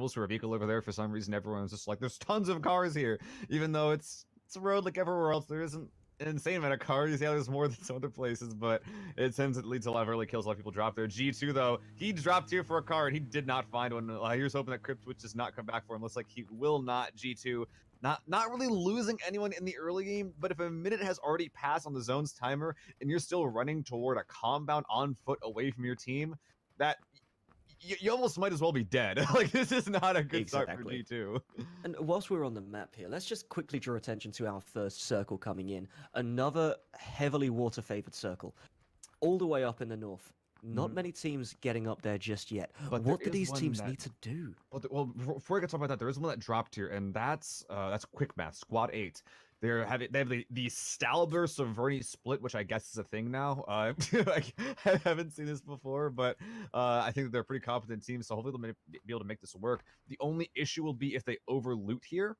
gambles for a vehicle over there. For some reason, everyone's just like, there's tons of cars here, even though it's a road like everywhere else. There isn't an insane amount of cars. Yeah, there's more than some other places, but it tends to lead to a lot of early kills. A lot of people drop there. G2 though, he dropped here for a car and he did not find one. He was hoping that Cryptwitch does not come back for him. Looks like he will not. G2 not really losing anyone in the early game, but if a minute has already passed on the zone's timer and you're still running toward a compound on foot away from your team, that you almost might as well be dead. Like, this is not a good start for G2. And whilst we're on the map here, let's just quickly draw attention to our first circle coming in. Another heavily water-favored circle. All the way up in the north. Not many teams getting up there just yet. But what do these teams need to do? Well, before I get to talk about that, there is one that dropped here, and that's Quick Math, Squad 8. They have the Stalber Severny split, which I guess is a thing now. I haven't seen this before, but I think that they're a pretty competent team, so hopefully they'll be able to make this work. The only issue will be if they over loot here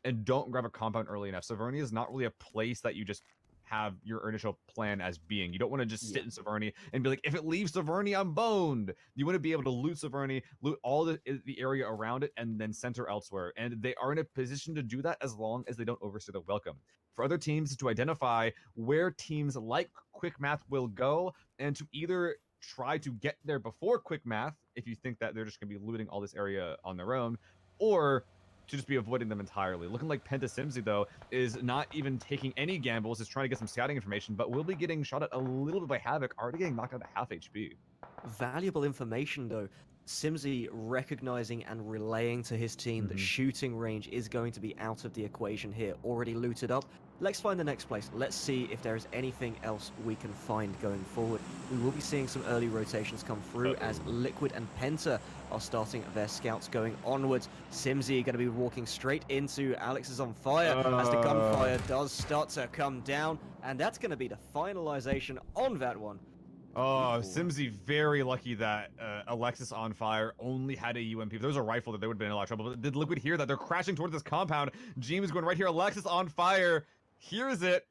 and don't grab a compound early enough. Severny is not really a place that you just have your initial plan as being. You don't want to just sit in Severny and be like, if it leaves Severny, I'm boned. You want to be able to loot Severny, loot all the area around it, and then center elsewhere. And they are in a position to do that as long as they don't overstay the welcome. For other teams to identify where teams like Quick Math will go, and to either try to get there before Quick Math, if you think that they're just going to be looting all this area on their own, or to just be avoiding them entirely. Looking like Penta Simsy, though, is not even taking any gambles, is trying to get some scouting information, but will be getting shot at a little bit by Havoc, already getting knocked out to half HP. Valuable information, though. Simsy recognizing and relaying to his team that shooting range is going to be out of the equation here, already looted up. Let's find the next place. Let's see if there is anything else we can find going forward. We will be seeing some early rotations come through as Liquid and Penta are starting their scouts going onwards. Simsy going to be walking straight into Alex is on fire as the gunfire does start to come down, and that's going to be the finalization on that one. Oh, Simsy very lucky that Alexis on fire only had a UMP. If there was a rifle, that they would have been in a lot of trouble. But did Liquid hear that? They're crashing toward this compound. James going right here. Alexis on fire. Here's it.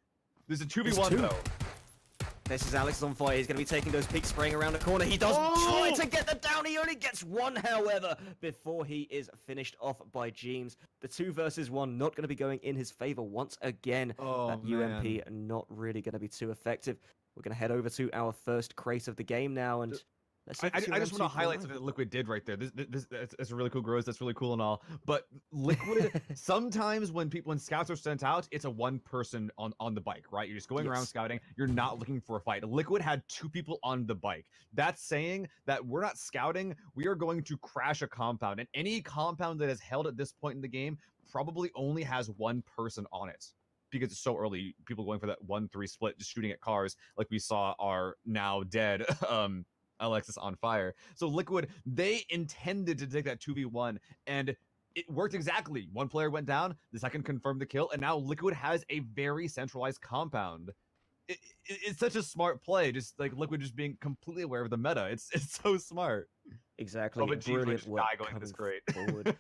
There's a 2v1 though. This is Alex on fire. He's going to be taking those peeks, spraying around the corner. He does try to get the down. He only gets one, however, before he is finished off by James. The 2 versus 1 not going to be going in his favor once again. That UMP not really going to be too effective. We're going to head over to our first crate of the game now, and let's I just want to highlight something that Liquid did right there. That's a really cool grows. That's really cool and all. But Liquid, sometimes when scouts are sent out, it's a one person on the bike, right? You're just going around scouting. You're not looking for a fight. Liquid had 2 people on the bike. That's saying that we're not scouting. We are going to crash a compound, and any compound that is held at this point in the game probably only has 1 person on it. Because it's so early, people going for that 1-3 split, just shooting at cars, like we saw our now dead Alexis on fire. So Liquid, they intended to take that 2v1, and it worked exactly. 1 player went down, the second confirmed the kill, and now Liquid has a very centralized compound. It's such a smart play, just like Liquid just being completely aware of the meta. It's so smart. Exactly. Brilliant work going this crate. Forward.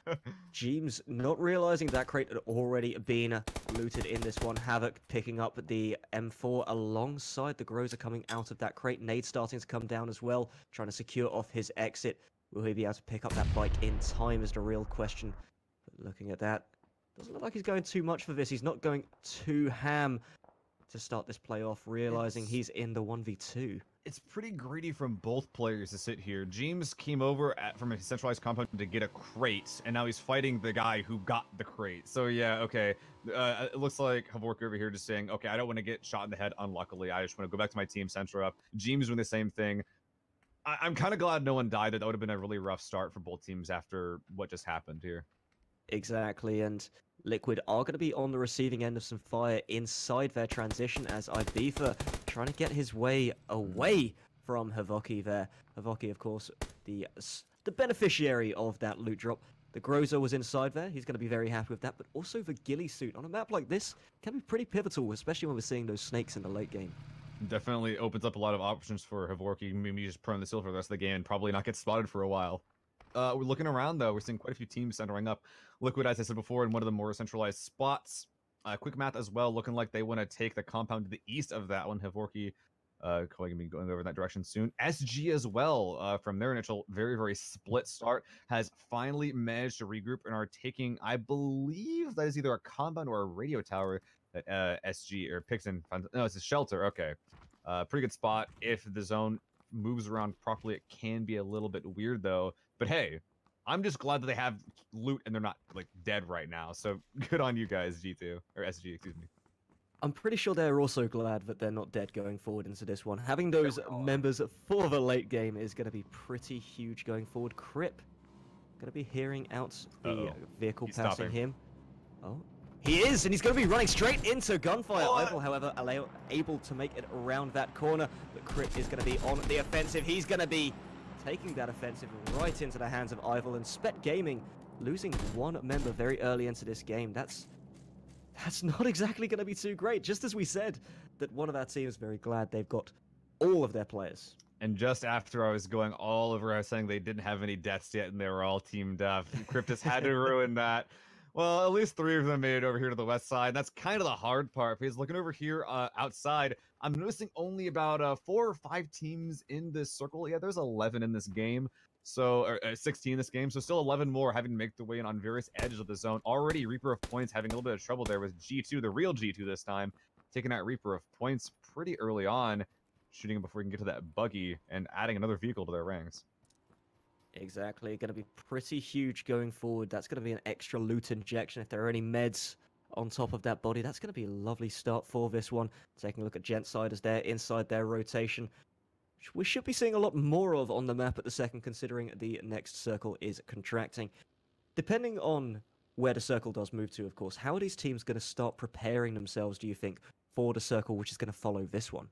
James not realizing that crate had already been looted in this one. Havoc picking up the M4 alongside the Groza coming out of that crate. Nade starting to come down as well, trying to secure off his exit. Will he be able to pick up that bike in time is the real question. But looking at that, doesn't look like he's going too much for this. He's not going too ham to start this play off, realizing he's in the 1v2. It's pretty greedy from both players to sit here. James came over from a centralized compound to get a crate, and now he's fighting the guy who got the crate. So yeah, okay. It looks like Havork over here just saying, okay, I don't want to get shot in the head, unluckily. I just want to go back to my team, center up. James doing the same thing. I'm kind of glad no one died. That would have been a really rough start for both teams after what just happened here. Exactly, and Liquid are going to be on the receiving end of some fire inside their transition as Ibiza trying to get his way away from Havoki there. Havoki, of course, the beneficiary of that loot drop. The Groza was inside there. He's going to be very happy with that, but also the ghillie suit on a map like this can be pretty pivotal, especially when we're seeing those snakes in the late game. Definitely opens up a lot of options for Havorki. Maybe just prone the seal for the rest of the game and probably not get spotted for a while. We're looking around, though. We're seeing quite a few teams centering up. Liquid, as I said before, in one of the more centralized spots. Quick Math as well, looking like they want to take the compound to the east of that one. Havorki going to be going over in that direction soon. SG as well, from their initial very split start, has finally managed to regroup and are taking, I believe that is either a compound or a radio tower that SG or Pixon finds. No, it's a shelter. Okay, pretty good spot. If the zone moves around properly, it can be a little bit weird though. But hey, I'm just glad that they have loot and they're not like dead right now. So good on you guys, G2 or SG, excuse me. I'm pretty sure they're also glad that they're not dead going forward into this one. Having those members for the late game is going to be pretty huge going forward. Crip going to be hearing out the vehicle passing him. Oh, he is, and he's going to be running straight into gunfire. Eiffel, however, able to make it around that corner, but Crip is going to be on the offensive. He's going to be taking that offensive right into the hands of Eiffel, and Spet Gaming losing one member very early into this game. That's not exactly going to be too great. Just as we said that one of our teams is very glad they've got all of their players. And just after I was going all over, I was saying they didn't have any deaths yet and they were all teamed up. Cryptus had to ruin that. Well, at least 3 of them made it over here to the west side. That's kind of the hard part, because looking over here outside, I'm noticing only about 4 or 5 teams in this circle. Yeah, there's 11 in this game. So, or 16 in this game, so still 11 more having to make their way in on various edges of the zone. Already, Reaper of Points having a little bit of trouble there with G2, the real G2 this time, taking out Reaper of Points pretty early on, shooting him before we can get to that buggy and adding another vehicle to their ranks. Exactly, going to be pretty huge going forward. That's going to be an extra loot injection if there are any meds on top of that body. That's going to be a lovely start for this one. Taking a look at Gent side as they're inside their rotation. We should be seeing a lot more of on the map at the second, considering the next circle is contracting. Depending on where the circle does move to, of course, how are these teams going to start preparing themselves, do you think, for the circle which is going to follow this one?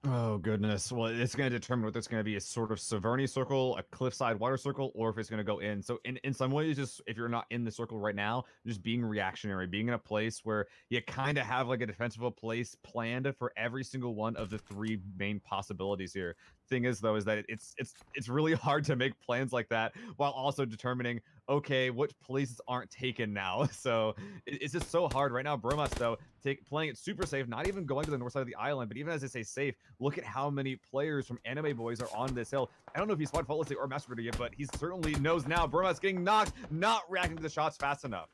Oh, goodness. Well, it's going to determine whether it's going to be a sort of Severny circle, a cliffside water circle, or if it's going to go in. So in some ways, just if you're not in the circle right now, just being reactionary, being in a place where you kind of have like a defensive place planned for every single one of the 3 main possibilities here. Thing is, though, is that it's really hard to make plans like that while also determining, okay, which places aren't taken now. So it's just so hard right now. Bromas, though, playing it super safe, not even going to the north side of the island, but even as I say safe, look at how many players from Anime Boys are on this hill. I don't know if he spotted Faultlessly or Masturbator yet, but he certainly knows now. Bromas getting knocked, not reacting to the shots fast enough.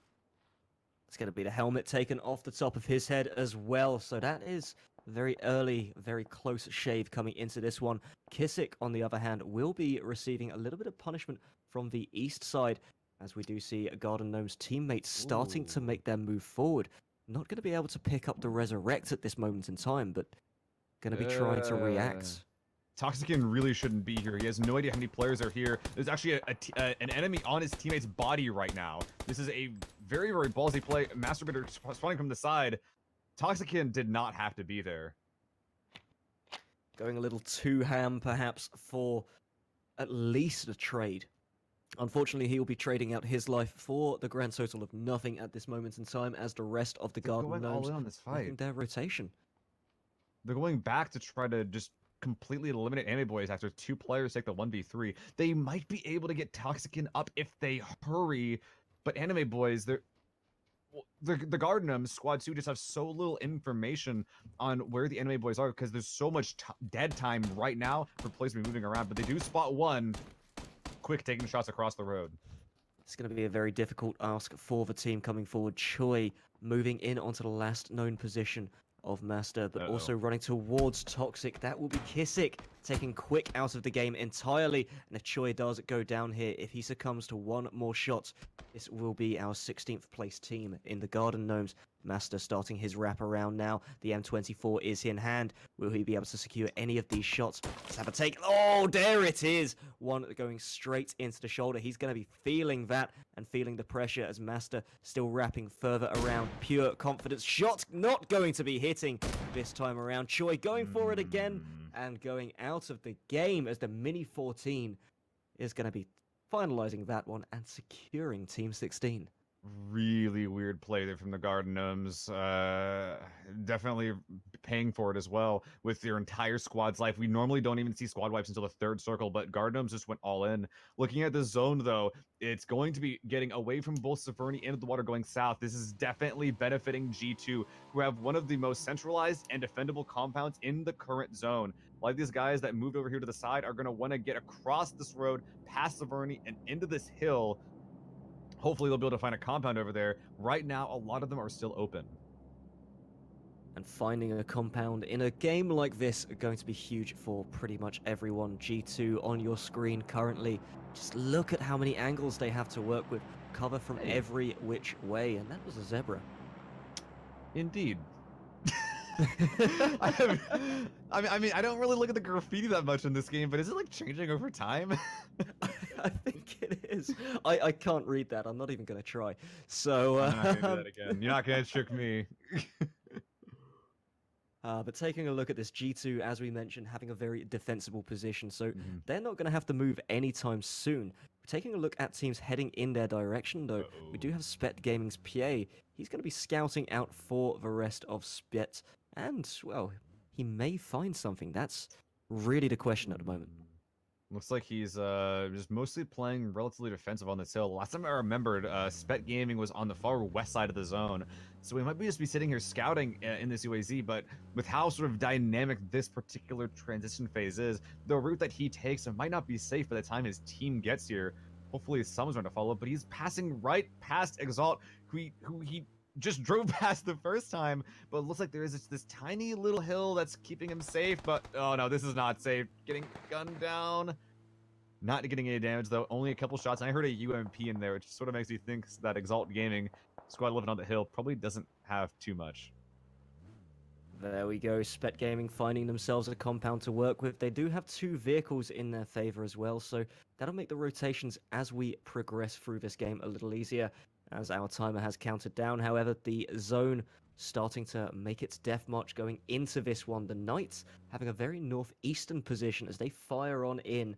It's going to be the helmet taken off the top of his head as well. So that is very early, very close shave coming into this one. Kissick, on the other hand, will be receiving a little bit of punishment from the east side, as we do see Garden Gnome's teammates starting to make their move forward. Not going to be able to pick up the Resurrect at this moment in time, but going to be trying to react. Toxican really shouldn't be here. He has no idea how many players are here. There's actually an enemy on his teammate's body right now. This is a very ballsy play. Masturbator spawning from the side. Toxican did not have to be there. Going a little too ham, perhaps, for at least a trade. Unfortunately, he will be trading out his life for the grand total of nothing at this moment in time, as the rest of the Garden Gnomes all in on this fight. making their rotation. They're going back to try to just completely eliminate Anime Boys after 2 players take the 1v3. They might be able to get Toxican up if they hurry, but Anime Boys, the Garden Gnomes Squad 2 just have so little information on where the Anime Boys are, because there's so much dead time right now for players to be moving around, but they do spot one. Quick taking shots across the road. It's going to be a very difficult ask for the team coming forward. Choi moving in onto the last known position of Master, but also running towards Toxic. That will be Kissick taking Quick out of the game entirely. And if Choi does go down here, if he succumbs to 1 more shot, this will be our 16th place team in the Garden Gnomes. Master starting his wrap around now. The M24 is in hand. Will he be able to secure any of these shots? Let's have a take. Oh, there it is. One going straight into the shoulder. He's going to be feeling that and feeling the pressure as Master still wrapping further around. Pure confidence. Shot not going to be hitting this time around. Choi going for it again and going out of the game as the Mini 14 is going to be finalizing that one and securing Team 16. Really weird play there from the Garden Gnomes. Definitely paying for it as well with your entire squad's life. We normally don't even see squad wipes until the third circle, but Garden Gnomes just went all in. Looking at the zone, though, it's going to be getting away from both Severny and the water going south. This is definitely benefiting G2, who have one of the most centralized and defendable compounds in the current zone. Like these guys that moved over here to the side are going to want to get across this road, past Severny, and into this hill. Hopefully they'll be able to find a compound over there. Right now, a lot of them are still open. And finding a compound in a game like this are going to be huge for pretty much everyone. G2 on your screen currently. Just look at how many angles they have to work with. Cover from every which way, and that was a zebra. Indeed. I mean, I don't really look at the graffiti that much in this game, but is it like changing over time? I think it is. I can't read that. I'm not even going to try. So I'm not gonna do that again. You're not gonna trick me. But taking a look at this, G2, as we mentioned, having a very defensible position, so they're not going to have to move anytime soon. Taking a look at teams heading in their direction, though, we do have Spet Gaming's PA. He's going to be scouting out for the rest of Spet, and, well, he may find something. That's really the question at the moment. Looks like he's just mostly playing relatively defensive on this hill. Last time I remembered, Spet Gaming was on the far west side of the zone, so we might just be sitting here scouting in this UAZ, but with how sort of dynamic this particular transition phase is, the route that he takes might not be safe by the time his team gets here. Hopefully someone's going to follow, but he's passing right past Exalt, who he just drove past the first time, but it looks like there is this tiny little hill that's keeping him safe, but oh no, this is not safe. Getting gunned down. Not getting any damage though, only a couple shots, and I heard a UMP in there, which sort of makes me think that Exalt Gaming squad living on the hill probably doesn't have too much. There we go, Spet Gaming finding themselves a compound to work with. They do have 2 vehicles in their favor as well, so that'll make the rotations as we progress through this game a little easier. As our timer has counted down, however, the zone starting to make its death march going into this one. The Knights having a very northeastern position as they fire on in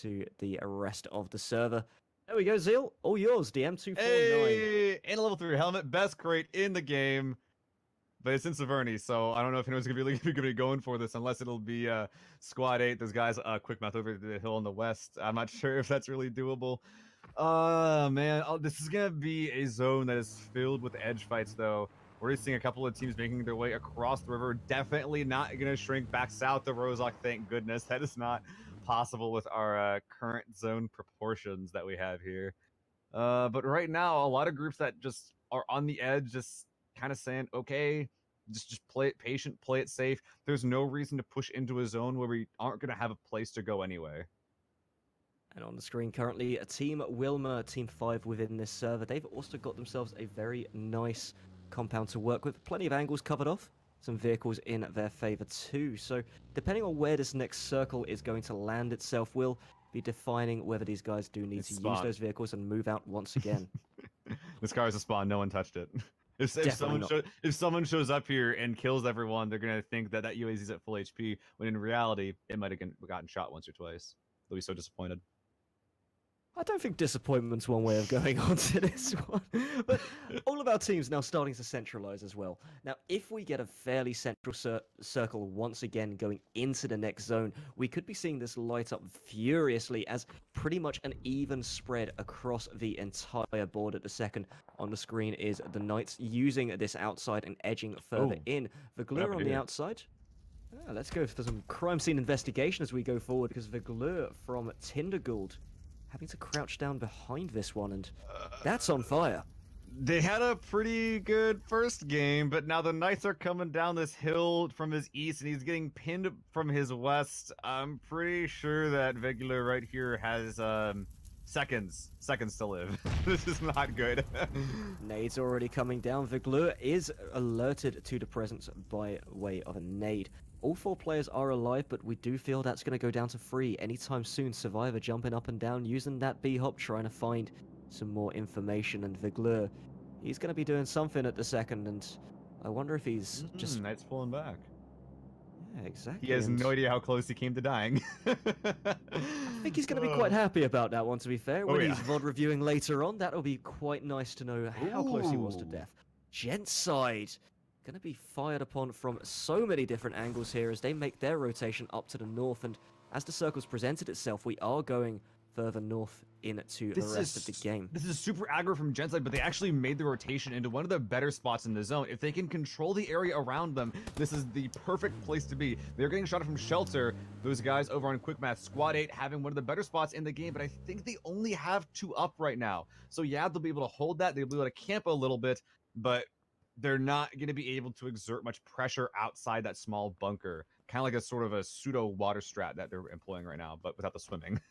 to the rest of the server. There we go, Zeal. All yours, DM249. Hey! And a level 3 helmet, best crate in the game. But it's in Severny, so I don't know if anyone's gonna be going for this unless it'll be Squad 8. Those guys quick mouth over the hill on the west. I'm not sure if that's really doable. Man, this is gonna be a zone that is filled with edge fights though. We're just seeing a couple of teams making their way across the river. Definitely not gonna shrink back south to Rozok, thank goodness. That is not possible with our current zone proportions that we have here. But right now, a lot of groups that just are on the edge, just kind of saying, okay, just play it patient, play it safe. There's no reason to push into a zone where we aren't going to have a place to go anyway. And on the screen currently, Team Wilmer, Team 5 within this server. They've also got themselves a very nice compound to work with. Plenty of angles covered off. Some vehicles in their favor too. So depending on where this next circle is going to land itself will be defining whether these guys do need to use those vehicles and move out once again. This car is a spawn. No one touched it. If someone shows up here and kills everyone, they're going to think that UAZ is at full HP, when in reality, it might have gotten shot once or twice. They'll be so disappointed. I don't think disappointment's one way of going on to this one. But all of our teams now starting to centralize as well. Now, if we get a fairly central circle once again going into the next zone, we could be seeing this light up furiously as pretty much an even spread across the entire board at the second. On the screen is the Knights using this outside and edging further in. Vigleur on the outside. Let's go for some crime scene investigation as we go forward, because Vigleur from Tindergold having to crouch down behind this one, and that's on fire. They had a pretty good first game, but now the Knights are coming down this hill from his east, and he's getting pinned from his west. I'm pretty sure that Vigler right here has seconds to live. This is not good. Nade's already coming down. Vigleur is alerted to the presence by way of a nade. All 4 players are alive, but we do feel that's going to go down to 3 anytime soon. Survivor jumping up and down, using that B-hop, trying to find some more information. And Vigleur, he's going to be doing something at the second, and I wonder if he's just... Knight's pulling back. Yeah, exactly. He has no idea how close he came to dying. I think he's going to be quite happy about that one, to be fair. When yeah. he's VOD reviewing later on, that'll be quite nice to know how close he was to Ooh. death. Gent side going to be fired upon from so many different angles here as they make their rotation up to the north. And as the circle's presented itself, we are going further north into the rest of the game. This is super aggro from Genside, but they actually made the rotation into one of the better spots in the zone. If they can control the area around them, this is the perfect place to be. They're getting shot from shelter. Those guys over on Quick Math, Squad 8 having one of the better spots in the game, but I think they only have 2 up right now. So yeah, they'll be able to hold that. They'll be able to camp a little bit, but they're not going to be able to exert much pressure outside that small bunker. Kind of like a sort of a pseudo water strat that they're employing right now, but without the swimming.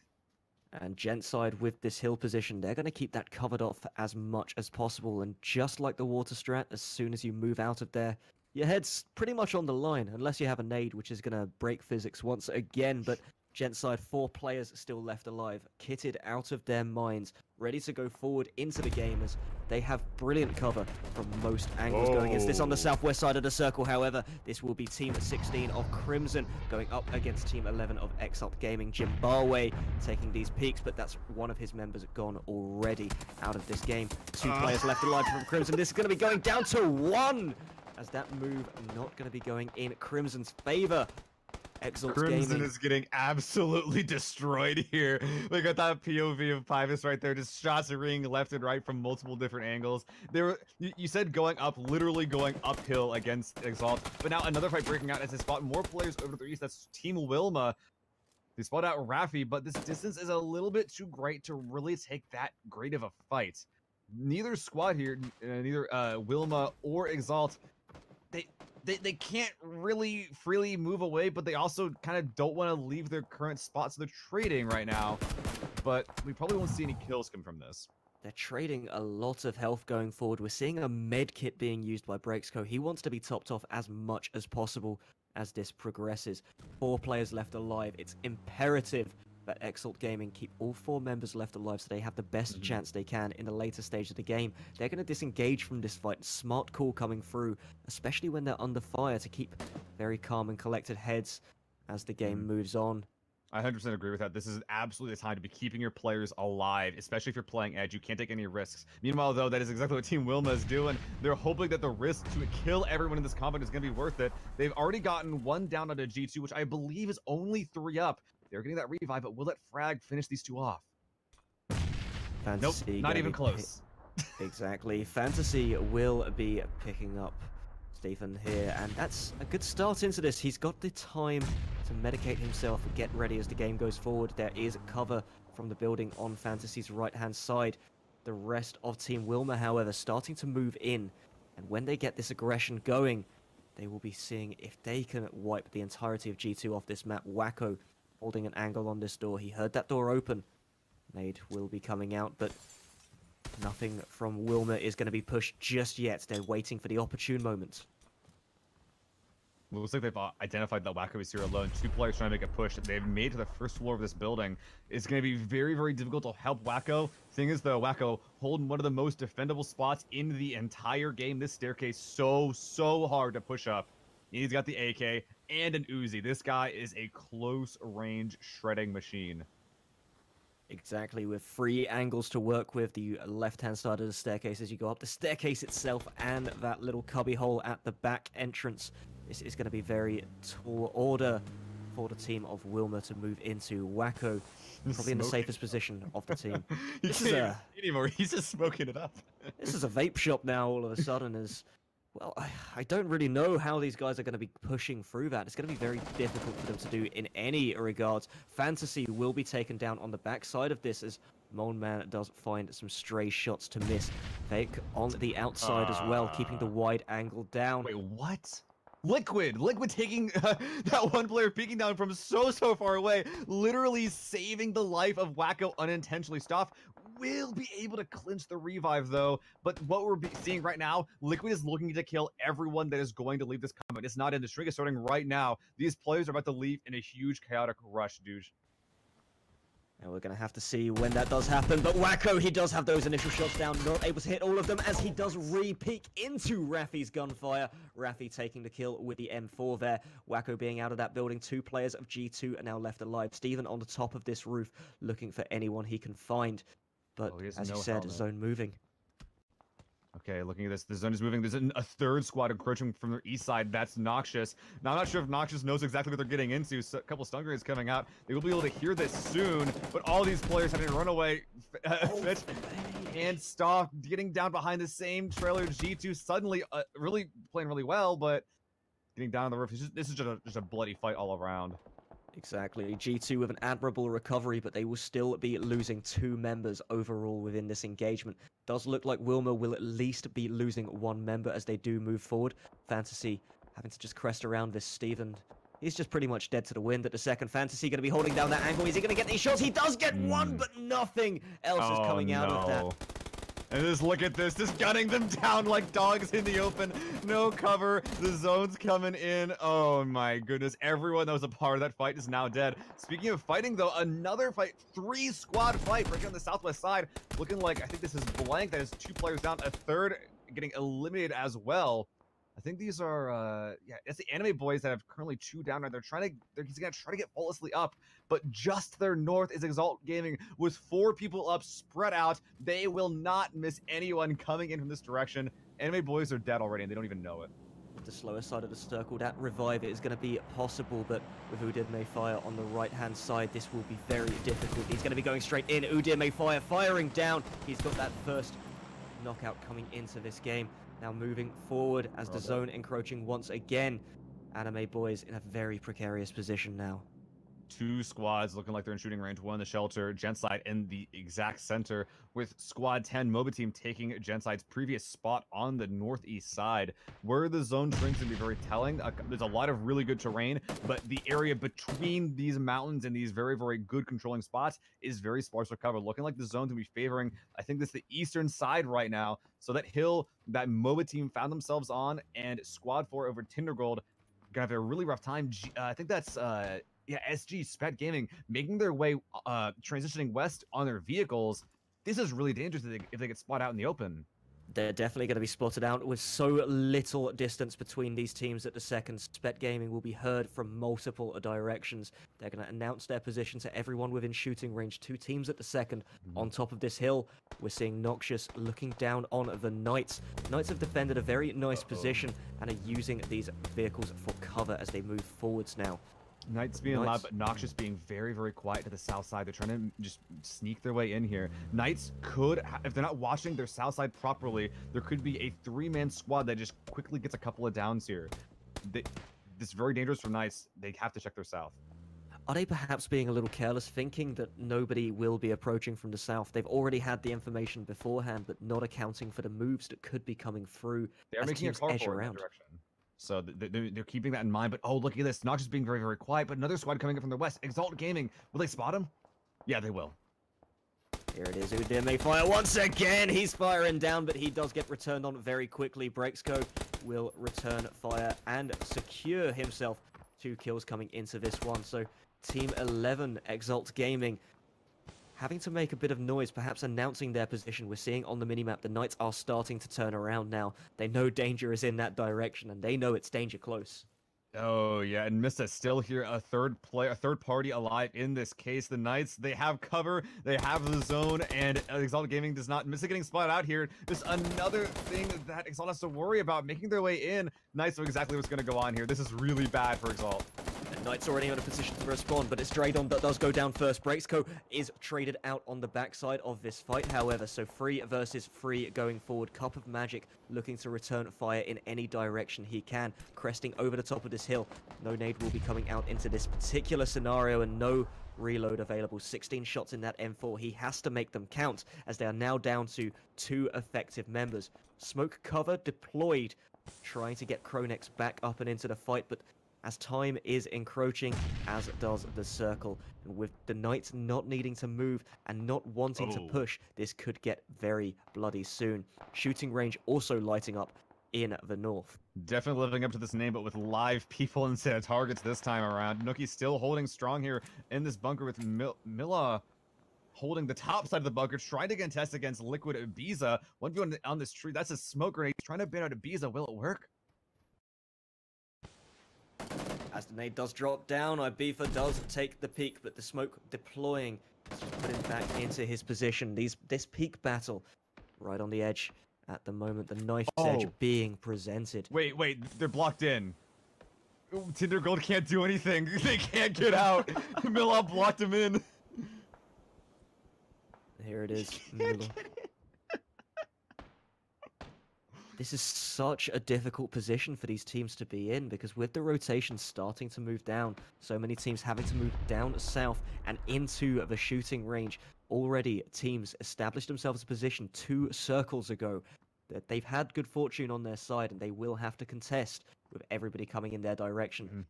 And Gent side with this hill position, they're going to keep that covered off as much as possible. And just like the water strat, as soon as you move out of there, your head's pretty much on the line, unless you have a nade, which is going to break physics once again. But Gent side, 4 players still left alive, kitted out of their minds, ready to go forward into the game as they have brilliant cover from most angles going against this on the southwest side of the circle. However, this will be Team 16 of Crimson going up against Team 11 of Exalt Gaming. Jimbawe taking these peaks, but that's one of his members gone already out of this game. 2 players left alive from Crimson. This is going to be going down to 1 as that move not going to be going in Crimson's favor. Exalt Crimson Gaming is getting absolutely destroyed here. Look at that POV of Pybus right there, just shots ringing left and right from multiple different angles. You said going up, literally going uphill against Exalt, but now another fight breaking out as they spot more players over to the east. That's Team Wilma. They spot out Raffi, but this distance is a little bit too great to really take that great of a fight. Neither squad here, neither Wilma or Exalt, they can't really freely move away, but they also kind of don't want to leave their current spots. They're trading right now, but we probably won't see any kills come from this. They're trading a lot of health going forward. We're seeing a med kit being used by Breaksco. He wants to be topped off as much as possible as this progresses. 4 players left alive. It's imperative that Exalt Gaming keep all 4 members left alive so they have the best chance they can in the later stage of the game. They're going to disengage from this fight. Smart call coming through, especially when they're under fire, to keep very calm and collected heads as the game moves on. I 100% agree with that. This is absolutely the time to be keeping your players alive, especially if you're playing Edge. You can't take any risks. Meanwhile, though, that is exactly what Team Wilma is doing. They're hoping that the risk to kill everyone in this combat is going to be worth it. They've already gotten 1 down on a G2, which I believe is only 3 up. They're getting that revive, but will that frag finish these 2 off? Fantasy nope, not even close. Exactly. Fantasy will be picking up Stephen here, and that's a good start into this. He's got the time to medicate himself and get ready as the game goes forward. There is cover from the building on Fantasy's right-hand side. The rest of Team Wilma, however, starting to move in, and when they get this aggression going, they will be seeing if they can wipe the entirety of G2 off this map. Wacko holding an angle on this door. He heard that door open. Nade will be coming out, but nothing from Wilma is going to be pushed just yet. They're waiting for the opportune moment. It looks like they've identified that Wacko is here alone. 2 players trying to make a push. They've made to the first floor of this building. It's going to be very, very difficult to help Wacko. Thing is, though, Wacko holding one of the most defendable spots in the entire game. This staircase so hard to push up. He's got the AK and an Uzi. This guy is a close-range shredding machine. Exactly, with 3 angles to work with. The left-hand side of the staircase as you go up. The staircase itself and that little cubby hole at the back entrance. This is going to be very tall order for the team of Wilma to move into. Wacko probably in the safest position of the team. This is anymore. He's just smoking it up. This is a vape shop now all of a sudden as... Well, I don't really know how these guys are going to be pushing through that. It's going to be very difficult for them to do in any regards. Fantasy will be taken down on the backside of this as Moan Man does find some stray shots to miss. Fake on the outside as well, keeping the wide angle down. Wait, what? Liquid taking that one player peeking down from so far away, literally saving the life of Wacko unintentionally. Stopped. Will be able to clinch the revive though, but what we're seeing right now, Liquid is looking to kill everyone that is going to leave this combat. It's not in the shrink is starting right now. These players are about to leave in a huge chaotic rush, dude. And we're going to have to see when that does happen. But Wacko, he does have those initial shots down. Not able to hit all of them as he does re-peek into Raffi's gunfire. Raffi taking the kill with the M4 there. Wacko being out of that building. 2 players of G2 are now left alive. Steven on the top of this roof looking for anyone he can find. But as you said, zone moving. Okay, looking at this, the zone is moving. There's a third squad encroaching from the east side. That's Noxious. Now, I'm not sure if Noxious knows exactly what they're getting into. So, a couple stun grenades coming out. They will be able to hear this soon, but all these players having to run away. Fitch and Stoff getting down behind the same trailer. G2 suddenly really playing really well, but getting down on the roof. This is just a bloody fight all around. Exactly. G2 with an admirable recovery, but they will still be losing 2 members overall within this engagement. Does look like Wilmer will at least be losing 1 member as they do move forward. Fantasy having to just crest around this Steven. He's just pretty much dead to the wind at the second. Fantasy going to be holding down that angle. Is he going to get these shots? He does get one, but nothing else is coming out of that. And just look at this, just gunning them down like dogs in the open. No cover, the zone's coming in. Oh my goodness, everyone that was a part of that fight is now dead. Speaking of fighting though, another fight, 3 squad fight right here on the southwest side. Looking like, I think this is Blank, that is 2 players down, a third getting eliminated as well. I think these are, yeah, it's the anime boys that have currently 2 down. They're he's gonna try to get flawlessly up, but just to their north is Exalt Gaming with 4 people up, spread out. They will not miss anyone coming in from this direction. Anime boys are dead already, and they don't even know it. The slower side of the circle, that revive is going to be possible, but with Udir Mayfire on the right-hand side, this will be very difficult. He's going to be going straight in. Udir Mayfire firing down. He's got that first knockout coming into this game. Now moving forward as the zone encroaching once again. Anime boys in a very precarious position now. 2 squads looking like they're in shooting range. 1 in the shelter, Genside in the exact center, with squad 10 MOBA team taking Genside's previous spot on the northeast side. Where the zone shrinks can be very telling. There's a lot of really good terrain, but the area between these mountains and these very, very good controlling spots is very sparse for cover. Looking like the zone's gonna be favoring, I think this is the eastern side right now. So that hill that MOBA team found themselves on, and squad 4 over Tindergold gonna have a really rough time. I think that's yeah, SG Spet Gaming making their way transitioning west on their vehicles. This is really dangerous if they get spotted out in the open. They're definitely going to be spotted out with so little distance between these teams at the second. Spet Gaming will be heard from multiple directions. They're going to announce their position to everyone within shooting range. 2 teams at the second on top of this hill. We're seeing Noxious looking down on the Knights. Knights have defended a very nice position and are using these vehicles for cover as they move forwards now. Knights being loud, but Noxious being very, very quiet to the south side. They're trying to just sneak their way in here. Knights could, if they're not watching their south side properly, there could be a 3-man squad that just quickly gets a couple of downs here. This is very dangerous for Knights. They have to check their south. Are they perhaps being a little careless, thinking that nobody will be approaching from the south? They've already had the information beforehand, but not accounting for the moves that could be coming through. They're making a car forward in that direction. So they're keeping that in mind. But oh, look at this. Not just being very, very quiet, but another squad coming up from the west. Exalt Gaming. Will they spot him? Yeah, they will. Here it is. Udir Mayfire once again. He's firing down, but he does get returned on very quickly. Brexco will return fire and secure himself 2 kills coming into this one. So Team 11, Exalt Gaming, having to make a bit of noise, perhaps announcing their position. We're seeing on the minimap the Knights are starting to turn around now. They know danger is in that direction, and they know it's danger close. Oh, yeah, and Mista still here, a third party alive in this case. The Knights, they have cover, they have the zone, and Exalt Gaming does not miss it getting spotted out here. There's another thing that Exalt has to worry about, making their way in. Knights know exactly what's going to go on here. This is really bad for Exalt. Knights already in a position to respond, but it's Draydon that does go down first. Brexco is traded out on the backside of this fight, however, so 3 versus 3 going forward. Cup of Magic looking to return fire in any direction he can, cresting over the top of this hill. No nade will be coming out into this particular scenario, and no reload available. 16 shots in that M4. He has to make them count, as they are now down to 2 effective members. Smoke cover deployed, trying to get Kronex back up and into the fight, but as time is encroaching, as does the circle. And with the Knights not needing to move and not wanting to push, this could get very bloody soon. Shooting range also lighting up in the north. Definitely living up to this name, but with live people instead of targets this time around. Nookie's still holding strong here in this bunker with Mila. holding the top side of the bunker, trying to contest against Liquid Ibiza. 1v1 on this tree. That's a smoke grenade. He's trying to ban out Ibiza. Will it work? As the nade does drop down, Ibiza does take the peak, but the smoke deploying has just put him back into his position. This peak battle right on the edge at the moment. The knife's edge being presented. Wait, they're blocked in. Tinder Gold can't do anything. They can't get out. Milab blocked him in. Here it is. This is such a difficult position for these teams to be in, because with the rotation starting to move down, so many teams having to move down south and into the shooting range, already teams established themselves a position 2 circles ago that they've had good fortune on their side, and they will have to contest with everybody coming in their direction.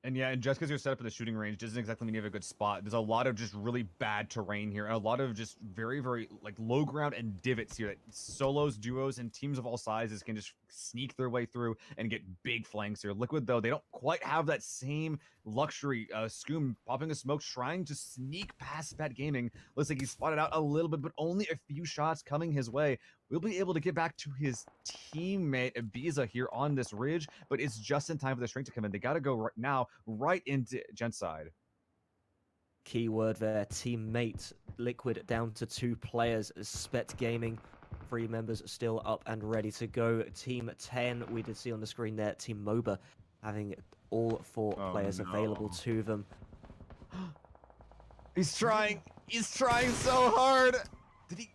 And yeah, and just because you're set up in the shooting range doesn't exactly mean you have a good spot. There's a lot of just really bad terrain here, and a lot of just very, very like low ground and divots here that solos, duos, and teams of all sizes can just sneak their way through and get big flanks here. Liquid, though, they don't quite have that same luxury. Scoom popping a smoke, trying to sneak past Spat Gaming. Looks like he's spotted out a little bit, but only a few shots coming his way. We'll be able to get back to his teammate Ibiza here on this ridge, but it's just in time for the shrink to come in. They got to go right now, right into Gent's side. Keyword there, teammate. Liquid down to 2 players. Spet Gaming, 3 members still up and ready to go. Team 10, we did see on the screen there, Team MOBA having all 4 players available to them. He's trying so hard. Did he?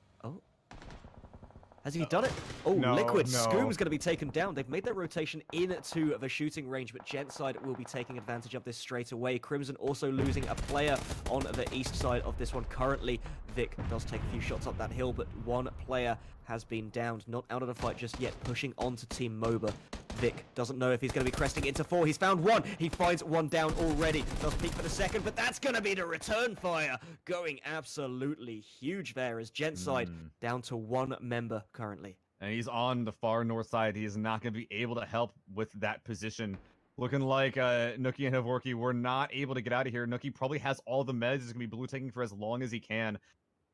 Has he done it? Oh, no, Liquid. No. Scoom's going to be taken down. They've made their rotation into the shooting range, but Gent side will be taking advantage of this straight away. Crimson also losing a player on the east side of this one. Currently, Vic does take a few shots up that hill, but 1 player has been downed. Not out of the fight just yet, pushing on to Team MOBA. Vic doesn't know if he's going to be cresting into 4. He's found 1. He finds 1 down already. Does peek for the second, but that's going to be the return fire. Going absolutely huge there as Gent side down to 1 member currently. And he's on the far north side. He is not going to be able to help with that position. Looking like Nookie and Havorki were not able to get out of here. Nookie probably has all the meds. He's going to be blue taking for as long as he can.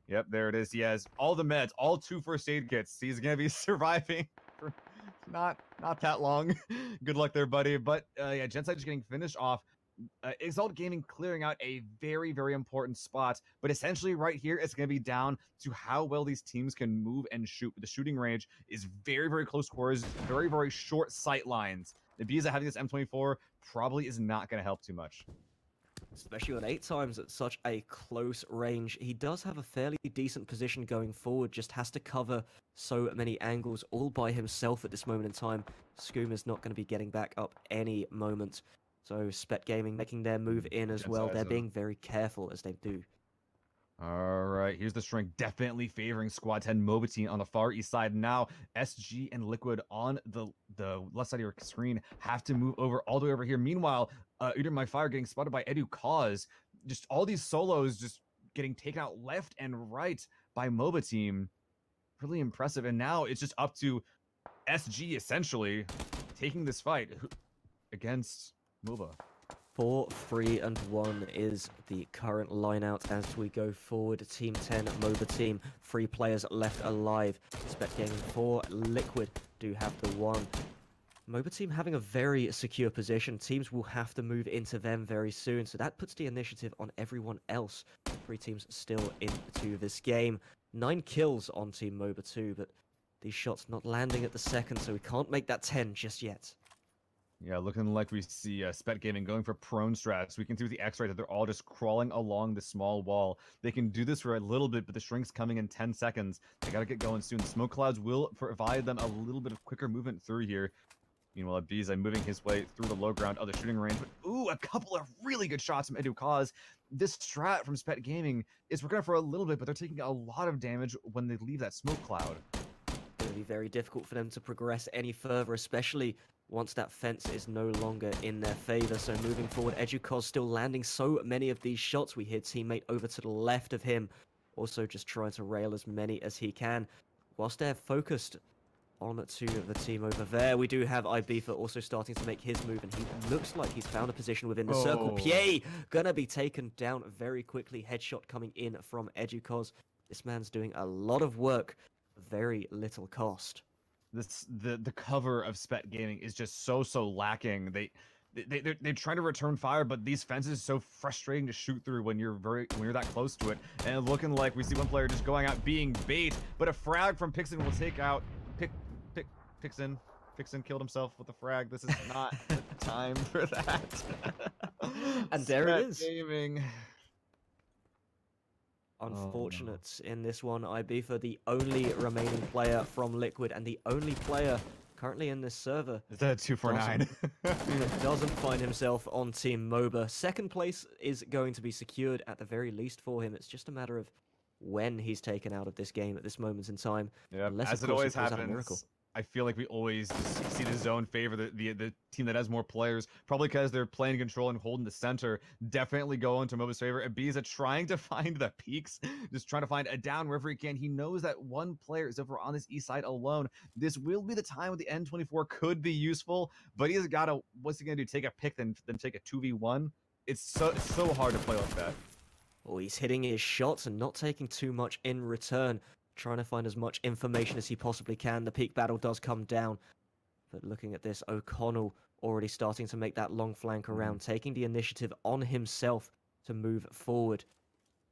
Yep, there it is. He has all the meds, all 2 first aid kits. He's going to be surviving for not that long. Good luck there, buddy. But yeah, Genside just getting finished off. Exalt Gaming clearing out a very, very important spot. But essentially right here, it's going to be down to how well these teams can move and shoot. The shooting range is very, very close quarters, very, very short sight lines. Ibiza having this M24 probably is not going to help too much. Especially on 8 times at such a close range. He does have a fairly decent position going forward, just has to cover so many angles all by himself at this moment in time. Scoom is not going to be getting back up any moment. So Spet Gaming making their move in as well. They're being very careful as they do. All right, here's the shrink definitely favoring Squad 10 MOBA team on the far east side. Now, SG and Liquid on the left side of your screen have to move over all the way over here. Meanwhile, Uder My Fire getting spotted by Edu Cause. Just all these solos just getting taken out left and right by MOBA team. Really impressive. And now it's just up to SG essentially taking this fight against MOBA. 4, 3, and 1 is the current lineout as we go forward. Team 10, MOBA team, 3 players left alive. Spec Gaming 4, Liquid do have the 1. MOBA team having a very secure position. Teams will have to move into them very soon, so that puts the initiative on everyone else. 3 teams still into this game. 9 kills on Team MOBA 2, but these shots not landing at the second, so we can't make that 10 just yet. Yeah, looking like we see Spet Gaming going for prone strats. We can see with the X right that they're all just crawling along the small wall. They can do this for a little bit, but the shrink's coming in 10 seconds. They got to get going soon. The smoke clouds will provide them a little bit of quicker movement through here. Meanwhile, Ibiza moving his way through the low ground of the shooting range. But ooh, a couple of really good shots from Edu Cause. This strat from Spet Gaming is working out for a little bit, but they're taking a lot of damage when they leave that smoke cloud. It'll be very difficult for them to progress any further, especially once that fence is no longer in their favor. So moving forward, Educos still landing so many of these shots. We hear teammate over to the left of him, also just trying to rail as many as he can. Whilst they're focused on to the team over there. We do have Ibiza also starting to make his move, and he looks like he's found a position within the circle. Pierre gonna be taken down very quickly. Headshot coming in from Educos. This man's doing a lot of work, very little cost. The cover of Spet Gaming is just so lacking. They're trying to return fire, but these fences are so frustrating to shoot through when you're that close to it. And looking like we see one player just going out being bait, but a frag from Pixon will take out Pixon. Pixon killed himself with a frag. This is not the time for that. And there it is. Gaming. Unfortunate in this one. Ibiza, the only remaining player from Liquid and the only player currently in this server. Is that a 249? Doesn't find himself on Team MOBA. Second place is going to be secured at the very least for him. It's just a matter of when he's taken out of this game at this moment in time. Yeah, as it always happens. I feel like we always see the zone favor the team that has more players, probably because they're playing control and holding the center. Definitely go into MOBA's favor. Ibiza trying to find the peaks, just trying to find a down wherever he can. He knows that one player is over on this east side alone. This will be the time when the N24 could be useful, but he's got to, what's he going to do, take a pick, then take a 2v1? It's so hard to play like that. Oh, he's hitting his shots and not taking too much in return. Trying to find as much information as he possibly can. The peak battle does come down. But looking at this, O'Connell already starting to make that long flank around, taking the initiative on himself to move forward.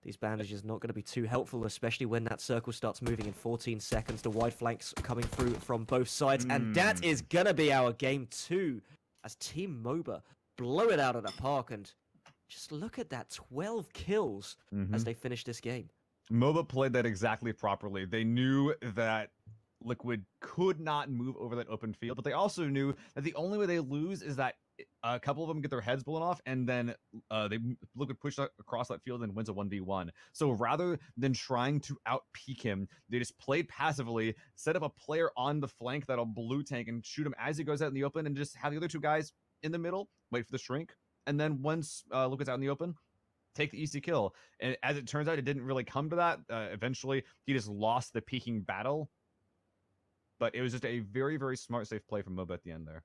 These bandages not going to be too helpful, especially when that circle starts moving in 14 seconds. The wide flanks coming through from both sides. And that is going to be our game 2 as Team MOBA blow it out of the park. And just look at that, 12 kills as they finish this game. MOBA played that exactly properly. They knew that Liquid could not move over that open field, but they also knew that the only way they lose is that a couple of them get their heads blown off, and then Liquid push across that field and wins a 1v1. So rather than trying to out-peek him, they just played passively, set up a player on the flank that'll blue tank and shoot him as he goes out in the open, and just have the other two guys in the middle, wait for the shrink, and then once Liquid's out in the open, take the easy kill. And as it turns out, it didn't really come to that. Eventually, he just lost the peeking battle. But it was just a very smart, safe play from MOBA at the end there.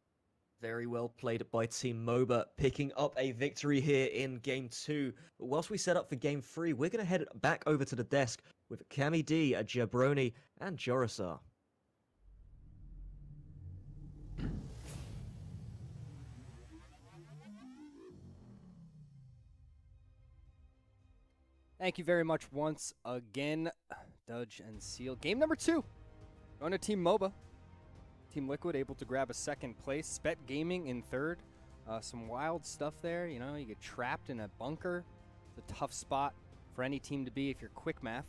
Very well played by Team MOBA, picking up a victory here in Game 2. But whilst we set up for Game 3, we're going to head back over to the desk with Cami D, Jabroni, and Jorisar. Thank you very much once again, Dudge and Seal. Game number 2. Going to Team MOBA. Team Liquid able to grab a second place. Spet Gaming in third. Some wild stuff there. You know, you get trapped in a bunker. It's a tough spot for any team to be if you're quick math.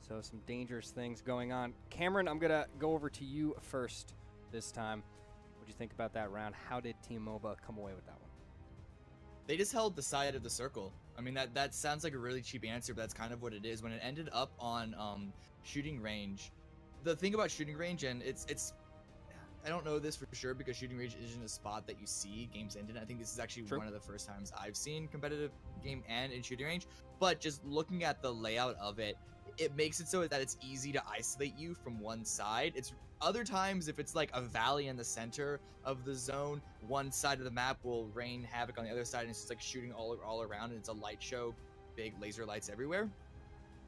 So some dangerous things going on. Cameron, I'm going to go over to you first this time. What do you think about that round? How did Team MOBA come away with that one? They just held the side of the circle. I mean, that sounds like a really cheap answer, but that's kind of what it is. When it ended up on shooting range, the thing about shooting range, and it's I don't know this for sure because shooting range isn't a spot that you see games end in. I think this is actually one of the first times I've seen competitive game end in shooting range. But just looking at the layout of it, it makes it so that it's easy to isolate you from one side. It's other times if it's like a valley in the center of the zone, one side of the map will rain havoc on the other side, and it's just like shooting all around, and it's a light show, big laser lights everywhere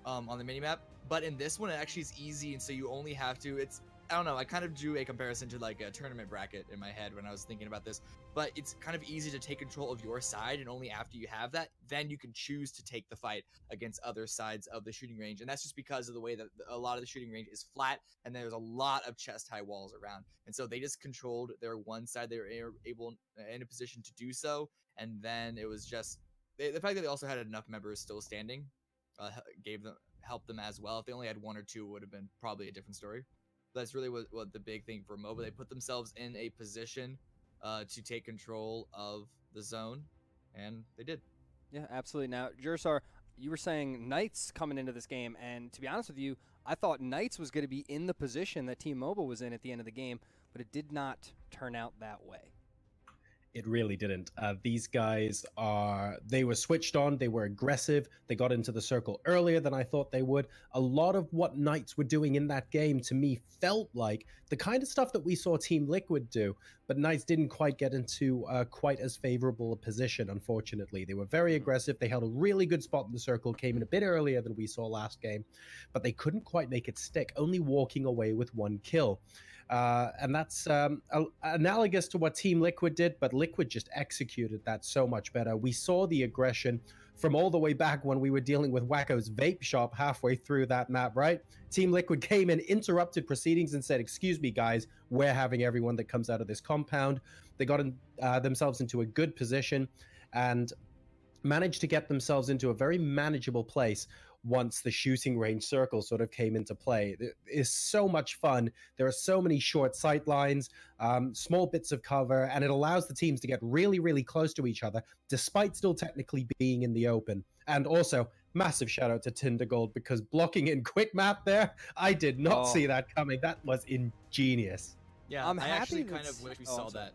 on the mini map. But in this one, it actually is easy, and so you only have to. I don't know, I kind of drew a comparison to like a tournament bracket in my head when I was thinking about this, but it's kind of easy to take control of your side, and only after you have that, then you can choose to take the fight against other sides of the shooting range. And that's just because of the way that a lot of the shooting range is flat, and there's a lot of chest-high walls around. And so they just controlled their one side. They were able, in a position to do so, and then it was just, the fact that they also had enough members still standing helped them as well. If they only had one or two, it would have been probably a different story. That's really what the big thing for MOBA. They put themselves in a position to take control of the zone, and they did. Yeah, absolutely. Now, Jursar, you were saying Knights coming into this game, and to be honest with you, I thought Knights was going to be in the position that Team MOBA was in at the end of the game, but it did not turn out that way. It really didn't. These guys they were switched on, they were aggressive, they got into the circle earlier than I thought they would. A lot of what Knights were doing in that game to me felt like the kind of stuff that we saw Team Liquid do, but Knights didn't quite get into quite as favorable a position, unfortunately. They were very aggressive, they held a really good spot in the circle, came in a bit earlier than we saw last game, but they couldn't quite make it stick, only walking away with 1 kill. And that's analogous to what Team Liquid did, but Liquid just executed that so much better. We saw the aggression from all the way back when we were dealing with Wacko's vape shop halfway through that map, right? Team Liquid came in, interrupted proceedings, and said, "Excuse me, guys, we're having everyone that comes out of this compound." They got themselves into a good position and managed to get themselves into a very manageable place once the shooting range circle sort of came into play. It is so much fun. There are so many short sight lines, small bits of cover, and it allows the teams to get really, really close to each other, despite still technically being in the open. And also, massive shout out to Tindergold, because blocking in quick map there, I did not see that coming. That was ingenious. Yeah, I'm I happy actually that kind of wish we oh, saw sorry.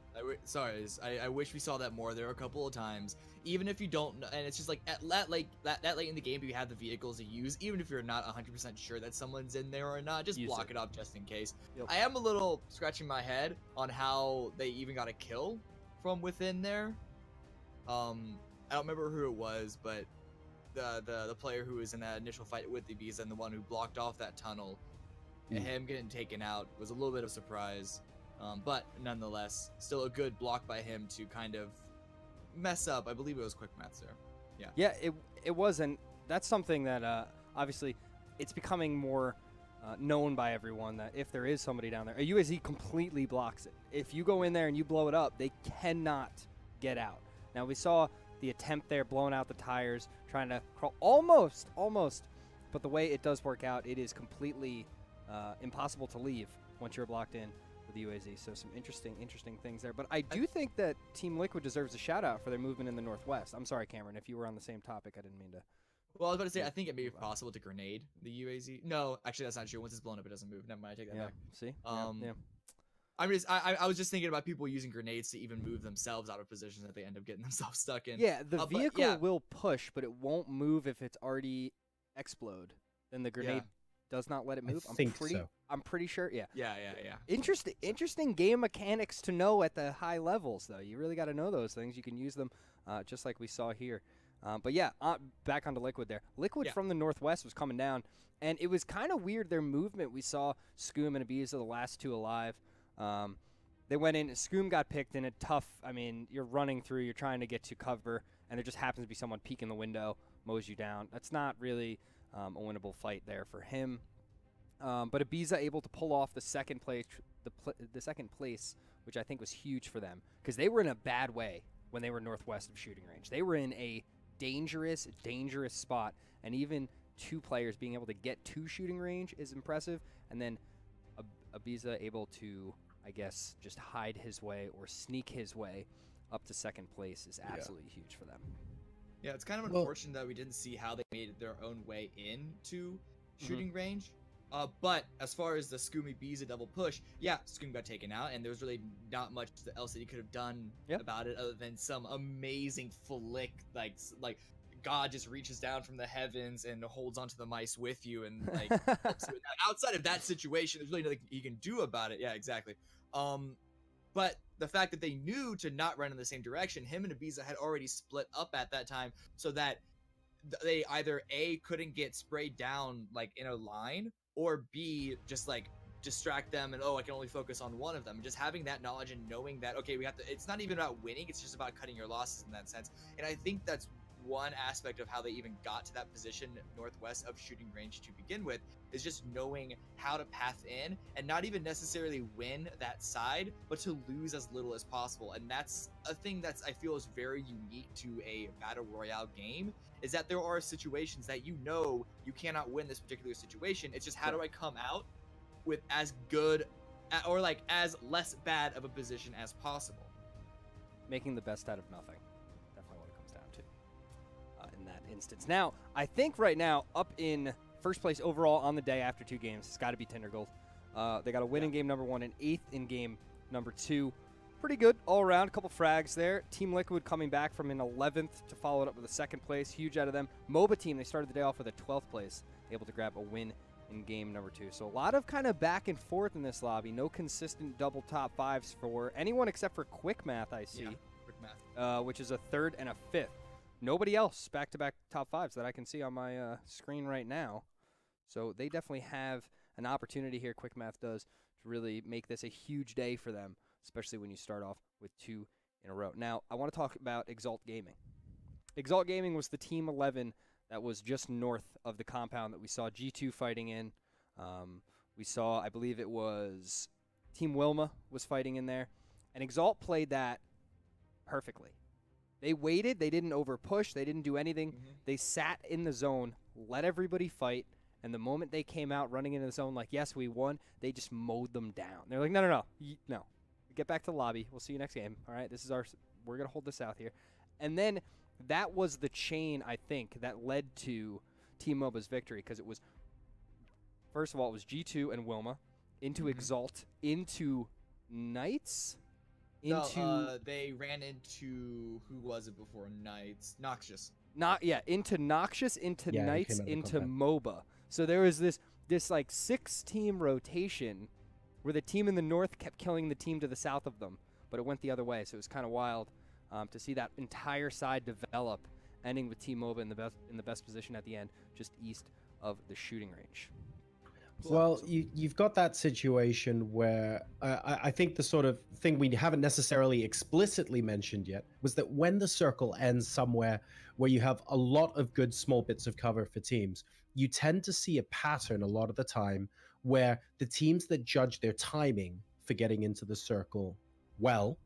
that. I wish we saw that more. There were a couple of times, even if you don't, and it's just like that late in the game, you have the vehicles to use. Even if you're not 100% sure that someone's in there or not, just block it off just in case. Yep. I am a little scratching my head on how they even got a kill from within there. I don't remember who it was, but the player who was in that initial fight with the bees and the one who blocked off that tunnel. Him getting taken out was a little bit of a surprise, but nonetheless, still a good block by him to kind of mess up. I believe it was quick maths there. Yeah, it was, and that's something that obviously it's becoming more known by everyone that if there is somebody down there, a UAZ completely blocks it. If you go in there and you blow it up, they cannot get out. Now we saw the attempt there, blowing out the tires, trying to crawl, almost, but the way it does work out, it is completely impossible to leave once you're blocked in with the UAZ. So some interesting things there. But I do think that Team Liquid deserves a shout out for their movement in the Northwest. I'm sorry, Cameron, if you were on the same topic, I didn't mean to. Well, I was about to say, I think it may be possible to grenade the UAZ. No, actually, that's not true. Once it's blown up, it doesn't move. Never mind, I take that back. See? Yeah. I was just thinking about people using grenades to even move themselves out of positions that they end up getting themselves stuck in. Yeah, the vehicle will push, but it won't move if it's already explode. Then the grenade does not let it move. I'm pretty sure. Yeah. Yeah. Interesting game mechanics to know at the high levels, though. You really got to know those things. You can use them, just like we saw here. But yeah, back onto Liquid there. Liquid from the Northwest was coming down, and it was kind of weird, their movement. We saw Scoom and Ibiza, the last two alive. They went in, Scoom got picked in a tough, I mean, you're running through, you're trying to get to cover, and there just happens to be someone peeking the window, mows you down. That's not really a winnable fight there for him. But Ibiza able to pull off the second place, which I think was huge for them, because they were in a bad way when they were northwest of shooting range. They were in a dangerous spot, and even two players being able to get to shooting range is impressive. And then Ibiza able to, I guess, just hide his way or sneak his way up to second place is absolutely huge for them. Yeah, it's kind of unfortunate that we didn't see how they made their own way into shooting range. But as far as the Scoomy Ibiza double push, Scoom got taken out, and there was really not much else that he could have done about it other than some amazing flick, like God just reaches down from the heavens and holds onto the mice with you, and like outside of that situation, there's really nothing he can do about it. Yeah, exactly. But the fact that they knew to not run in the same direction, him and Ibiza had already split up at that time, so that they either A, couldn't get sprayed down like in a line, or B, just like distract them and I can only focus on one of them. Just having that knowledge and knowing that, okay, we have to, it's not even about winning, it's just about cutting your losses in that sense. And I think that's one aspect of how they even got to that position northwest of shooting range to begin with, is just knowing how to path in and not even necessarily win that side, but to lose as little as possible. And that's a thing that's, I feel, is very unique to a battle royale game, is that there are situations that you cannot win this particular situation. It's just, how do I come out with as good or like as less bad of a position as possible? Making the best out of nothing. Definitely what it comes down to in that instance. Now, I think right now, up in first place overall on the day after 2 games, it's got to be Tindergold. They got a win in game number 1 and 8th in game number 2. pretty good all around. A couple frags there. Team Liquid coming back from an 11th to follow it up with a 2nd place. Huge out of them. MOBA team, they started the day off with a 12th place, able to grab a win in game number 2. So a lot of kind of back and forth in this lobby. No consistent double top 5s for anyone except for Quick Math, I see. Yeah, Quick Math. Which is a 3rd and a 5th. Nobody else back-to-back top 5s that I can see on my screen right now. So they definitely have an opportunity here, Quick Math does, to really make this a huge day for them, especially when you start off with 2 in a row. Now, I want to talk about Exalt Gaming. Exalt Gaming was the Team 11 that was just north of the compound that we saw G2 fighting in. We saw, I believe it was Team Wilma was fighting in there. And Exalt played that perfectly. They waited. They didn't over-push. They didn't do anything. They sat in the zone, let everybody fight, and the moment they came out running into the zone like, yes, we won, they just mowed them down. They're like, no. Get back to the lobby. We'll see you next game. All right, we're going to hold this out here. And then that was the chain, I think, that led to Team MOBA's victory, because it was, first of all, it was G2 and Wilma, into Exalt, into Knights, they ran into, who was it before Knights? Noxious. Into Noxious, into Knights, into MOBA. So there was this like 6-team rotation where the team in the north kept killing the team to the south of them, but it went the other way. So it was kind of wild to see that entire side develop, ending with Team MOBA in the best position at the end, just east of the shooting range. Well, you've got that situation where I think the sort of thing we haven't necessarily explicitly mentioned yet was that when the circle ends somewhere where you have a lot of good small bits of cover for teams, you tend to see a pattern a lot of the time where the teams that judge their timing for getting into the circle well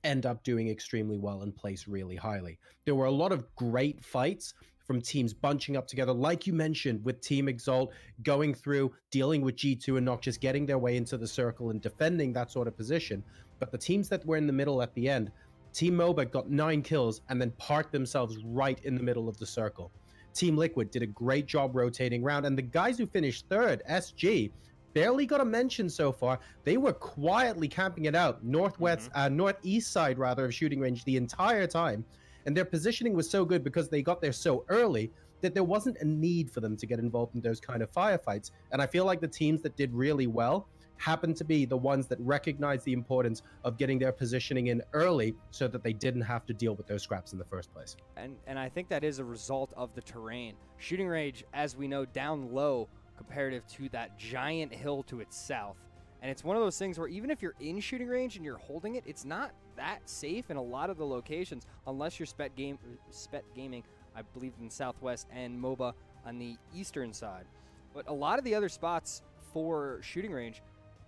end up doing extremely well and place really highly. There were a lot of great fights from teams bunching up together, like you mentioned, with Team Exalt going through, dealing with G2 and not just getting their way into the circle and defending that sort of position. But the teams that were in the middle at the end, Team MOBA got 9 kills and then parked themselves right in the middle of the circle. Team Liquid did a great job rotating around, and the guys who finished 3rd, SG, barely got a mention so far. They were quietly camping it out, northeast side rather of shooting range the entire time. And their positioning was so good because they got there so early that there wasn't a need for them to get involved in those kind of firefights. And I feel like the teams that did really well happened to be the ones that recognized the importance of getting their positioning in early so that they didn't have to deal with those scraps in the first place. And I think that is a result of the terrain. Shooting range, as we know, down low comparative to that giant hill to its south. And it's one of those things where even if you're in shooting range and you're holding it, it's not that safe in a lot of the locations unless you're Spet Gaming, I believe, in Southwest, and MOBA on the eastern side. But a lot of the other spots for shooting range,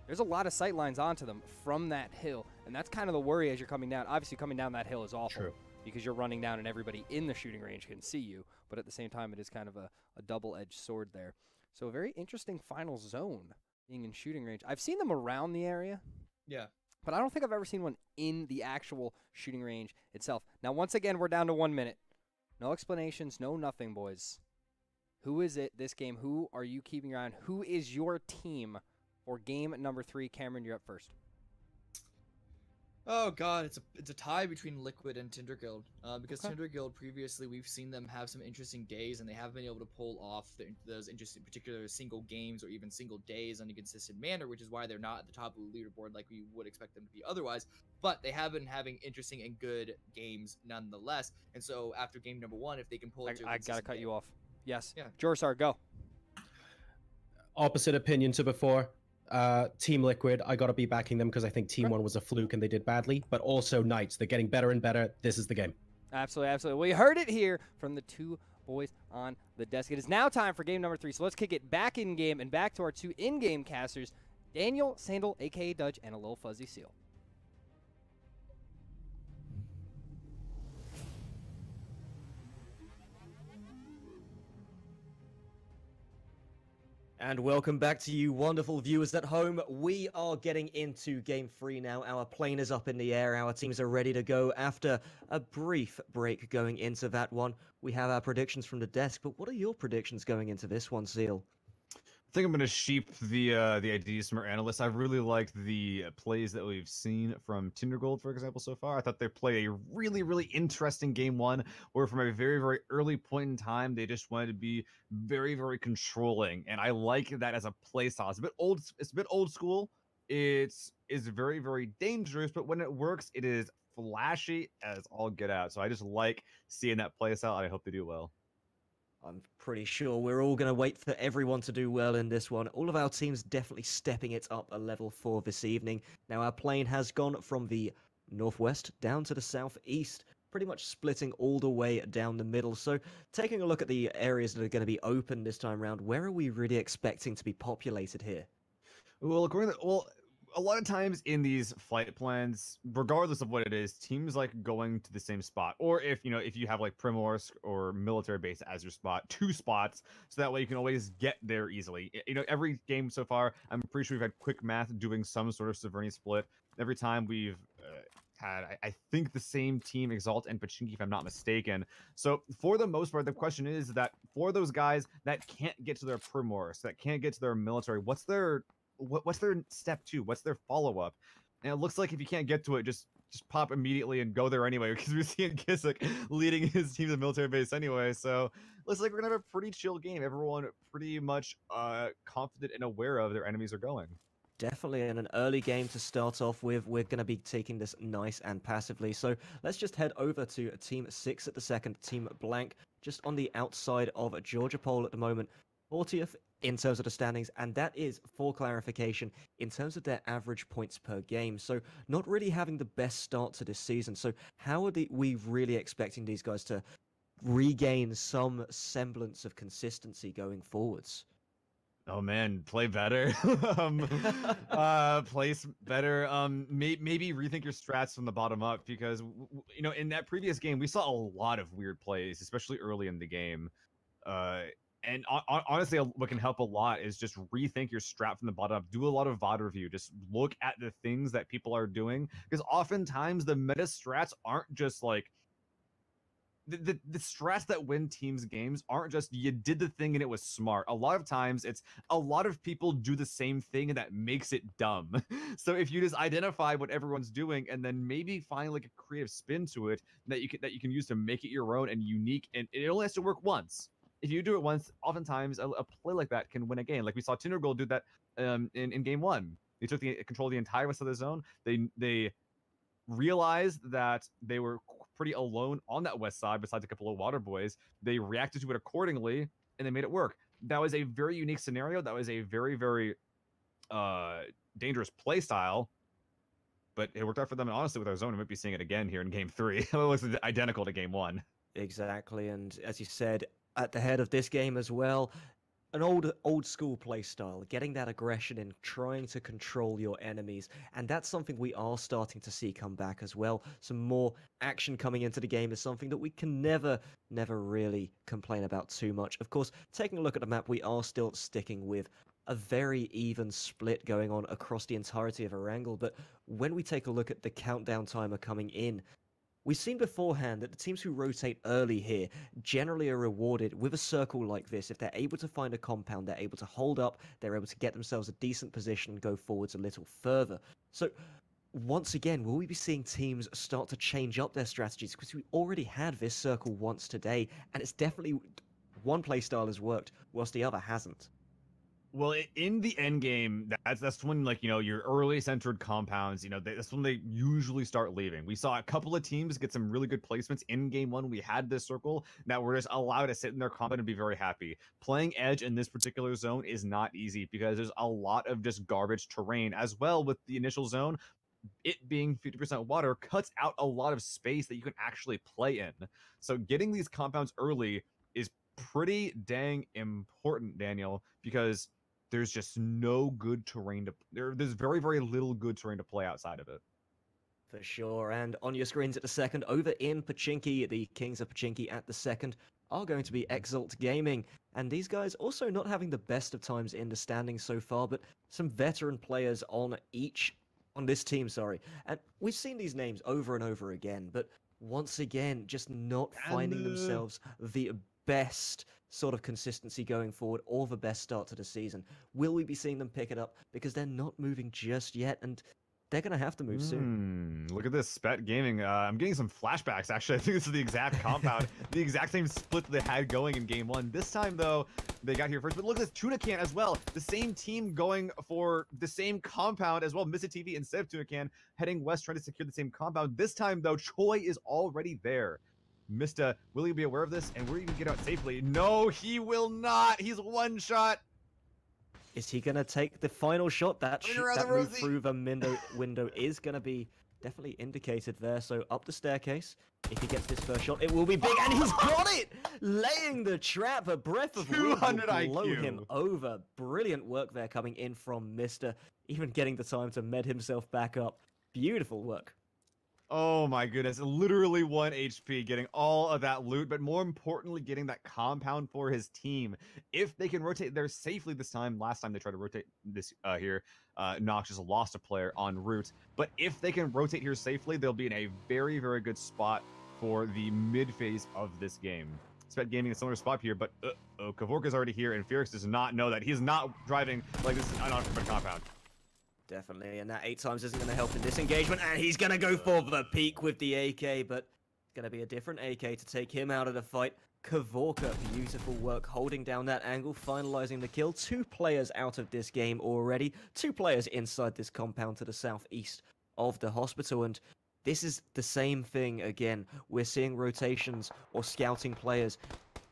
there's a lot of sight lines onto them from that hill. And that's kind of the worry as you're coming down. Obviously, coming down that hill is awful. True. Because you're running down and everybody in the shooting range can see you. But at the same time, it is kind of a double-edged sword there. So a very interesting final zone being in shooting range. I've seen them around the area. Yeah. But I don't think I've ever seen one in the actual shooting range itself. Now, once again, we're down to 1 minute. No explanations, no nothing, boys. Who is it this game? Who are you keeping your eye on? Who is your team for game number 3? Cameron, you're up first. Oh god, it's a tie between Liquid and Tinder Guild. Because Tinder Guild previously we've seen them have some interesting days, and they have been able to pull off those interesting, particular single games or even single days on a consistent manner, which is why they're not at the top of the leaderboard like we would expect them to be otherwise. But they have been having interesting and good games nonetheless. And so after game number 1, if they can pull it to I gotta cut you off. Yes. Yeah. Jorsar, go. Opposite opinion to before. Team Liquid, I gotta be backing them because I think Team 1 was a fluke and they did badly, but also Knights, they're getting better and better. This is the game. Absolutely, absolutely. We heard it here from the 2 boys on the desk. It is now time for game number 3, so let's kick it back in game and back to our 2 in-game casters, Daniel Sandel, aka Dudge, and a little fuzzy seal. And welcome back to you wonderful viewers at home. We are getting into game 3 now. Our plane is up in the air. Our teams are ready to go after a brief break going into that one. We have our predictions from the desk, but what are your predictions going into this one, Seal? think I'm gonna sheep the ideas from our analysts. I really like the plays that we've seen from Tindergold, for example, so far. I thought they played a really interesting game one, where from a very early point in time, they just wanted to be very controlling, and I like that as a play style. It's a bit old. It's a bit old school. It's very dangerous, but when it works, it is flashy as all get out. So I just like seeing that play style, and I hope they do well. I'm pretty sure we're all going to wait for everyone to do well in this one. All of our teams definitely stepping it up a level 4 this evening. Now, our plane has gone from the northwest down to the southeast, pretty much splitting all the way down the middle. So, taking a look at the areas that are going to be open this time around, where are we really expecting to be populated here? Well, a lot of times in these flight plans, regardless of what it is, teams like going to the same spot. Or if you have like Primorsk or military base as your spot, 2 spots, so that way you can always get there easily. Every game so far, I'm pretty sure we've had quick math doing some sort of sovereignty split. Every time we've had, I think, the same team, Exalt and Pachinki, if I'm not mistaken. So for the most part, the question is that for those guys that can't get to their Primorsk, that can't get to their military, what's their step 2? What's their follow-up? And it looks like if you can't get to it, just pop immediately and go there anyway, because we're seeing Kissick leading his team to the military base anyway. So looks like we're gonna have a pretty chill game. Everyone pretty much confident and aware of their enemies are going. Definitely in an early game to start off with, we're going to be taking this nice and passively. So let's just head over to Team 6 at the second, Team Blank, just on the outside of Georgia Pole at the moment. 40th in terms of the standings, and that is, for clarification, in terms of their average points per game. So not really having the best start to this season. So how are we really expecting these guys to regain some semblance of consistency going forwards? Oh man, play better. Place better. Maybe rethink your strats from the bottom up, because in that previous game we saw a lot of weird plays, especially early in the game. And honestly, what can help a lot is just rethink your strat from the bottom up. Do a lot of VOD review. Just look at the things that people are doing, because oftentimes the meta strats aren't just like the strats that win teams games aren't just you did the thing and it was smart. A lot of times it's a lot of people do the same thing and that makes it dumb. So if you just identify what everyone's doing and then maybe find like a creative spin to it that you can use to make it your own and unique, and it only has to work once. If you do it once, oftentimes a play like that can win a game. Like we saw Tindergold do that in game 1. They took the control of the entire west of the zone. They realized that they were pretty alone on that west side besides a couple of water boys. They reacted to it accordingly, and they made it work. That was a very unique scenario. That was a very dangerous play style, but it worked out for them. And honestly, with our zone, we might be seeing it again here in game 3. It looks identical to game 1. Exactly, and as you said, at the head of this game as well, an old school play style, getting that aggression and trying to control your enemies, and that's something we are starting to see come back as well. Some more action coming into the game is something that we can never really complain about too much. Of course, taking a look at the map, we are still sticking with a very even split going on across the entirety of Erangel, but when we take a look at the countdown timer coming in, we've seen beforehand that the teams who rotate early here generally are rewarded with a circle like this. If they're able to find a compound, they're able to hold up, they're able to get themselves a decent position and go forwards a little further. So once again, will we be seeing teams start to change up their strategies? Because we already had this circle once today, and it's definitely one playstyle has worked, whilst the other hasn't. Well, in the end game, that's when, like, your early centered compounds, that's when they usually start leaving. We saw a couple of teams get some really good placements in game 1. We had this circle that were just allowed to sit in their compound and be very happy. Playing edge in this particular zone is not easy because there's a lot of just garbage terrain as well. With the initial zone, it being 50% water cuts out a lot of space that you can actually play in. So getting these compounds early is pretty dang important, Daniel, because there's just no good terrain there's very little good terrain to play outside of it. For sure, and on your screens at the second, over in Pachinki, the Kings of Pachinki at the second are going to be Exalt Gaming, and these guys also not having the best of times in the standings so far, but some veteran players on this team, and we've seen these names over and over again, but once again, just not finding themselves the best sort of consistency going forward or the best start to the season? Will we be seeing them pick it up? Because they're not moving just yet, and they're going to have to move soon. Look at this, Spet Gaming. I'm getting some flashbacks, actually. I think this is the exact compound, the exact same split that they had going in game 1. This time, though, they got here first. But look at this, Tuna Can as well. The same team going for the same compound as well. Mista TV instead of Tuna Can, heading west, trying to secure the same compound. This time, though, Choi is already there. Mista, will he be aware of this? And will he even get out safely? No, he will not. He's one shot. Is he going to take the final shot? That move through the window is going to be definitely indicated there. So up the staircase. If he gets this first shot, it will be big. And he's got it! Laying the trap. A breath of wind will blow him over. Brilliant work there coming in from Mista. Even getting the time to med himself back up. Beautiful work. Oh my goodness, literally 1 HP, getting all of that loot, but more importantly, getting that compound for his team. If they can rotate there safely this time, last time they tried to rotate this here, Nox just lost a player en route. But if they can rotate here safely, they'll be in a very, very good spot for the mid phase of this game. Spet Gaming a similar spot here, but Kavorka's already here, and Felix does not know that. He's not driving like this is an unoccupied compound. Definitely, and that 8 times isn't going to help in this engagement, and he's going to go for the peak with the AK, but it's going to be a different AK to take him out of the fight. Kavorka, beautiful work holding down that angle, finalizing the kill. 2 players out of this game already, 2 players inside this compound to the southeast of the hospital, and this is the same thing again. We're seeing rotations or scouting players.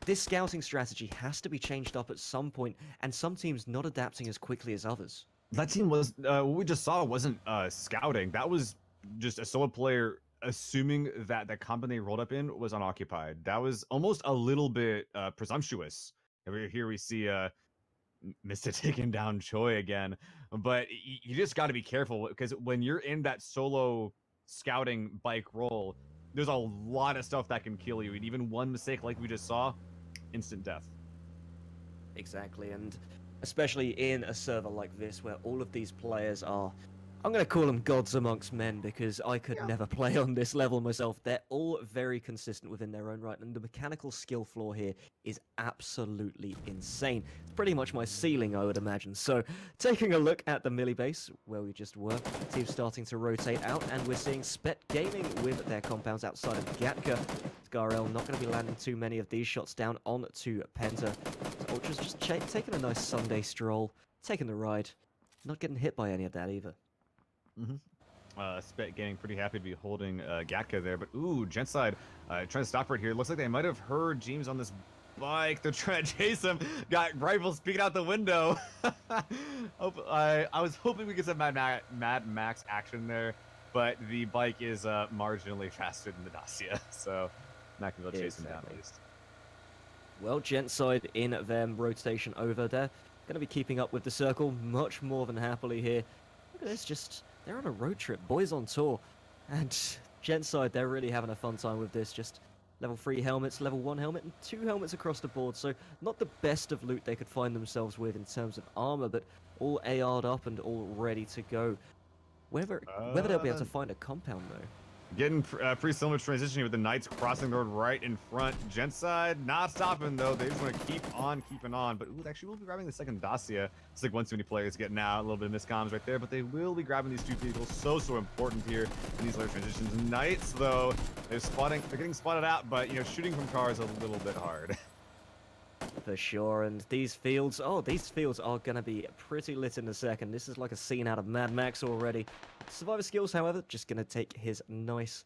This scouting strategy has to be changed up at some point, and some teams not adapting as quickly as others. That team was, what we just saw wasn't scouting. That was just a solo player assuming that the compound they rolled up in was unoccupied. That was almost a little bit presumptuous. Here we see Mista taking down Choi again. But you just got to be careful, because when you're in that solo scouting bike roll, there's a lot of stuff that can kill you. And even one mistake like we just saw, instant death. Exactly, and especially in a server like this where all of these players are, I'm going to call them gods amongst men, because I could never play on this level myself. They're all very consistent within their own right, and the mechanical skill floor here is absolutely insane. It's pretty much my ceiling, I would imagine. So, taking a look at the Millie base, where we just were, team's starting to rotate out, and we're seeing Spet Gaming with their compounds outside of Gatka. Garel not going to be landing too many of these shots down onto Penta. Ultra's just taking a nice Sunday stroll, taking the ride, not getting hit by any of that either. Spet getting pretty happy to be holding Gatka there, but ooh, Gentside trying to stop right here. Looks like they might have heard James on this bike. They're trying to chase him. Got rifles peeking out the window. I was hoping we get some Mad Max action there, but the bike is marginally faster than the Dacia, so not gonna be able to chase him down at least. Well, Gentside in them rotation over there. Going to be keeping up with the circle much more than happily here. Look at this, just, they're on a road trip, boys on tour. And Gentside, they're really having a fun time with this. Just level 3 helmets, level 1 helmet, and 2 helmets across the board. So not the best of loot they could find themselves with in terms of armor, but all AR'd up and all ready to go. Whether they'll be able to find a compound, though. Getting pretty similar transitioning with the Knights crossing the road right in front. Gentside not stopping, though. They just want to keep on keeping on. But ooh, actually, we'll be grabbing the second Dacia. It's like one too many players getting out. A little bit of miscoms right there. But they will be grabbing these 2 vehicles. So important here in these later transitions. Knights, though, they're getting spotted out. But, you know, shooting from cars is a little bit hard. For sure, and these fields are going to be pretty lit in a second. This is like a scene out of Mad Max already. Survivor Skills, however, just going to take his nice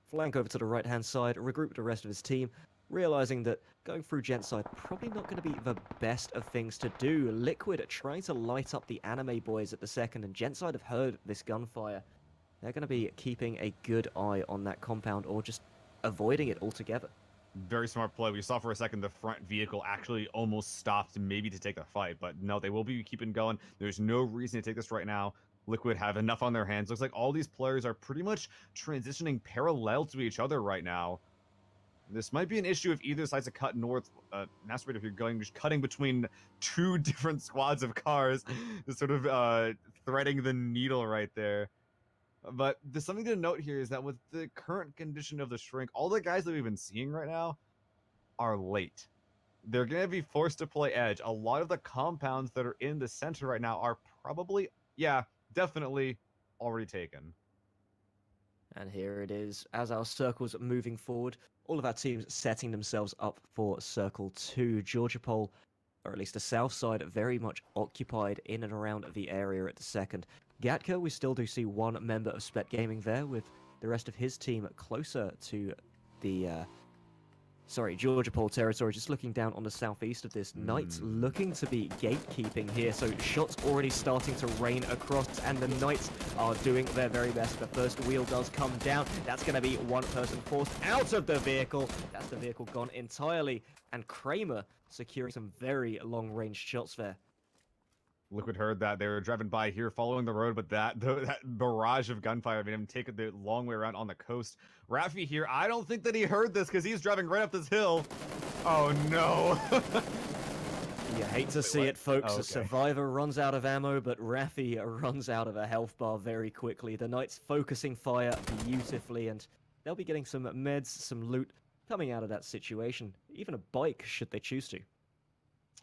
flank over to the right-hand side, regroup with the rest of his team, realizing that going through Gentside probably not going to be the best of things to do. Liquid trying to light up the anime boys at the second, and Gentside have heard this gunfire. They're going to be keeping a good eye on that compound, or just avoiding it altogether. Very smart play. We saw for a second the front vehicle actually almost stopped, maybe to take the fight, but no, they will be keeping going. There's no reason to take this right now. Liquid have enough on their hands. Looks like all these players are pretty much transitioning parallel to each other right now. This might be an issue if either decides to cut north. Masturbator, if you're going, just cutting between 2 different squads of cars, just sort of threading the needle right there. But there's something to note here is that with the current condition of the shrink, all the guys that we've been seeing right now are late. they're going to be forced to play edge. A lot of the compounds that are in the center right now are probably, yeah, definitely already taken. And here it is, as our circles moving forward, all of our teams setting themselves up for Circle 2. Georgia Pole, or at least the south side, very much occupied in and around the area at the second. Gatka, we still do see one member of Spet Gaming there, with the rest of his team closer to the Georgia Pole territory, just looking down on the southeast of this. Knights looking to be gatekeeping here, so shots already starting to rain across, and the Knights are doing their very best. The first wheel does come down. That's going to be one person forced out of the vehicle. That's the vehicle gone entirely, and Kramer securing some very long-range shots there. Liquid heard that they were driving by here following the road, but that barrage of gunfire made him take it the long way around on the coast. Raffi here, I don't think that he heard this because he's driving right up this hill. Oh no. You hate to see it, folks. A survivor runs out of ammo, but Raffi runs out of a health bar very quickly. The Knights focusing fire beautifully, and they'll be getting some meds, some loot coming out of that situation. Even a bike, should they choose to.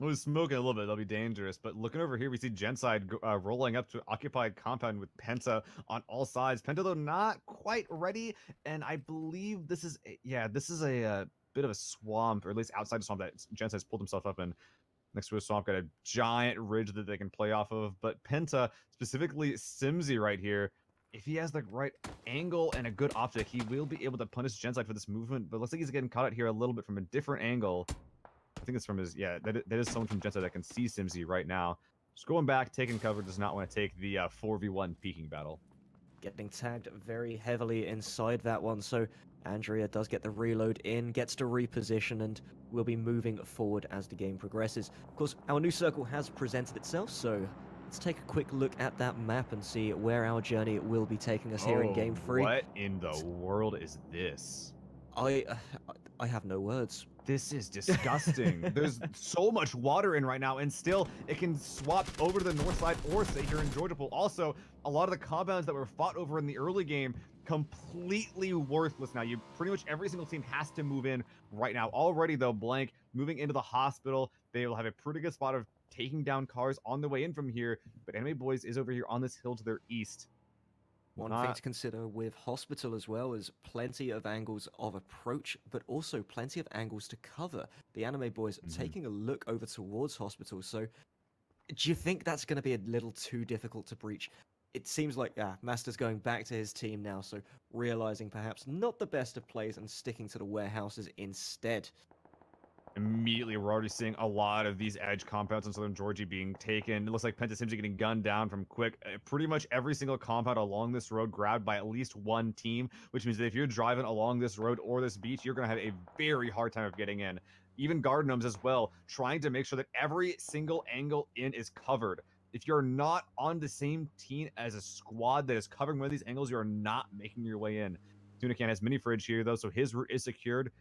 It was smoking a little bit, that'll be dangerous. But looking over here, we see Genside rolling up to occupied compound with Penta on all sides. Penta, though, not quite ready, and I believe this is a bit of a swamp, or at least outside the swamp that Genside's pulled himself up in. Next to a swamp, got a giant ridge that they can play off of. But Penta, specifically Simsy right here, if he has the right angle and a good optic, he will be able to punish Genside for this movement. But looks like he's getting caught out here a little bit from a different angle. I think it's from his, that is someone from Genside that can see Simsy right now. Just going back, taking cover, does not want to take the 4v1 peeking battle. Getting tagged very heavily inside that one, so Andrea does get the reload in, gets to reposition, and will be moving forward as the game progresses. Of course, our new circle has presented itself, so let's take a quick look at that map and see where our journey will be taking us here in Game 3. What in the world is this? I have no words. This is disgusting. There's so much water in right now, and still it can swap over to the north side or stay here in Georgia Pole. Also, a lot of the compounds that were fought over in the early game, completely worthless now. Pretty much every single team has to move in right now. Already, though, Blank moving into the hospital. They will have a pretty good spot of taking down cars on the way in from here, but Anime Boys is over here on this hill to their east. One thing to consider with Hospital as well is plenty of angles of approach, but also plenty of angles to cover. The Anime Boys taking a look over towards Hospital, so do you think that's going to be a little too difficult to breach? It seems like, Master's going back to his team now, so realizing perhaps not the best of plays and sticking to the warehouses instead. Immediately, we're already seeing a lot of these edge compounds in Southern Georgia being taken. It looks like Penta Simsy getting gunned down from Quick. Pretty much every single compound along this road grabbed by at least one team, which means that if you're driving along this road or this beach, you're going to have a very hard time of getting in. Even Gardenums as well, trying to make sure that every single angle in is covered. If you're not on the same team as a squad that is covering one of these angles, you're not making your way in. Tunican has mini fridge here, though, so his route is secured.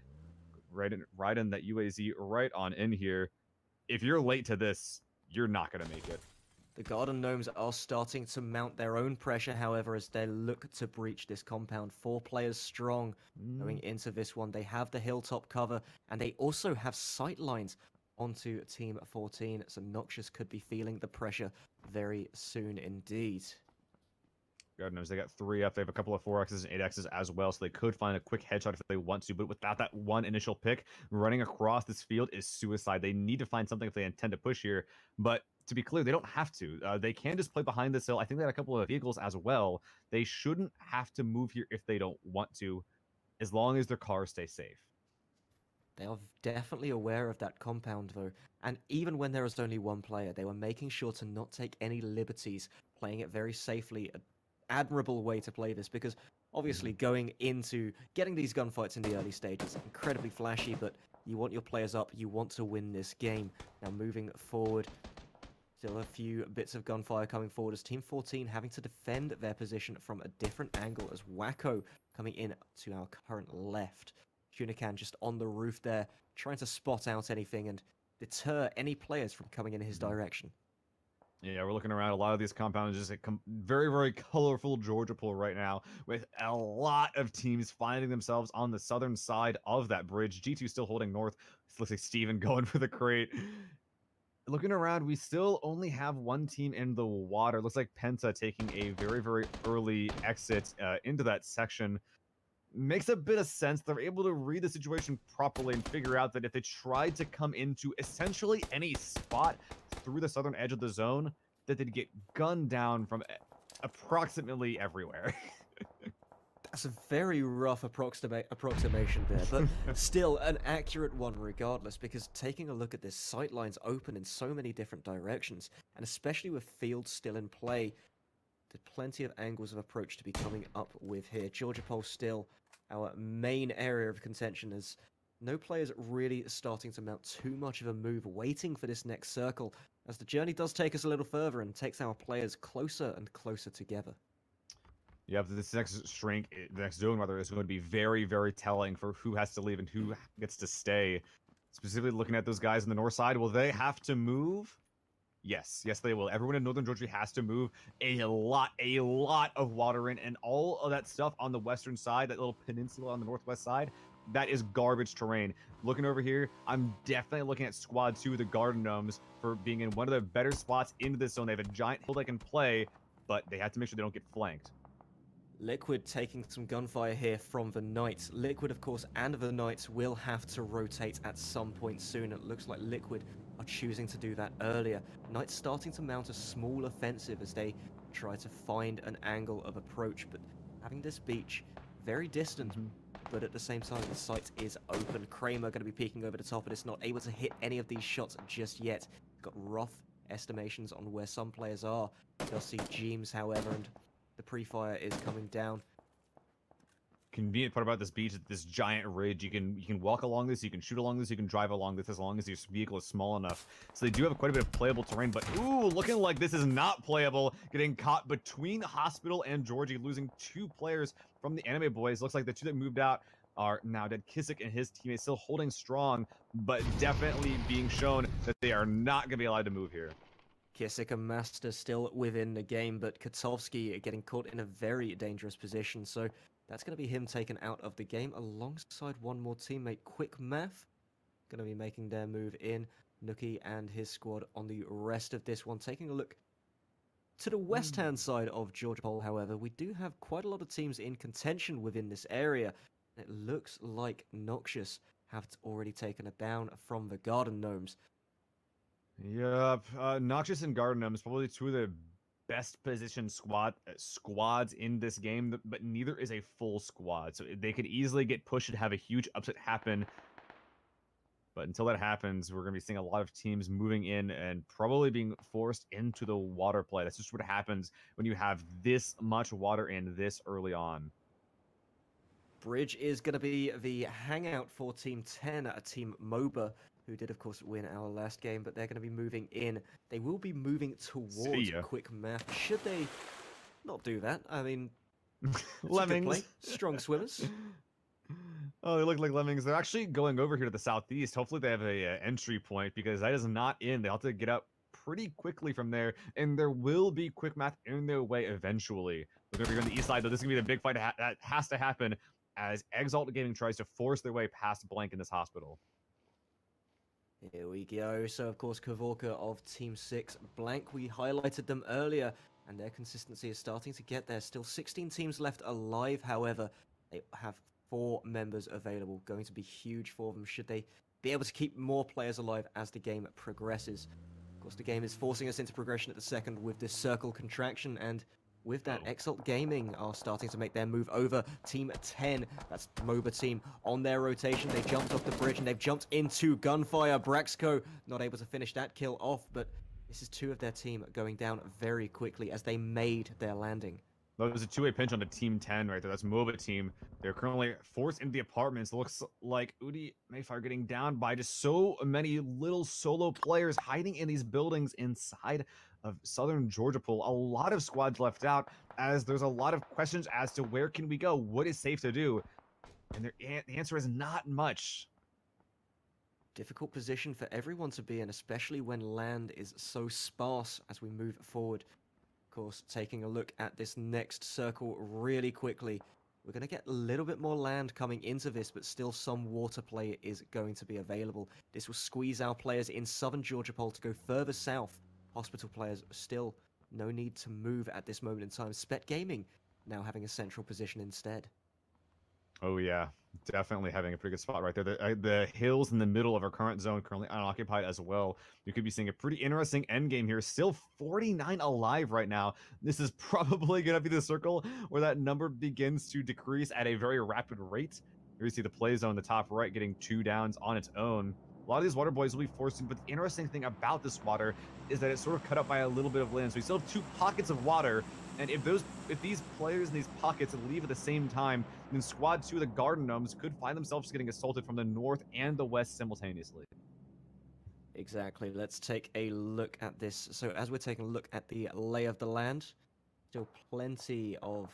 Right in that UAZ right on in here. If you're late to this, you're not going to make it. The Garden Gnomes are starting to mount their own pressure, however, as they look to breach this compound. 4 players strong going into this one. They have the hilltop cover, and they also have sight lines onto Team 14, so Noxious could be feeling the pressure very soon indeed. God knows they got 3 up. They have a couple of 4Xs and 8Xs as well, so they could find a quick headshot if they want to. But without that one initial pick, running across this field is suicide. They need to find something if they intend to push here. But to be clear, they don't have to. They can just play behind this hill. I think they had a couple of vehicles as well. They shouldn't have to move here if they don't want to, as long as their cars stay safe. They are definitely aware of that compound, though. And even when there was only one player, they were making sure to not take any liberties, playing it very safely. Admirable way to play this, because obviously going into getting these gunfights in the early stages, incredibly flashy, but you want your players up, you want to win this game. Now moving forward, still a few bits of gunfire coming forward as Team 14 having to defend their position from a different angle as Wacko coming in to our current left. Tunican just on the roof there, trying to spot out anything and deter any players from coming in his direction. Yeah, we're looking around. A lot of these compounds just very, very colorful Georgia pool right now, with a lot of teams finding themselves on the southern side of that bridge. G2 still holding north. It looks like Steven going for the crate. Looking around, we still only have one team in the water. Looks like Penta taking a very, very early exit into that section. Makes a bit of sense. They're able to read the situation properly and figure out that if they tried to come into essentially any spot through the southern edge of the zone, that they'd get gunned down from approximately everywhere. That's a very rough approximation there, but still an accurate one regardless, because taking a look at this, sight lines open in so many different directions, and especially with fields still in play, there's plenty of angles of approach to be coming up with here. Georgia Pole still our main area of contention, as no players really starting to mount too much of a move, waiting for this next circle, as the journey does take us a little further and takes our players closer and closer together. Yeah, this next the next zone rather, is going to be very, very telling for who has to leave and who gets to stay. Specifically looking at those guys on the north side, will they have to move? Yes, they will. Everyone in Northern Georgia has to move a lot of water in, and all of that stuff on the western side, that little peninsula on the northwest side, that is garbage terrain. Looking over here, I'm definitely looking at Squad 2, the Garden Gnomes, for being in one of the better spots into this zone. They have a giant hill they can play, but they have to make sure they don't get flanked. Liquid taking some gunfire here from the Knights. Liquid, of course, and the Knights will have to rotate at some point soon. It looks like Liquid are choosing to do that earlier. Knights starting to mount a small offensive as they try to find an angle of approach, but having this beach very distant, but at the same time the site is open. Kramer going to be peeking over the top of this, not able to hit any of these shots just yet. Got rough estimations on where some players are. They'll see Jeems, however, and the pre-fire is coming down. Convenient part about this beach is this giant ridge. You can walk along this, you can shoot along this, you can drive along this, as long as your vehicle is small enough. So they do have quite a bit of playable terrain, but ooh, looking like this is not playable. Getting caught between Hospital and Georgie, losing 2 players from the Anime Boys. Looks like the 2 that moved out are now dead. Kissick and his teammates still holding strong, but definitely being shown that they are not going to be allowed to move here. Kissick and Master still within the game, but Kotovsky getting caught in a very dangerous position, so that's going to be him taken out of the game alongside one more teammate. Quick Math going to be making their move in. Nookie and his squad on the rest of this one. Taking a look to the west-hand side of Georgia Pole, however, we do have quite a lot of teams in contention within this area. It looks like Noxious have already taken it down from the Garden Gnomes. Yep, Noxious and Garden Gnomes, probably 2 of the best positioned squads in this game, but neither is a full squad, so they could easily get pushed and have a huge upset happen. But until that happens, we're going to be seeing a lot of teams moving in and probably being forced into the water play. That's just what happens when you have this much water in this early on. Bridge is going to be the hangout for Team 10, a Team MOBA, who did, of course, win our last game, but they're going to be moving in. They will be moving towards Quick Math. Should they not do that? I mean, Lemmings. Strong swimmers. Oh, they look like lemmings. They're actually going over here to the southeast. Hopefully they have a entry point, because that is not in. They'll have to get up pretty quickly from there, and there will be Quick Math in their way eventually. They're going to be on the east side, though. This is going to be the big fight that has to happen as Exalt Gaming tries to force their way past Blank in this hospital. Here we go. So, of course, Kavorka of Team 6. Blank, we highlighted them earlier, and their consistency is starting to get there. Still 16 teams left alive, however. They have 4 members available. Going to be huge for them should they be able to keep more players alive as the game progresses. Of course, the game is forcing us into progression at the second with this circle contraction, and with that, Exalt Gaming are starting to make their move over. Team 10, that's the MOBA team, on their rotation. They jumped off the bridge and they've jumped into gunfire. Braxco not able to finish that kill off, but this is 2 of their team going down very quickly as they made their landing. That was a 2-way pinch on the Team 10 right there. That's MOBA team. They're currently forced into the apartments. It looks like Udi Mayfire getting down by just so many little solo players hiding in these buildings inside of southern Georgia Pool. A lot of squads left out, as there's a lot of questions as to where can we go, what is safe to do, and the answer is not much. difficult position for everyone to be in, especially when land is so sparse as we move forward. Of course, taking a look at this next circle really quickly, we're going to get a little bit more land coming into this, but still some water play is going to be available. This will squeeze our players in southern Georgia Pole to go further south. Hospital players still no need to move at this moment in time. Spet Gaming now having a central position instead. Oh yeah, definitely having a pretty good spot right there. The hills in the middle of our current zone currently unoccupied as well. You could be seeing a pretty interesting end game here. Still 49 alive right now. This is probably going to be the circle where that number begins to decrease at a very rapid rate. Here you see the play zone in the top right getting 2 downs on its own. A lot of these water boys will be forced to, but the interesting thing about this water is that it's sort of cut up by a little bit of land. So we still have 2 pockets of water, and if these players in these pockets leave at the same time, then squad 2 of the Garden Gnomes could find themselves getting assaulted from the north and the west simultaneously. Exactly. Let's take a look at this. So as we're taking a look at the lay of the land, still plenty of,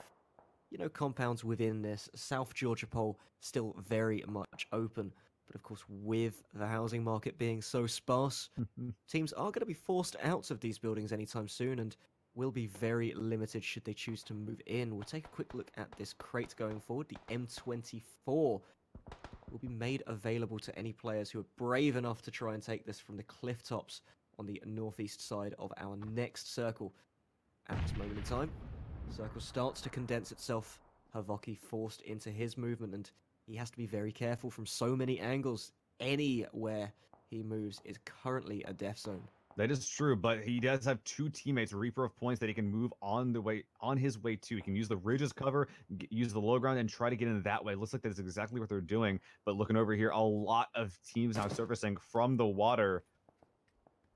compounds within this. South Georgia Pole still very much open. But of course, with the housing market being so sparse, teams are going to be forced out of these buildings anytime soon and will be very limited should they choose to move in. We'll take a quick look at this crate going forward. The M24 will be made available to any players who are brave enough to try and take this from the cliff tops on the northeast side of our next circle. At this moment in time, the circle starts to condense itself. Havoki forced into his movement, and he has to be very careful from so many angles. Anywhere he moves is currently a death zone. That is true, but he does have 2 teammates, Reaper of Points, that he can move on his way to. He can use the ridge as cover, use the low ground, and try to get in that way. Looks like that is exactly what they're doing. But looking over here, a lot of teams now surfacing from the water,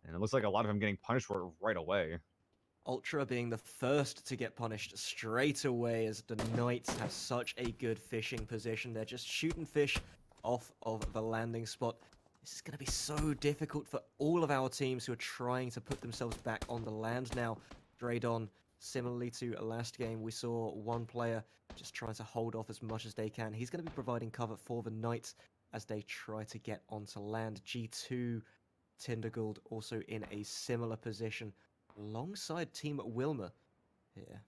and it looks like a lot of them getting punished for it right away. Ultra being the first to get punished straight away, as the Knights have such a good fishing position. They're just shooting fish off of the landing spot. This is going to be so difficult for all of our teams who are trying to put themselves back on the land now. Draydon, similarly to last game, we saw one player just trying to hold off as much as they can. He's going to be providing cover for the Knights as they try to get onto land. G2 Tindergold also in a similar position alongside Team Wilmer here.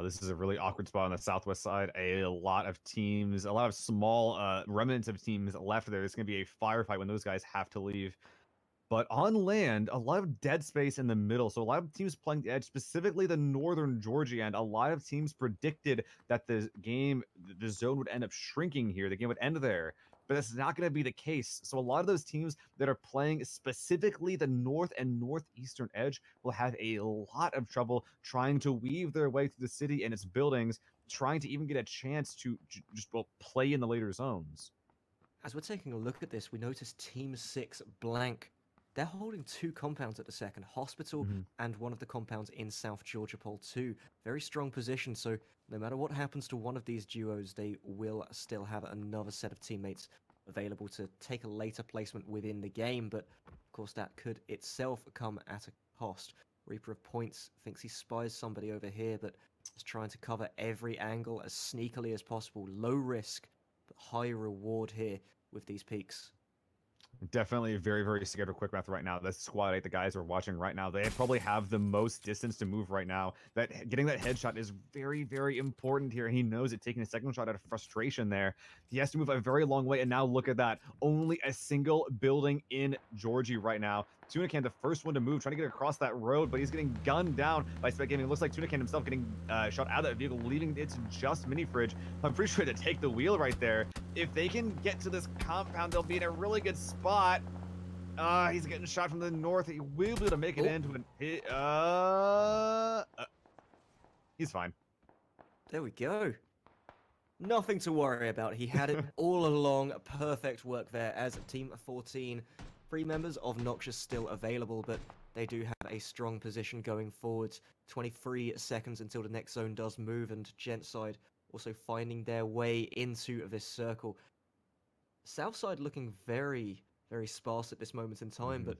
This is a really awkward spot on the southwest side. A lot of teams, a lot of small remnants of teams left there. It's going to be a firefight when those guys have to leave. But on land, a lot of dead space in the middle. So a lot of teams playing the edge, specifically the northern Georgia end. A lot of teams predicted that the zone would end up shrinking here. The game would end there. But that's not going to be the case. So a lot of those teams that are playing specifically the north and northeastern edge will have a lot of trouble trying to weave their way through the city and its buildings, trying to even get a chance to just play in the later zones. As we're taking a look at this, we notice Team 6 blank. They're holding 2 compounds at the second, Hospital and one of the compounds in South Georgia Pole 2. Very strong position, so no matter what happens to one of these duos, they will still have another set of teammates available to take a later placement within the game, but of course that could itself come at a cost. Reaper of Points thinks he spies somebody over here, but is trying to cover every angle as sneakily as possible. Low risk, but high reward here with these peaks. Definitely very, very scared of quick math right now. That's squad 8, the guys are watching right now. They probably have the most distance to move right now. That getting that headshot is very, very important here. He knows it, taking a second shot out of frustration there. He has to move a very long way, and now look at that. Only a single building in Georgie right now. Tunican, the first one to move, trying to get across that road, but he's getting gunned down by Spec Gaming. It looks like Tunican himself getting shot out of that vehicle, leaving it to just Mini Fridge. I'm pretty sure to take the wheel right there. If they can get to this compound, they'll be in a really good spot. He's getting shot from the north. He will be able to make it into an hit. He's fine. There we go. Nothing to worry about. He had it all along. Perfect work there as Team 14. 3 members of Noxious still available, but they do have a strong position going forwards. 23 seconds until the next zone does move, and Gentside also finding their way into this circle. Southside looking very, very sparse at this moment in time, but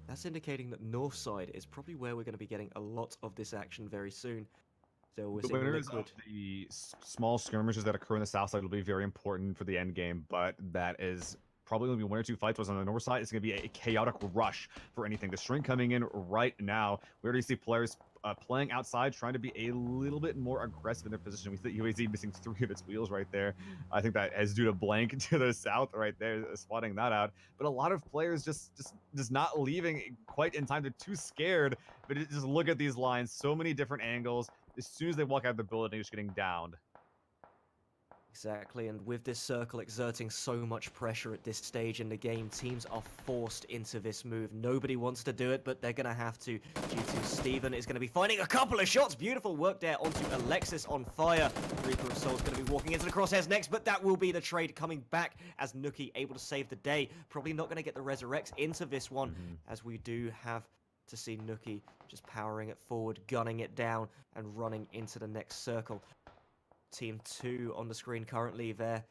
that's indicating that Northside is probably where we're going to be getting a lot of this action very soon. So we're seeing Liquid. The small skirmishes that occur on the south side will be very important for the end game, but that is probably going to be 1 or 2 fights. Whereas on the north side, it's going to be a chaotic rush for anything. The shrink coming in right now. We already see players playing outside, trying to be a little bit more aggressive in their position. We see UAZ missing 3 of its wheels right there. I think that is due to blank to the south right there, spotting that out. But a lot of players just not leaving quite in time. They're too scared. But just look at these lines, so many different angles. As soon as they walk out of the building, they're just getting downed. Exactly, and with this circle exerting so much pressure at this stage in the game, teams are forced into this move. Nobody wants to do it, but they're going to have to, due to Steven is going to be finding a couple of shots. Beautiful work there onto Alexis on fire. Reaper of Soul is going to be walking into the crosshairs next, but that will be the trade coming back as Nuki able to save the day. Probably not going to get the Resurrects into this one, as we do have to see Nuki just powering it forward, gunning it down, and running into the next circle. Team 2 on the screen currently, they're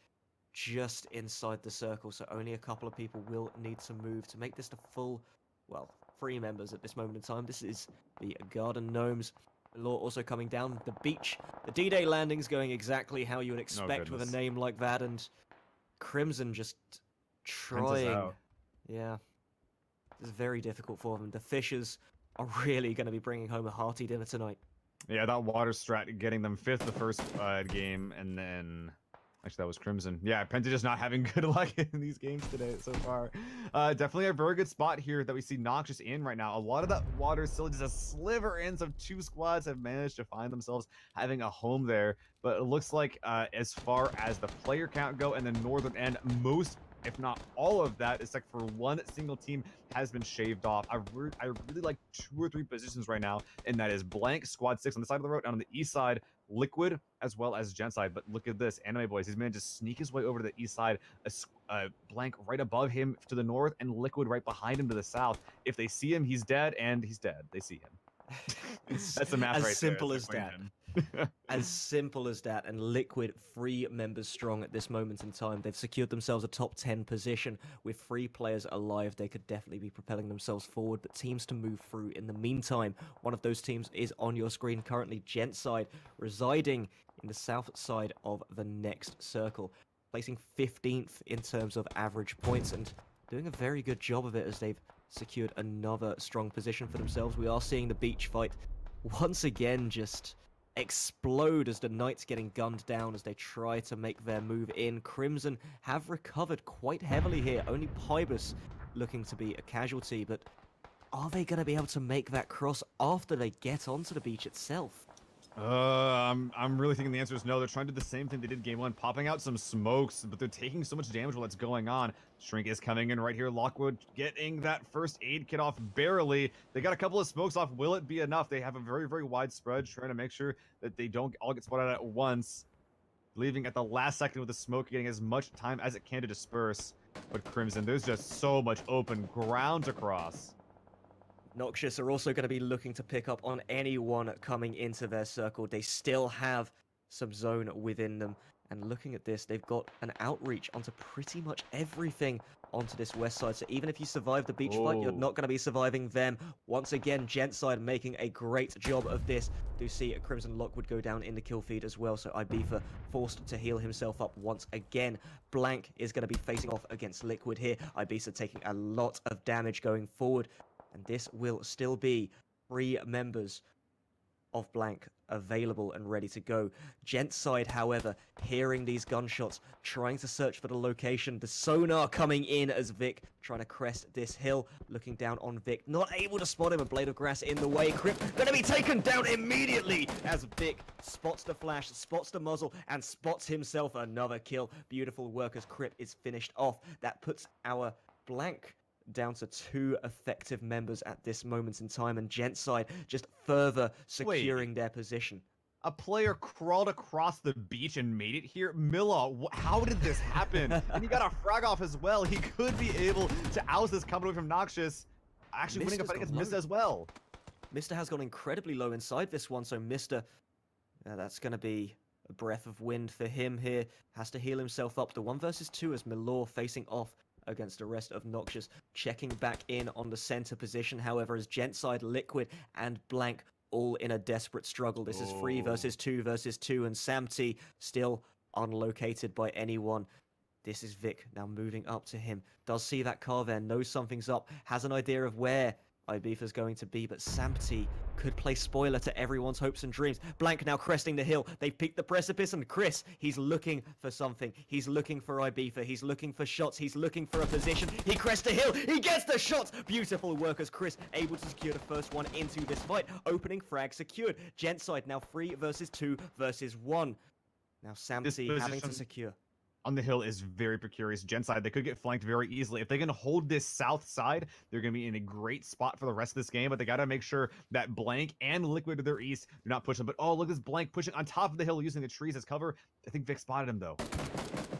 just inside the circle, so only a couple of people will need to move to make this the full, well, 3 members at this moment in time. This is the Garden Gnomes. Law also coming down the beach. The D-Day landing's going exactly how you would expect with a name like that, and Crimson just trying. Yeah, this is very difficult for them. The Fishers are really going to be bringing home a hearty dinner tonight. Yeah, that water strat getting them 5th the first game, and then actually that was Crimson. Yeah, Penta just not having good luck in these games today so far. Definitely a very good spot here that we see Noxious in right now. A lot of that water still just a sliver in, so 2 squads have managed to find themselves having a home there. But it looks like as far as the player count go and the northern end, most, if not all of that, is like for 1 single team has been shaved off. I really like 2 or 3 positions right now, and that is Blank, Squad 6 on the side of the road, and on the east side, Liquid, as well as Gent side. But look at this, Anime Boys, he's managed to sneak his way over to the east side, Blank right above him to the north, and Liquid right behind him to the south. If they see him, he's dead, and he's dead. They see him. That's the math right there. As simple as that. As simple as that, and Liquid 3 members strong at this moment in time. They've secured themselves a top 10 position. With 3 players alive, they could definitely be propelling themselves forward, but teams to move through in the meantime. One of those teams is on your screen currently, Gent side, residing in the south side of the next circle, placing 15th in terms of average points, and doing a very good job of it as they've secured another strong position for themselves. We are seeing the beach fight once again just explode as the Knights getting gunned down as they try to make their move in. Crimson have recovered quite heavily here. Only Pybus looking to be a casualty, but are they going to be able to make that cross after they get onto the beach itself? I'm really thinking the answer is no. They're trying to do the same thing they did game 1, popping out some smokes, but they're taking so much damage while it's going on. Shrink is coming in right here. Lockwood getting that first aid kit off barely. They got a couple of smokes off. Will it be enough? They have a very, very wide spread, trying to make sure that they don't all get spotted at once. Leaving at the last second with the smoke, getting as much time as it can to disperse. But Crimson, there's just so much open ground to cross. Noxious are also going to be looking to pick up on anyone coming into their circle. They still have some zone within them. And looking at this, they've got an outreach onto pretty much everything onto this west side. So even if you survive the beach fight, you're not going to be surviving them. Once again, Gent side making a great job of this. Do see a Crimson Lockwood go down in the kill feed as well. So Ibiza forced to heal himself up once again. Blank is going to be facing off against Liquid here. Ibiza taking a lot of damage going forward. And this will still be 3 members of Blank available and ready to go. Gent side, however, hearing these gunshots, trying to search for the location. The sonar coming in as Vic trying to crest this hill, looking down on Vic, not able to spot him. A blade of grass in the way. Crip going to be taken down immediately as Vic spots the flash, spots the muzzle, and spots himself another kill. Beautiful work as Crip is finished off. That puts our Blank down to 2 effective members at this moment in time, and Gent side just further securing their position. A player crawled across the beach and made it here? Milla, how did this happen? And he got a frag off as well. He could be able to oust this coming away from Noxious. Actually winning a fight against Mista as well. Mista has gone incredibly low inside this one, so Mista, that's going to be a breath of wind for him here. Has to heal himself up. The 1 versus 2 as Milor facing off against the rest of Noxious, checking back in on the center position. However, as Gent side, Liquid and Blank all in a desperate struggle. This is 3 versus 2 versus 2, and Sam T still unlocated by anyone. This is Vic now moving up to him. Does see that car there, knows something's up, has an idea of where Ibiza's going to be, but Sampty could play spoiler to everyone's hopes and dreams. Blank now cresting the hill. They've peaked the precipice, and Chris, he's looking for something. He's looking for Ibiza. He's looking for shots. He's looking for a position. He crests the hill. He gets the shots. Beautiful work as Chris able to secure the first one into this fight. Opening frag secured. Gentside now 3 versus 2 versus 1. Now Sampty having to secure. On the hill is very precarious. Genside, they could get flanked very easily. If they can hold this south side, they're going to be in a great spot for the rest of this game, but they got to make sure that Blank and Liquid to their east do not push them. But oh, look at this Blank pushing on top of the hill using the trees as cover. I think Vic spotted him, though.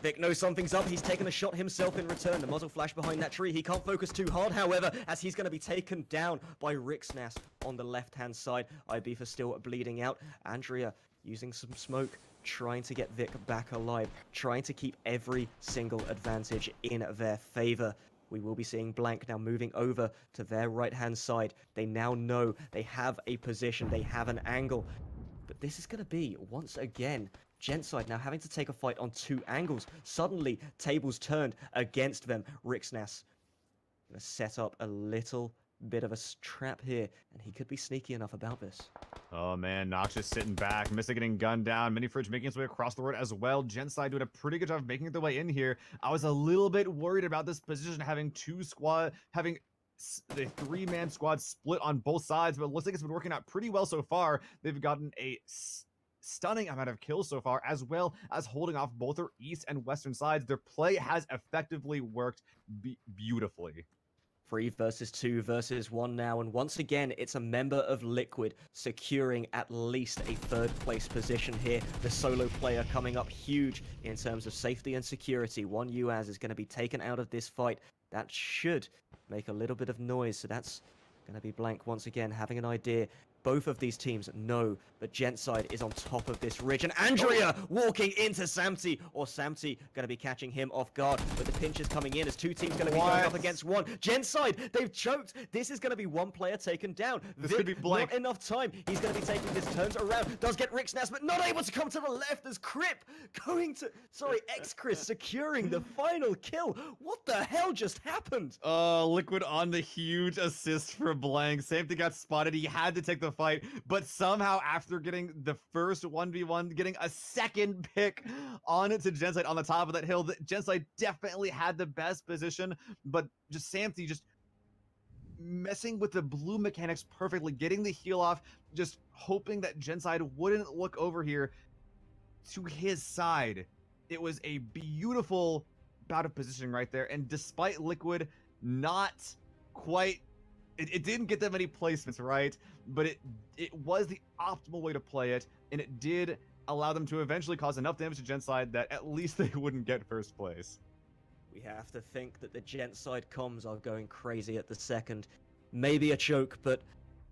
Vic knows something's up. He's taken a shot himself in return. The muzzle flash behind that tree. He can't focus too hard, however, as he's going to be taken down by Rixnas on the left-hand side. Ibiza still bleeding out. Andrea using some smoke, trying to get Vic back alive, trying to keep every single advantage in their favor. We will be seeing Blank now moving over to their right-hand side. They now know they have a position, they have an angle. But this is going to be, once again, Gentside now having to take a fight on 2 angles. Suddenly, tables turned against them. Rixnas going to set up a little bit of a trap here, and he could be sneaky enough about this. Oh man, Nox just sitting back. Missa getting gunned down. Mini Fridge making his way across the road as well. Genside doing a pretty good job of making their way in here. I was a little bit worried about this position having the 3-man squad split on both sides, but it looks like it's been working out pretty well so far. They've gotten a stunning amount of kills so far, as well as holding off both their east and western sides. Their play has effectively worked beautifully. 3 versus 2 versus 1 now, and once again, it's a member of Liquid securing at least a 3rd place position here. The solo player coming up huge in terms of safety and security. One UAZ is going to be taken out of this fight. That should make a little bit of noise, so that's going to be Blank once again having an idea. Both of these teams know that Gentside is on top of this ridge. And Andrea walking into Sampty, or Sampty going to be catching him off guard. But the pinch is coming in as 2 teams going to be going up against 1. Gentside, they've choked. This is going to be 1 player taken down. This could be Blank. Not enough time. He's going to be taking this, turns around, does get Rixnas, but not able to come to the left as Crip going to, X-Chris securing the final kill. What the hell just happened? Liquid on the huge assist for Blank. Same thing got spotted. He had to take the fight, but somehow after getting the first 1v1, getting a second pick on it to Genside on the top of that hill, Genside definitely had the best position, but just Sampty just messing with the blue mechanics perfectly, getting the heal off, just hoping that Genside wouldn't look over here to his side. It was a beautiful bout of positioning right there, and despite Liquid not quite, it didn't get that many placements, right? But it was the optimal way to play it, and it did allow them to eventually cause enough damage to Genside that at least they wouldn't get first place. We have to think that the Gentside comms are going crazy at the second. Maybe a choke, but,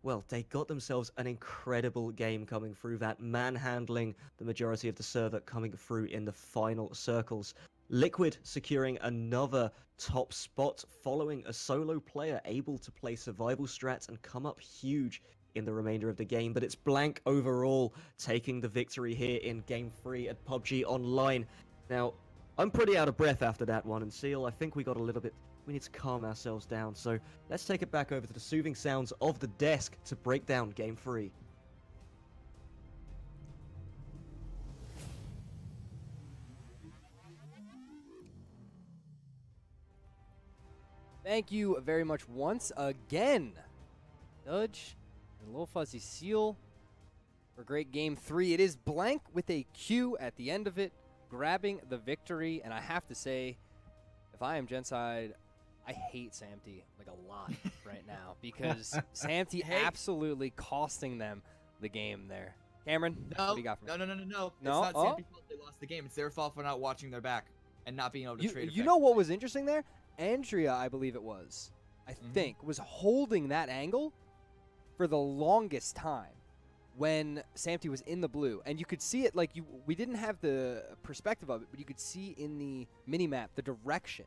well, they got themselves an incredible game coming through that, manhandling the majority of the server coming through in the final circles. Liquid securing another top spot following a solo player able to play survival strats and come up huge in the remainder of the game, but it's Blank overall taking the victory here in Game 3 at PUBGonline. Now, I'm pretty out of breath after that one, and Seal, I think we need to calm ourselves down, so let's take it back over to the soothing sounds of the desk to break down Game 3. Thank you very much once again, Dudge and Little Fuzzy Seal, for great Game 3. It is Blank with a Q at the end of it, grabbing the victory. And I have to say, if I am Genside, I hate Sampty like a lot right now, because Sampty absolutely costing them the game there. Cameron, what do you got for me? No. It's not Sampty's fault they lost the game. It's their fault for not watching their back and not being able to trade. You know what was interesting there? Andrea, I believe it was, I think, was holding that angle for the longest time when Sampty was in the blue. And you could see it, like, we didn't have the perspective of it, but you could see in the minimap the direction.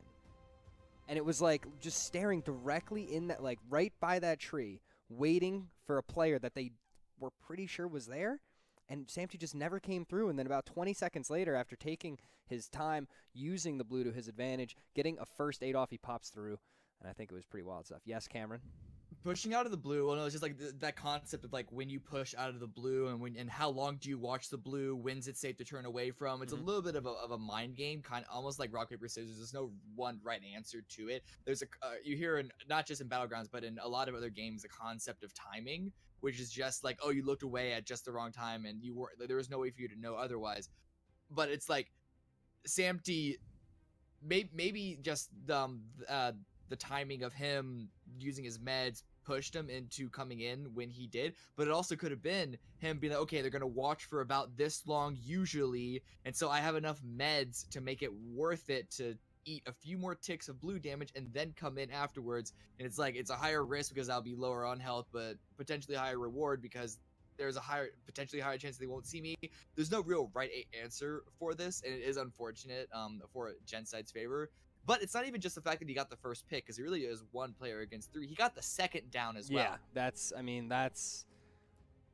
And it was like just staring directly in that, like right by that tree, waiting for a player that they were pretty sure was there. and Samty just never came through. And then about 20 seconds later, after taking his time, using the blue to his advantage, getting a first 8 off, he pops through. And I think it was pretty wild stuff. Yes, Cameron? Pushing out of the blue, well, no, it's just like that concept of like when you push out of the blue and how long do you watch the blue? When's it safe to turn away from? It's a little bit of a mind game, kind of almost like rock paper scissors. There's no one right answer to it. There's a you hear not just in Battlegrounds but in a lot of other games the concept of timing, which is just like, oh, you looked away at just the wrong time and there was no way for you to know otherwise. But it's like Samty, maybe just the timing of him using his meds pushed him into coming in when he did, but it also could have been him being like, okay, they're gonna watch for about this long usually, and so I have enough meds to make it worth it to eat a few more ticks of blue damage and then come in afterwards. And it's like, it's a higher risk because I'll be lower on health, but potentially higher reward because there's a potentially higher chance they won't see me. There's no real right answer for this, and it is unfortunate for Genside's favor. But it's not even just the fact that he got the first pick, because he really is one player against 3. He got the second down as well. Yeah,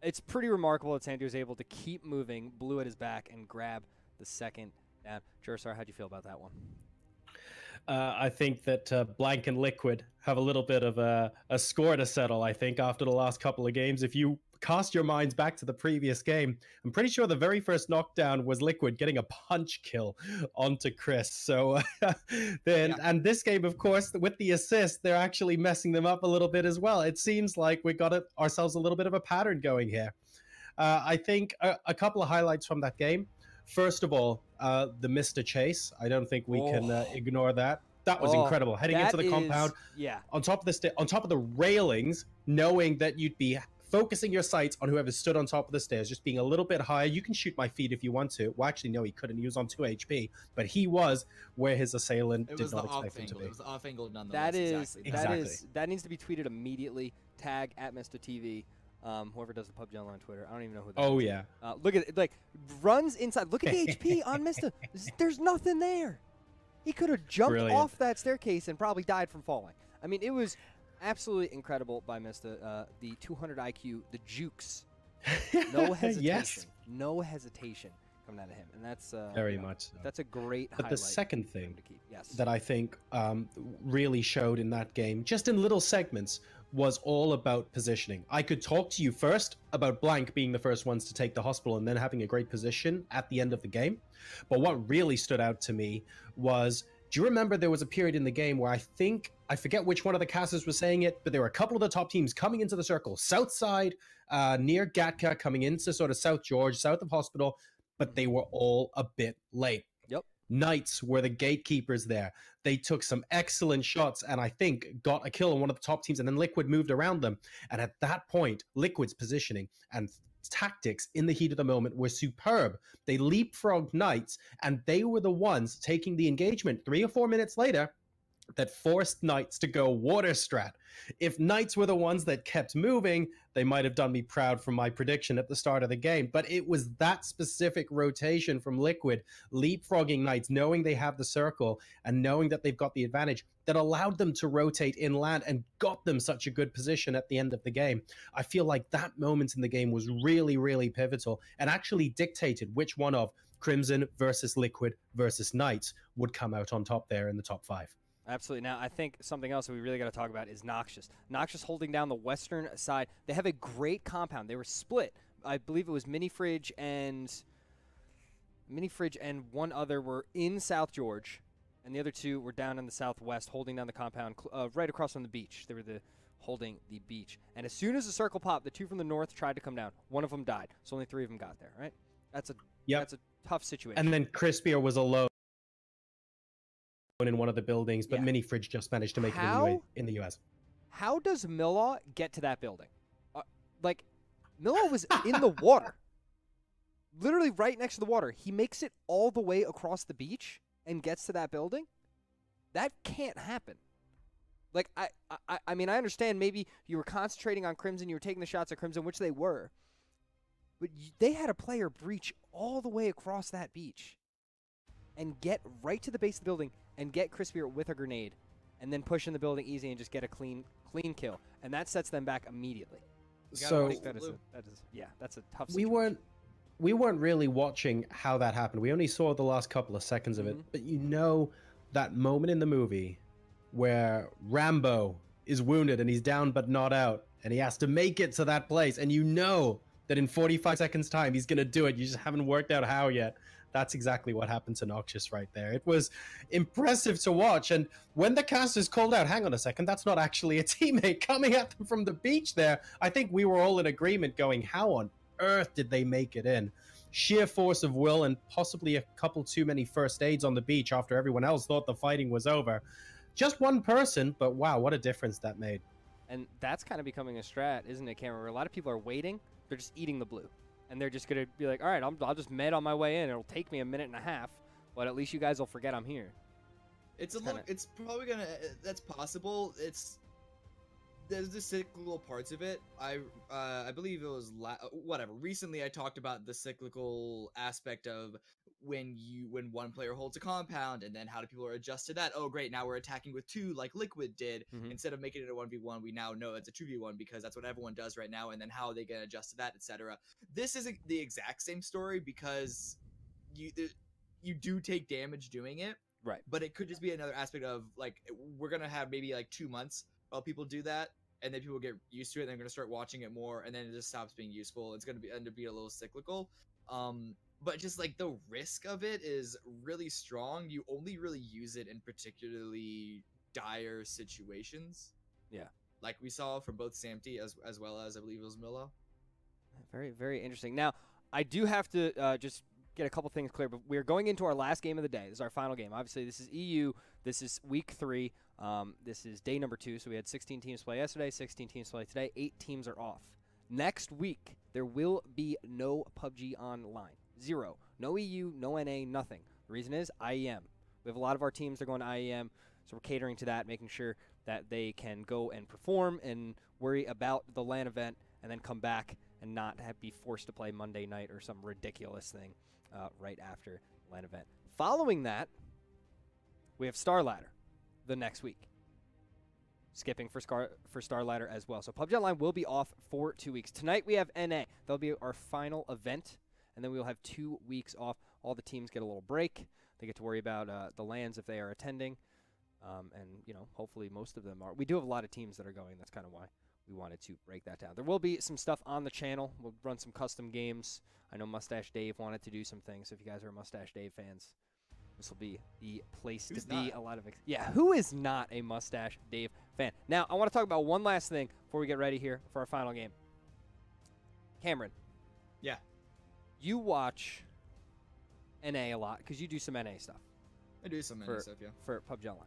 it's pretty remarkable that Samty was able to keep moving, blue at his back, and grab the second down. Jursar, how'd you feel about that one? I think that Blank and Liquid have a little bit of a score to settle, I think, after the last couple of games. If you cast your minds back to the previous game, I'm pretty sure the very first knockdown was Liquid getting a punch kill onto Chris. So and this game, of course, with the assist, they're actually messing them up a little bit as well. It seems like we got ourselves a little bit of a pattern going here. I think a couple of highlights from that game. First of all, the Mr. Chase. I don't think we can ignore that. That was incredible. Heading into the compound, on top of the railings, knowing that you'd be focusing your sights on whoever stood on top of the stairs, just being a little bit higher. You can shoot my feet if you want to. Well, actually, no, he couldn't. He was on 2 HP, but he was where his assailant did not expect him to be. It was the off angle nonetheless. That needs to be tweeted immediately. Tag at Mr. TV. Whoever does the PUBG Online Twitter, I don't even know who that is. Oh, yeah. Look at it, like, runs inside. Look at the HP on Mr. There's nothing there. He could have jumped off that staircase and probably died from falling. I mean, it was absolutely incredible by Mr. The 200 IQ, the jukes. No hesitation. Yes. No hesitation coming out of him. And that's very much so. That's a great highlight. But the second thing yes. that I think really showed in that game, just in little segments, was all about positioning. I could talk to you first about Blank being the first ones to take the hospital and then having a great position at the end of the game. But what really stood out to me was, do you remember there was a period in the game where I forget which one of the casters was saying it, but there were a couple of the top teams coming into the circle, south side, near Gatka, coming into sort of South George, south of Hospital, but they were all a bit late. Yep. Knights were the gatekeepers there. They took some excellent shots and I think got a kill on one of the top teams, and then Liquid moved around them. And at that point, Liquid's positioning and tactics in the heat of the moment were superb. They leapfrogged Knights, and they were the ones taking the engagement 3 or 4 minutes later that forced Knights to go water strat. If Knights were the ones that kept moving, they might have done me proud from my prediction at the start of the game. But it was that specific rotation from Liquid, leapfrogging Knights, knowing they have the circle and knowing that they've got the advantage, that allowed them to rotate inland and got them such a good position at the end of the game. I feel like that moment in the game was really, really pivotal and actually dictated which one of Crimson versus Liquid versus Knights would come out on top there in the top 5. Absolutely. Now, I think something else that we really got to talk about is Noxious. Noxious holding down the western side. They have a great compound. They were split. I believe it was Mini Fridge and one other were in South George, and the other 2 were down in the southwest, holding down the compound right across from the beach. They were holding the beach. And as soon as the circle popped, the 2 from the north tried to come down. One of them died, so only 3 of them got there. Right? That's a tough situation. And then Crispier was alone in one of the buildings, but Mini Fridge just managed to make it in the US. How does Millaw get to that building? Millaw was in the water. Literally right next to the water. He makes it all the way across the beach and gets to that building? That can't happen. I mean, I understand maybe you were concentrating on Crimson, you were taking the shots at Crimson, which they were. But they had a player breach all the way across that beach and get right to the base of the building and get Crispier with a grenade and then push in the building easy and just get a clean kill. And that sets them back immediately. So that's a tough situation. we weren't really watching how that happened. We only saw the last couple of seconds of it. But you know that moment in the movie where Rambo is wounded and he's down but not out, and he has to make it to that place, and you know that in 45 seconds time he's gonna do it. You just haven't worked out how yet. That's exactly what happened to Noxious right there. It was impressive to watch. And when the casters called out, hang on a second, that's not actually a teammate coming at them from the beach there, I think we were all in agreement going, how on earth did they make it in? Sheer force of will and possibly a couple too many first aids on the beach after everyone else thought the fighting was over. Just one person, but wow, what a difference that made. And that's kind of becoming a strat, isn't it, Cameron? Where a lot of people are waiting, they're just eating the blue. And they're just going to be like, all right, I'll just med on my way in. It'll take me a minute and a half, but at least you guys will forget I'm here. It's probably going to, that's possible. There's the cyclical parts of it. I believe it was, whatever. Recently I talked about the cyclical aspect of when one player holds a compound, and then how do people adjust to that? Oh, great, now we're attacking with two like Liquid did. Instead of making it a 1v1, we now know it's a 2v1 because that's what everyone does right now, and then how they get adjust to that, etc. This isn't the exact same story because you do take damage doing it, right? But it could just be another aspect of, like, we're gonna have maybe like 2 months while people do that, and then people get used to it, and they're gonna start watching it more, and then it just stops being useful. It's gonna end up being a little cyclical. But just like the risk of it is really strong. You only really use it in particularly dire situations. Yeah, like we saw from both Samty as well as I believe it was Milo. Very, very interesting. Now, I do have to just get a couple things clear, but we're going into our last game of the day. This is our final game. Obviously, this is EU. This is week 3. This is day number 2. So we had 16 teams play yesterday, 16 teams play today. 8 teams are off. Next week, there will be no PUBG Online. 0. No EU, no NA, nothing. The reason is IEM. We have a lot of our teams that are going to IEM, so we're catering to that, making sure that they can go and perform and worry about the LAN event and then come back and not be forced to play Monday night or some ridiculous thing right after the LAN event. Following that, we have Star Ladder the next week. Skipping for Star Ladder as well. So PUBG Online will be off for 2 weeks. Tonight we have NA. That'll be our final event. And then we will have 2 weeks off. All the teams get a little break. They get to worry about the LANs if they are attending. And, you know, hopefully most of them are. We do have a lot of teams that are going. That's kind of why we wanted to break that down. There will be some stuff on the channel. We'll run some custom games. I know Mustache Dave wanted to do some things. So if you guys are Mustache Dave fans, this will be the place to be. Not? A lot of who is not a Mustache Dave fan? Now, I want to talk about one last thing before we get ready here for our final game. Cameron. Yeah. You watch NA a lot because you do some NA stuff. I do some NA stuff, yeah. For PUBG Online.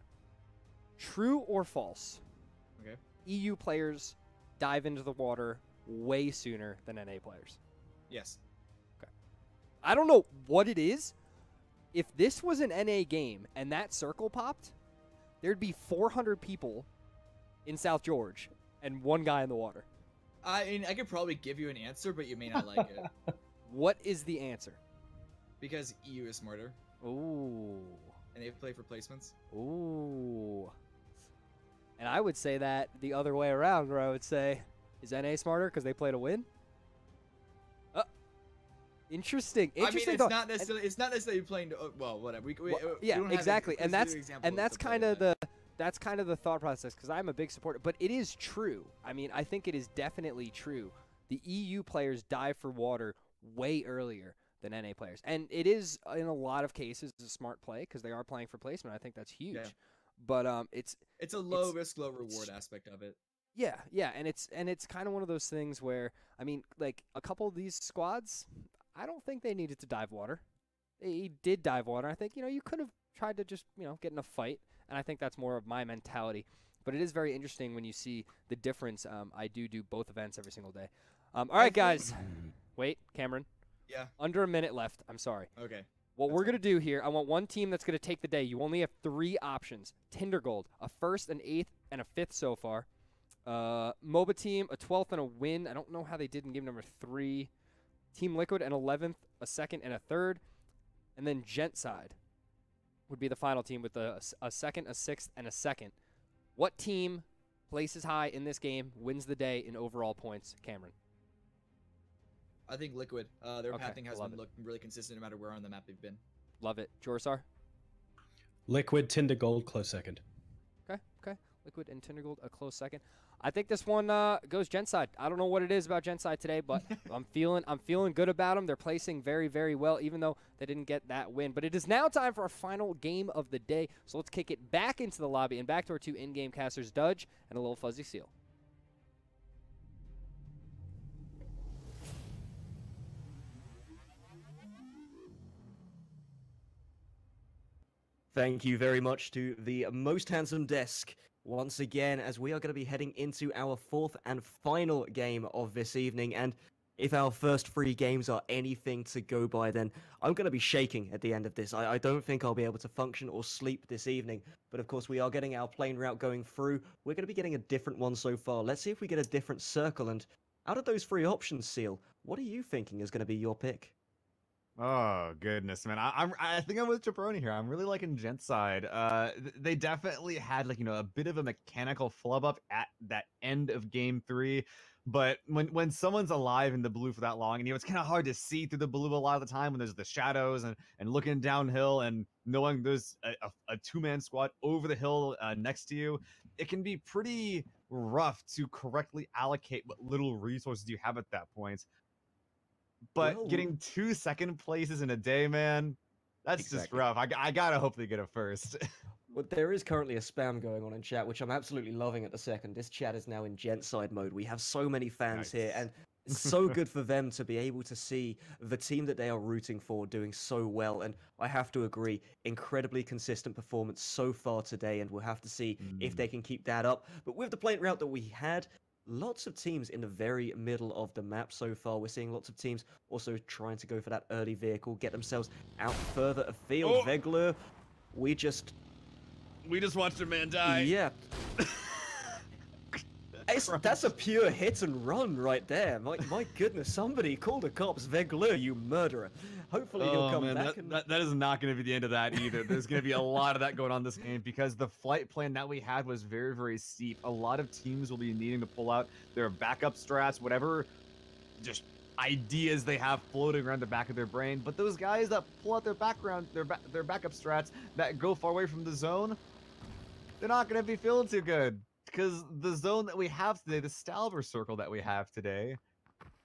True or false? Okay. EU players dive into the water way sooner than NA players. Yes. Okay. I don't know what it is. If this was an NA game and that circle popped, there'd be 400 people in South George and one guy in the water. I mean, I could probably give you an answer, but you may not like it. What is the answer? Because EU is smarter. Ooh. And they play for placements. Ooh. And I would say that the other way around, where I would say, is NA smarter because they play to win? Interesting. I mean, it's not necessarily playing to, well, whatever. Yeah, exactly. And that's kind of the thought process, because I'm a big supporter. But it is true. I mean, I think it is definitely true. The EU players dive for water way earlier than NA players. And it is, in a lot of cases, a smart play because they are playing for placement. I think that's huge. Yeah. But it's a low risk, low reward aspect of it. Yeah, yeah, and it's kind of one of those things where, I mean, like a couple of these squads, I don't think they needed to dive water. They did dive water. I think, you could have tried to just, get in a fight, and I think that's more of my mentality. But it is very interesting when you see the difference. I do both events every single day. All right, guys. Wait, Cameron. Yeah. Under a minute left. I'm sorry. Okay. What we're going to do here, I want one team that's going to take the day. You only have 3 options. Tinder Gold, a 1st, an 8th, and a 5th so far. MOBA team, a 12th and a win. I don't know how they did in game number 3. Team Liquid, an 11th, a 2nd, and a 3rd. And then Gent side would be the final team with a 2nd, a 6th, and a 2nd. What team places high in this game, wins the day in overall points, Cameron? I think Liquid. Their Okay, pathing has love been it. looking really consistent no matter where on the map they've been. Love it. Jorsar? Liquid, Tinder Gold, close second. Okay, okay. Liquid and Tindergold, a close second. I think this one goes Genside. I don't know what it is about Genside today, but I'm feeling good about them. They're placing very, very well, even though they didn't get that win. But it is now time for our final game of the day. So let's kick it back into the lobby and back to our two in-game casters, Dudge and a little Fuzzy Seal. Thank you very much to the most handsome desk once again, as we are going to be heading into our fourth and final game of this evening. And if our first three games are anything to go by, then I'm going to be shaking at the end of this. I don't think I'll be able to function or sleep this evening. But of course, we are getting our plane route going through. We're going to be getting a different one so far. Let's see if we get a different circle. And out of those three options, Seal, what are you thinking is going to be your pick? Oh goodness, man! I think I'm with Jabroni here. I'm really liking Genside. They definitely had like a bit of a mechanical flub up at that end of game 3, but when someone's alive in the blue for that long, and it's kind of hard to see through the blue a lot of the time when there's the shadows and looking downhill and knowing there's a 2-man squad over the hill next to you, it can be pretty rough to correctly allocate what little resources you have at that point. But Well, getting 2 second places in a day, man, that's just Exactly. rough. I gotta hope they get a first. Well, there is currently a spam going on in chat, which I'm absolutely loving at the second. This chat is now in Genside mode. We have so many fans here, Nice. and it's so good for them to be able to see the team that they are rooting for doing so well. And I have to agree, incredibly consistent performance so far today, and we'll have to see if they can keep that up. But with the plane route that we had, lots of teams in the very middle of the map so far. We're seeing lots of teams also trying to go for that early vehicle, get themselves out further afield. Oh! Vegler, we just watched a man die. yeah. That's a pure hit and run right there. My goodness, somebody call the cops. Vegler, you murderer. Hopefully he'll come back. That is not going to be the end of that either. There's going to be a lot of that going on this game because the flight plan that we had was very, very steep. A lot of teams will be needing to pull out their backup strats, whatever just ideas they have floating around the back of their brain. But those guys that pull out their backup strats that go far away from the zone, they're not going to be feeling too good. Because the zone that we have today, the Stalber circle that we have today,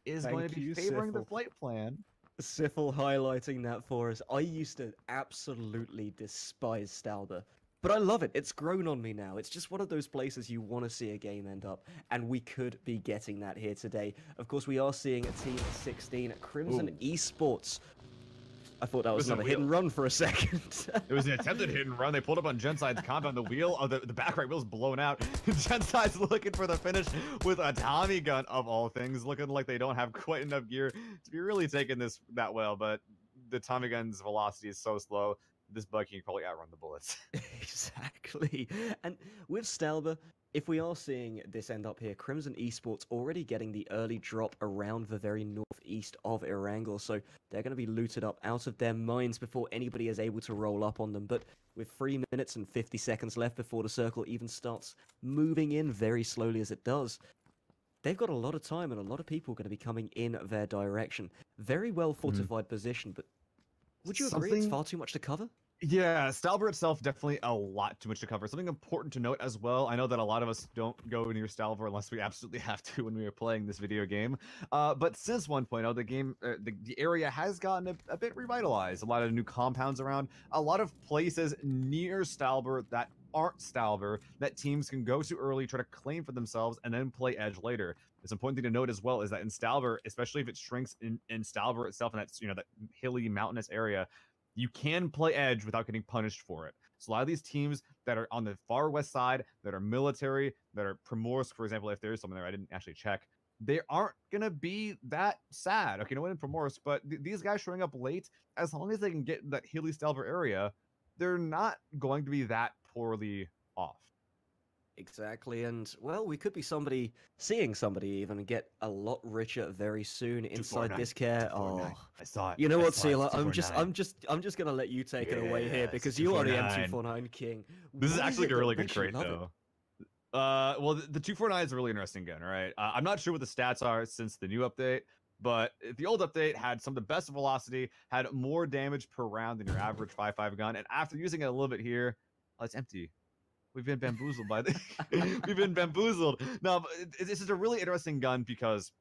is going to Thank be you, favoring the Sifl. flight plan. Sifl highlighting that for us. I used to absolutely despise Stalber, but I love it. It's grown on me now. It's just one of those places you want to see a game end up, and we could be getting that here today. Of course, we are seeing a team of 16, Crimson Esports. I thought that was Listen, another hit and run for a second. It was an attempted hit and run. They pulled up on Genside's compound. The wheel, the back right wheel's blown out. Genside's looking for the finish with a Tommy gun of all things, looking like they don't have quite enough gear to be really taking this that well. But the Tommy gun's velocity is so slow. This bug can probably outrun the bullets. Exactly. And with Stalber, if we are seeing this end up here, Crimson Esports already getting the early drop around the very northeast of Erangel, so they're going to be looted up out of their mines before anybody is able to roll up on them. But with 3 minutes and 50 seconds left before the circle even starts moving in very slowly as it does, they've got a lot of time and a lot of people going to be coming in their direction. Very well fortified position, but would you agree it's far too much to cover? Yeah, Stalber itself, definitely a lot too much to cover. Something important to note as well, I know that a lot of us don't go near Stalber unless we absolutely have to when we are playing this video game. But since 1.0, the game, the area has gotten a bit revitalized. A lot of new compounds around, a lot of places near Stalber that aren't Stalber that teams can go to early, try to claim for themselves, and then play Edge later. It's an important thing to note as well is that in Stalber, especially if it shrinks in Stalber itself, and that's that hilly mountainous area, you can play Edge without getting punished for it. So a lot of these teams that are on the far west side, that are military, that are Primorsk, for example, if there is someone there, I didn't actually check, they aren't going to be that sad. Okay, no one in Primorsk, but these guys showing up late, as long as they can get that hilly Stalber area, they're not going to be that poorly off. Exactly, and well, we could be seeing somebody even get a lot richer very soon inside this care. Oh, I saw it. you know I what, saw it. Seal? It's I'm just gonna let you take it away here Yes, because you are the 249. M249 king. This is What actually it a really that good makes you crate, love it? though. Well, the 249 is a really interesting gun, right? I'm not sure what the stats are since the new update, But the old update had some of the best velocity, had more damage per round than your average 5.5 gun, and after using it a little bit here, it's empty. We've been bamboozled by the. We've been bamboozled. No, but this is a really interesting gun because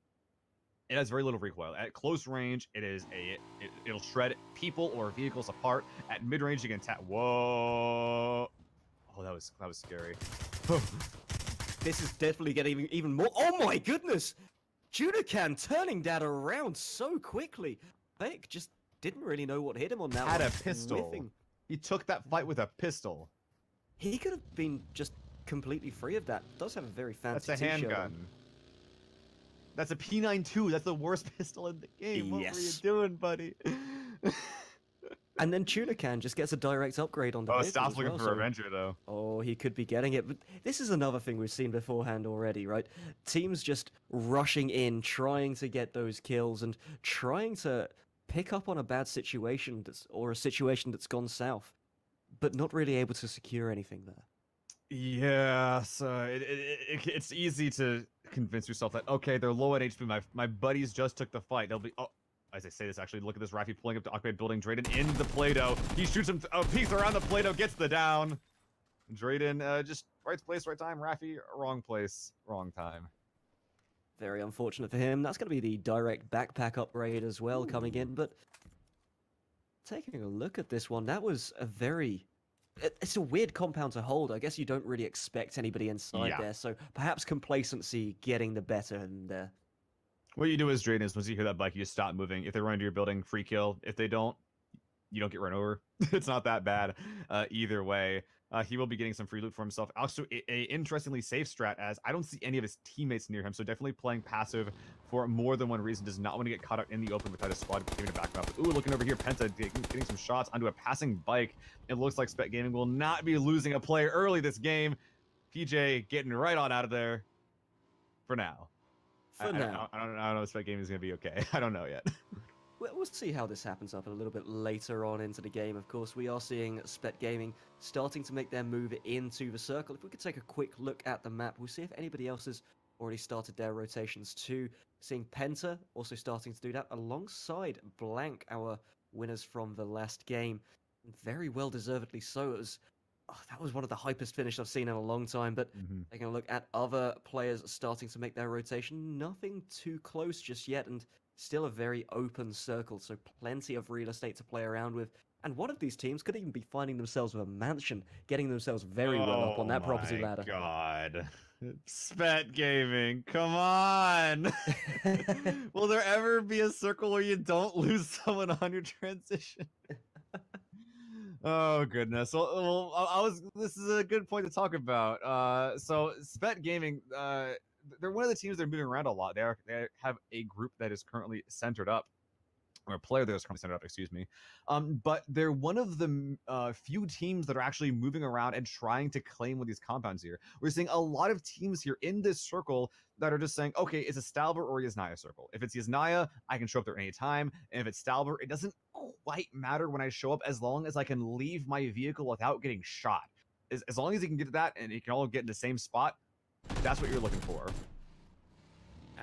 it has very little recoil. At close range, it'll shred people or vehicles apart. At mid range, you can tap. Whoa! Oh, that was scary. This is definitely getting even more. Oh my goodness! Junacan turning that around so quickly. Fake just didn't really know what hit him on that Had one. a pistol. Whiffing. He took that fight with a pistol. He could have been just completely free of that. Does have a very fancy That's a t-shirt handgun. on. That's a P92. That's the worst pistol in the game. What were you doing, buddy? And then Tunacan just gets a direct upgrade on the vehicle Stops as looking well, for so- Avenger, though. Oh, he could be getting it. But this is another thing we've seen beforehand already, right? Teams just rushing in, trying to get those kills and trying to pick up on a bad situation or a situation that's gone south, but not really able to secure anything there. Yeah, so it's easy to convince yourself that, okay, they're low at HP. My buddies just took the fight. They'll be... Oh, as I say this, actually, look at this. Rafi pulling up to Octave building. Drayden in the Play-Doh. He shoots him. Peeks around the Play-Doh, gets the down. Drayden, just right place, right time. Rafi, wrong place, wrong time. Very unfortunate for him. That's going to be the direct backpack upgrade as well coming in. But taking a look at this one, that was a very... It's a weird compound to hold. I guess you don't really expect anybody inside there. So perhaps complacency getting the better in there. What you do as Drayden is once you hear that bike, you just stop moving. If they run into your building, free kill. If they don't, you don't get run over. It's not that bad either way. He will be getting some free loot for himself. Also, a interestingly safe strat, as I don't see any of his teammates near him, so definitely playing passive for more than one reason. Does not want to get caught out in the open without a squad continuing to back him up. Ooh, looking over here, Penta getting some shots onto a passing bike. It looks like Spec Gaming will not be losing a player early this game. PJ getting right on out of there for now. I don't know if Spec Gaming is going to be okay. I don't know yet. We'll see how this happens up a little bit later on into the game. Of course, we are seeing Spet Gaming starting to make their move into the circle. If we could take a quick look at the map, we'll see if anybody else has already started their rotations too. Seeing Penta also starting to do that alongside Blank, our winners from the last game. Very well deservedly so. It was, that was one of the hypest finishes I've seen in a long time, but taking a look at other players starting to make their rotation, nothing too close just yet, and still a very open circle, so plenty of real estate to play around with. And one of these teams could even be finding themselves with a mansion, getting themselves very well up on that property ladder. Oh my god. Spet Gaming, come on! Will there ever be a circle where you don't lose someone on your transition? Oh goodness. Well, this is a good point to talk about. So Spet Gaming, they're one of the teams that are moving around a lot. They have a group that is currently centered up, or a player that is currently centered up, excuse me. But they're one of the few teams that are actually moving around and trying to claim one of these compounds here. We're seeing a lot of teams here in this circle that are just saying, okay, it's a Stalber or Yasnaya circle. If it's Yasnaya, I can show up there anytime. And if it's Stalber, it doesn't quite matter when I show up as long as I can leave my vehicle without getting shot. As long as you can get to that and you can all get in the same spot, that's what you're looking for.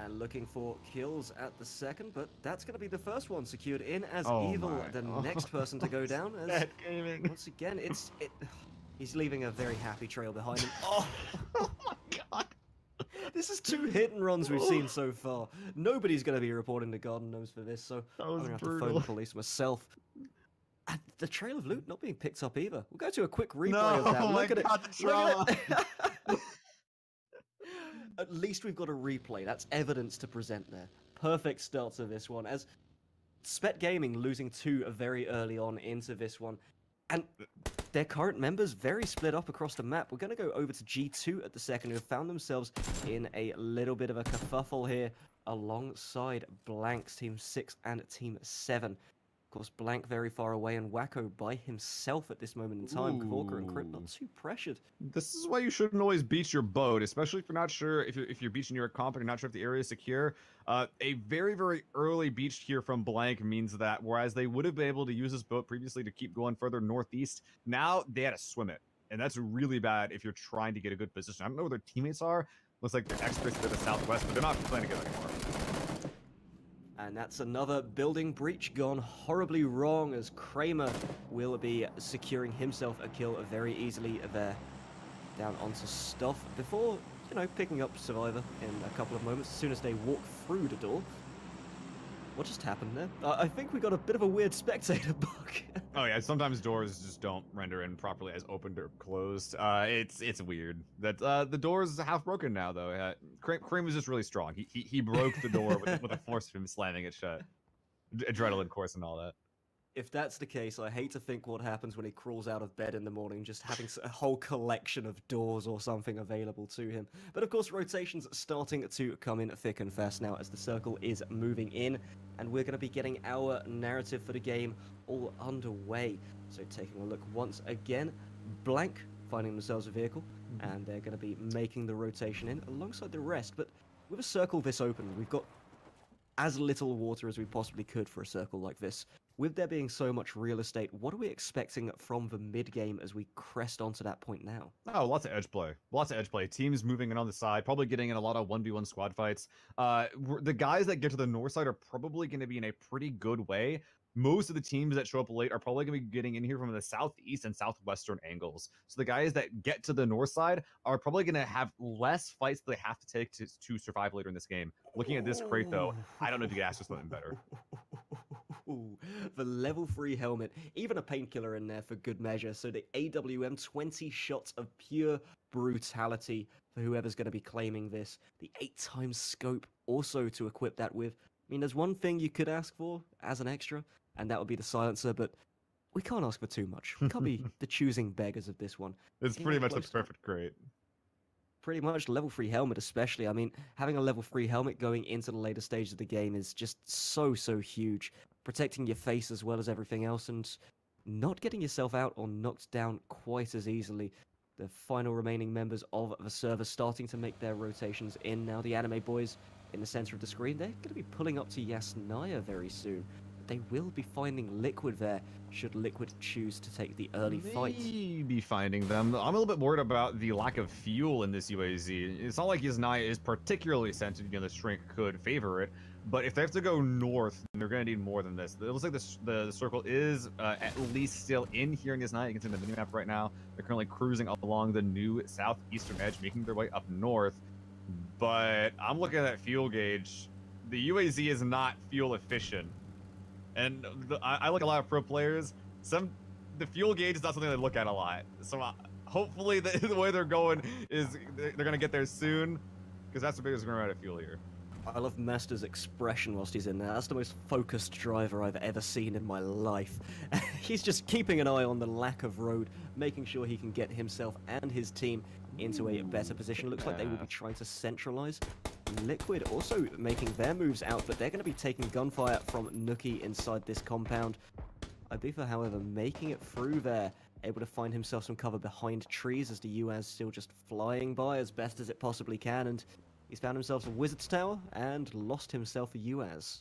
And looking for kills at the second, but that's going to be the first one secured in as Oh Evil, my the God. next person to go down. As, Spet Gaming. once again, he's leaving a very happy trail behind him. Oh, Oh my god. this is 2 hit and runs we've seen so far. Nobody's going to be reporting to God knows for this, so That I'm was going to have to phone brutal. the police myself. And the trail of loot not being picked up either. We'll go to a quick replay No, of that. oh my Look at God, it. the Look at it. At least we've got a replay. That's evidence to present there. Perfect start to this one, as Spet Gaming losing 2 very early on into this one. And their current members very split up across the map. We're going to go over to G2 at the second, who have found themselves in a little bit of a kerfuffle here alongside Blank's Team 6 and Team 7. Of course, Blank very far away and Wacko by himself at this moment in time. Kvorka and Crypt not too pressured. This is why you shouldn't always beach your boat, especially if you're not sure if you're beaching your comp and you're not sure if the area is secure. A very, very early beach here from Blank means that whereas they would have been able to use this boat previously to keep going further northeast, now they had to swim it. And that's really bad if you're trying to get a good position. I don't know where their teammates are. Looks like they're experts to the southwest, but they're not playing together anymore. And that's another building breach gone horribly wrong, as Kramer will be securing himself a kill very easily there. Down onto Stuff before, you know, picking up Survivor in a couple of moments as soon as they walk through the door. What just happened there? I think we got a bit of a weird spectator bug. Oh yeah, sometimes doors just don't render in properly as opened or closed. It's weird. That the door is half broken now though. Cream was just really strong. He broke the door with the force of him slamming it shut. Adrenaline course and all that. If that's the case, I hate to think what happens when he crawls out of bed in the morning, just having a whole collection of doors or something available to him. But of course, rotations starting to come in thick and fast now as the circle is moving in, and we're going to be getting our narrative for the game all underway. So taking a look once again, Blank finding themselves a vehicle, and they're going to be making the rotation in alongside the rest. But with a circle this open, we've got as little water as we possibly could for a circle like this. With there being so much real estate, what are we expecting from the mid-game as we crest onto that point now? Oh, lots of edge play. Lots of edge play. Teams moving in on the side, probably getting in a lot of 1v1 squad fights. The guys that get to the north side are probably going to be in a pretty good way. Most of the teams that show up late are probably going to be getting in here from the southeast and southwestern angles. So the guys that get to the north side are probably going to have less fights that they have to take to survive later in this game. Looking at this crate, though, I don't know if you could ask for something better. The level 3 helmet, even a painkiller in there for good measure. So the AWM, 20 shots of pure brutality for whoever's going to be claiming this. The 8x scope also to equip that with. I mean, there's one thing you could ask for as an extra, and that would be the silencer, but we can't ask for too much. We can't be the choosing beggars of this one. It's pretty much the perfect crate. Pretty much, level 3 helmet especially. I mean, having a level 3 helmet going into the later stages of the game is just so huge. Protecting your face as well as everything else, and not getting yourself out or knocked down quite as easily. The final remaining members of the server starting to make their rotations in now. The anime boys in the center of the screen, they're going to be pulling up to Yasnaya very soon. They will be finding Liquid there, should Liquid choose to take the early fight. Maybe finding them. I'm a little bit worried about the lack of fuel in this UAZ. It's not like Yasnaya is particularly sensitive, you know, the shrink could favor it, but if they have to go north, they're going to need more than this. It looks like the circle is at least still in here in Yasnaya. You can see the minimap right now. They're currently cruising along the new southeastern edge, making their way up north. But I'm looking at that fuel gauge. The UAZ is not fuel efficient. And I look at a lot of pro players. The fuel gauge is not something they look at a lot. So hopefully the way they're going is they're gonna get there soon, because that's the biggest going to run out of fuel here. I love Master's expression whilst he's in there. That's the most focused driver I've ever seen in my life. He's just keeping an eye on the lack of road, making sure he can get himself and his team into a better position. Looks like they will be trying to centralize. Liquid also making their moves out, but they're going to be taking gunfire from Nookie inside this compound. Ibiza, however, making it through there, able to find himself some cover behind trees as the UAZ still just flying by as best as it possibly can, and he's found himself a Wizard's Tower and lost himself a UAZ.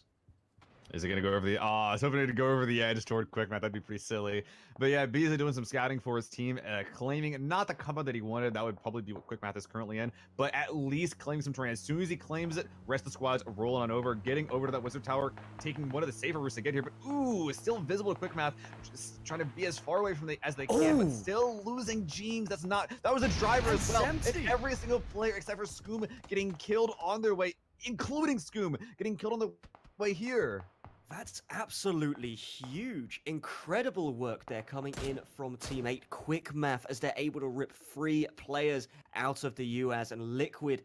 Is it going to go over the... I was hoping to go over the edge toward Quickmat. That'd be pretty silly. But yeah, Beasley doing some scouting for his team, claiming not the cover that he wanted. That would probably be what Quickmat is currently in. But at least claiming some terrain. As soon as he claims it, rest of the squad's rolling on over, getting over to that Wizard Tower, taking one of the safer routes to get here. But ooh, it's still visible to Quickmat, just trying to be as far away from as they can, but still losing Jeans. That was a driver as well. And every single player except for Scoom getting killed on their way, including Scoom getting killed on the way here. That's absolutely huge. Incredible work there coming in from Team 8. Quick math as they're able to rip 3 players out of the UAZ, and Liquid,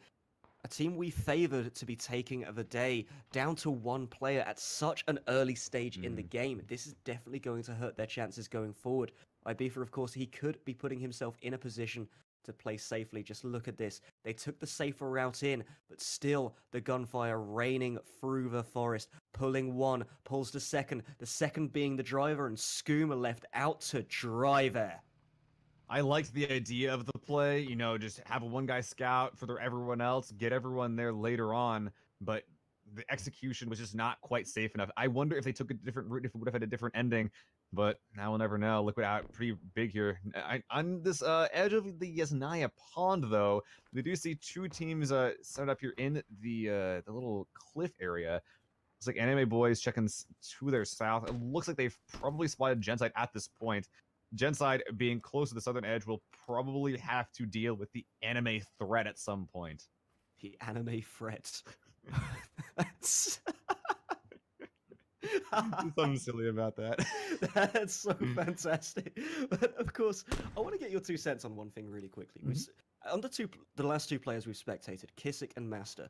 a team we favored to be taking the day, down to 1 player at such an early stage in the game. This is definitely going to hurt their chances going forward. Ibiza, of course, he could be putting himself in a position to play safely. Just look at this. They took the safer route in, but still the gunfire raining through the forest. Pulling one, pulls the second being the driver, and Skooma left out to dry there. I liked the idea of the play, you know, just have a one guy scout for everyone else, get everyone there later on, but the execution was just not quite safe enough. I wonder if they took a different route, if it would have had a different ending, but now we'll never know. Liquid out pretty big here. On this edge of the Yasnaya pond, though, we do see 2 teams set up here in the little cliff area. It's like Anime Boys checking to their south. It looks like they've probably spotted Genside at this point. Genside, being close to the southern edge, will probably have to deal with the anime threat at some point. The anime threat. That's... There's something silly about that. That's so fantastic. But of course, I want to get your 2 cents on one thing really quickly. On the last 2 players we've spectated, Kissick and Master,